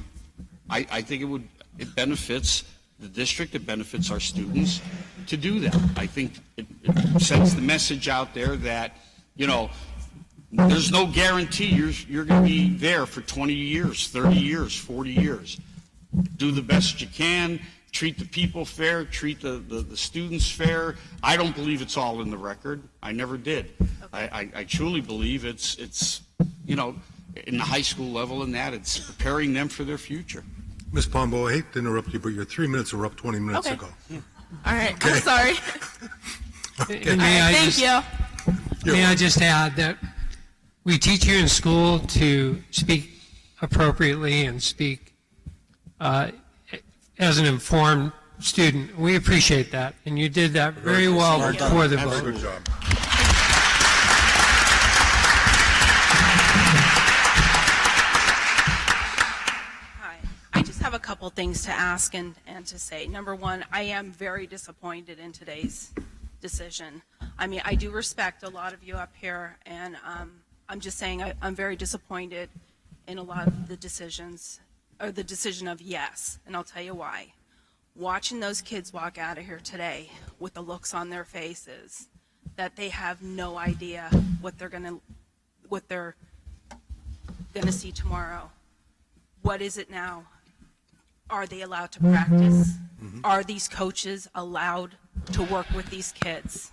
I think it benefits the district, it benefits our students to do that. I think it sends the message out there that, you know, there's no guarantee you're going to be there for 20 years, 30 years, 40 years. Do the best you can, treat the people fair, treat the students fair. I don't believe it's all in the record. I never did. Okay. I truly believe it's, you know, in the high school level and that, it's preparing them for their future. Ms. Pombo, I hate to interrupt you, but your 3 minutes were up 20 minutes Okay. ago. All right, I'm sorry. And may I Thank just- you. May I just add that we teach you in school to speak appropriately and speak as an informed student. We appreciate that, and you did that very well before the vote. Good job. Hi. I just have a couple things to ask and to say. Number one, I am very disappointed in today's decision. I mean, I do respect a lot of you up here, and I'm just saying I'm very disappointed in a lot of the decisions, or the decision of yes, and I'll tell you why. Watching those kids walk out of here today with the looks on their faces that they have no idea what they're gonna see tomorrow. What is it now? Are they allowed to practice? Are these coaches allowed to work with these kids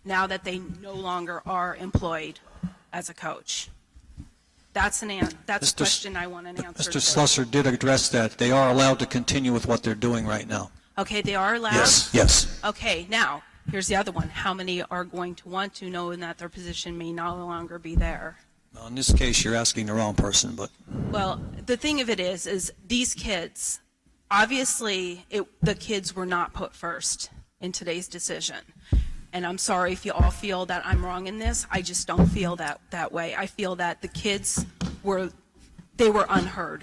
now that they no longer are employed as a coach? That's a question I want an answer Mr. to. Slusser did address that. They are allowed to continue with what they're doing right now. Okay, they are allowed? Yes. Okay, now, here's the other one. How many are going to want to, knowing that their position may no longer be there? Now, in this case, you're asking the wrong person, but Well, the thing of it is these kids, obviously, the kids were not put first in today's decision. And I'm sorry if you all feel that I'm wrong in this. I just don't feel that way. I feel that the kids were unheard.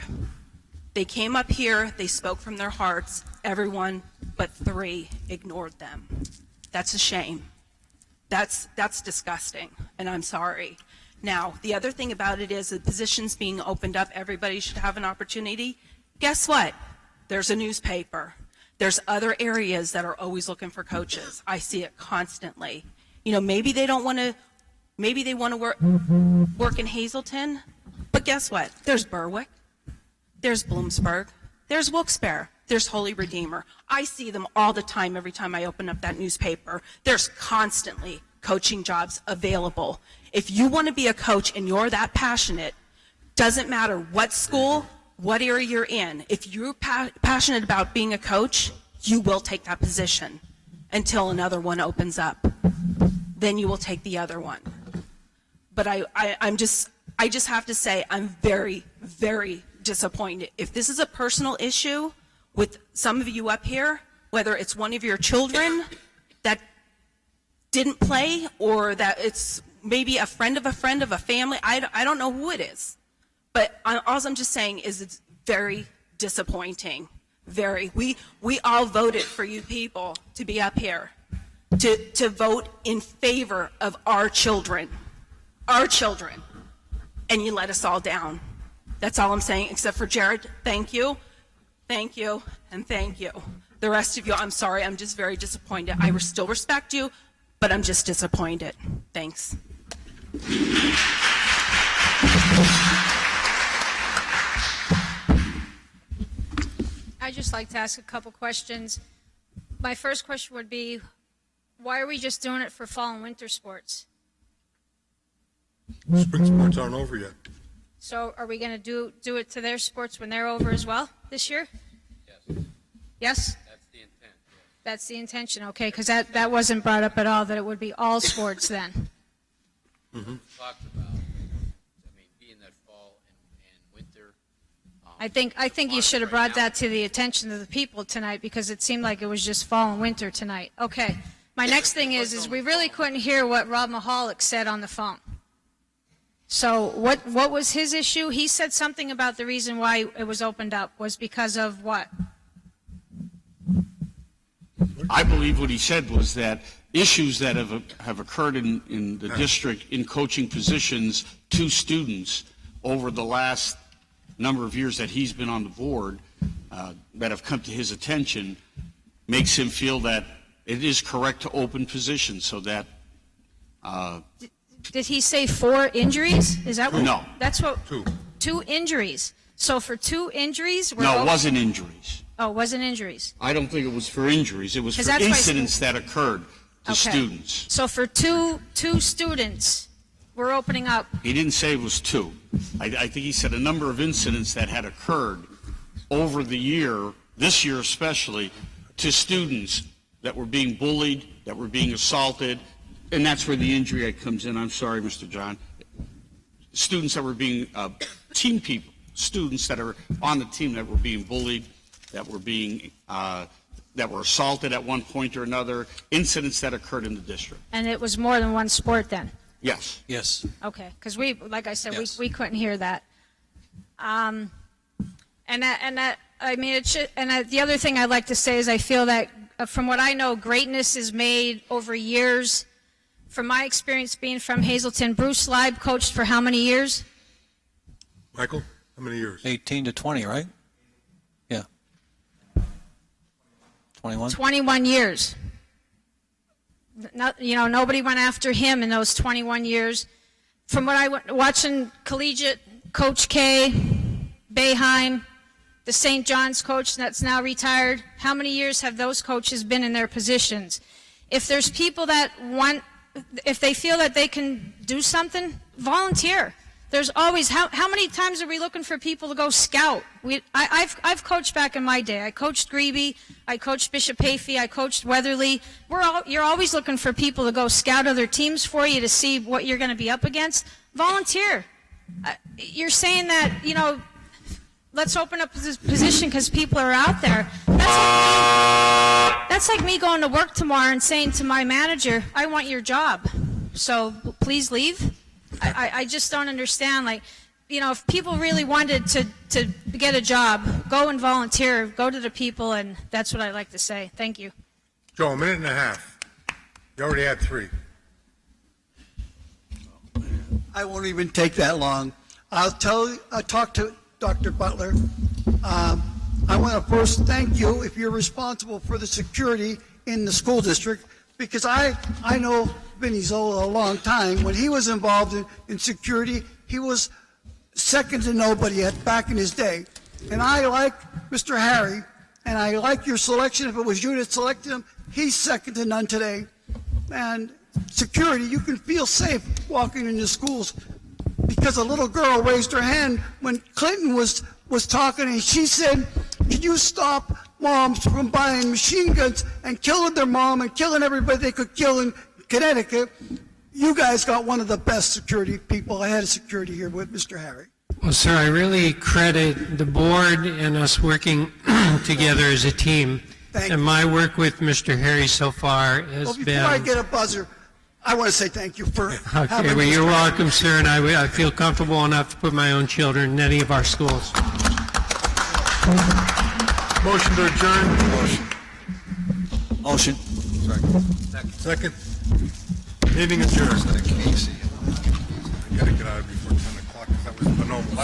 They came up here, they spoke from their hearts. Everyone but 3 ignored them. That's a shame. That's disgusting, and I'm sorry. Now, the other thing about it is the positions being opened up, everybody should have an opportunity. Guess what? There's a newspaper. There's other areas that are always looking for coaches. I see it constantly. You know, maybe they want to work in Hazleton, but guess what? There's Berwick. There's Bloomsburg. There's Wilkes-Barre. There's Holy Redeemer. I see them all the time every time I open up that newspaper. There's constantly coaching jobs available. If you want to be a coach and you're that passionate, doesn't matter what school, what area you're in, if you're passionate about being a coach, you will take that position until another one opens up. Then you will take the other one. But I just have to say I'm very, very disappointed. If this is a personal issue with some of you up here, whether it's one of your children that didn't play or that it's maybe a friend of a friend of a family, I don't know who it is. But all I'm just saying is it's very disappointing. Very. We all voted for you people to be up here, to vote in favor of our children, and you let us all down. That's all I'm saying, except for Jared. Thank you, and thank you. The rest of you, I'm sorry, I'm just very disappointed. I still respect you, but I'm just disappointed. Thanks. I'd just like to ask a couple questions. My first question would be, why are we just doing it for fall and winter sports? Spring sports aren't over yet. So are we going to do it to their sports when they're over as well this year? Yes. Yes? That's the intent. That's the intention, okay, because that wasn't brought up at all, that it would be all sports then. Talked about, being that fall and winter. I think you should have brought that to the attention of the people tonight, because it seemed like it was just fall and winter tonight. Okay. My next thing is we really couldn't hear what Rob Mahalik said on the phone. So what was his issue? He said something about the reason why it was opened up was because of what? I believe what he said was that issues that have occurred in the district in coaching positions to students over the last number of years that he's been on the board that have come to his attention makes him feel that it is correct to open positions so that, Did he say 4 injuries? Is that what? No. That's what. 2 injuries. So for 2 injuries, we're. no, it wasn't injuries. Oh, it wasn't injuries. I don't think it was for injuries. It was 'Cause for that's why- incidents that occurred to Okay. students. So for two students, we're opening up. He didn't say it was 2. I think he said a number of incidents that had occurred over the year, this year especially, to students that were being bullied, that were being assaulted, and that's where the injury comes in. I'm sorry, Mr. John. Students that were being, team people, students that are on the team that were being bullied, that were being, that were assaulted at one point or another, incidents that occurred in the district. And it was more than one sport then? Yes. Yes. Okay, because we, like I said, Yes. we couldn't hear that. And I mean, it should, and the other thing I'd like to say is I feel that, from what I know, greatness is made over years. From my experience being from Hazleton, Bruce Leib coached for how many years? Michael, how many years? 18 to 20, right? Yeah. 21? 21 years. Nobody went after him in those 21 years. From what I went watching collegiate, Coach K, Boeheim, the St. John's coach that's now retired, how many years have those coaches been in their positions? If there's people that want, if they feel that they can do something, volunteer. There's always, how many times are we looking for people to go scout? I've coached back in my day. I coached Grebe, I coached Bishop Hayfie, I coached Weatherly. You're always looking for people to go scout other teams for you to see what you're going to be up against. Volunteer. You're saying that, let's open up this position because people are out there. That's like me going to work tomorrow and saying to my manager, I want your job, so please leave. I just don't understand. If people really wanted to get a job, go and volunteer, go to the people, and that's what I like to say. Thank you. Joe, a minute and a half. You already had 3. I won't even take that long. I'll talk to Dr. Butler. I want to first thank you if you're responsible for the security in the school district, because I know Vinny Zola a long time. When he was involved in security, he was second to nobody back in his day. And I like Mr. Harry, and I like your selection. If it was you that selected him, he's second to none today. And security, you can feel safe walking into schools, because a little girl raised her hand when Clinton was talking, and she said, "Can you stop moms from buying machine guns and killing their mom and killing everybody they could kill in Connecticut?" You guys got one of the best security people. I had a security here with Mr. Harry. Well, sir, I really credit the board and us working together as a team. Thank and you. my work with Mr. Harry so far has Well, before been... I get a buzzer, I want to say thank you for Okay, having well, you're Mr. welcome, sir, and I feel comfortable enough to put my own children in any of our schools. Motion to adjourn. Motion. Second. Meeting adjourned. I gotta get out before 10 o'clock, because that was phenomenal.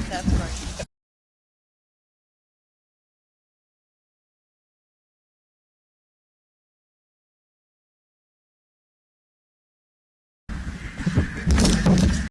That's right.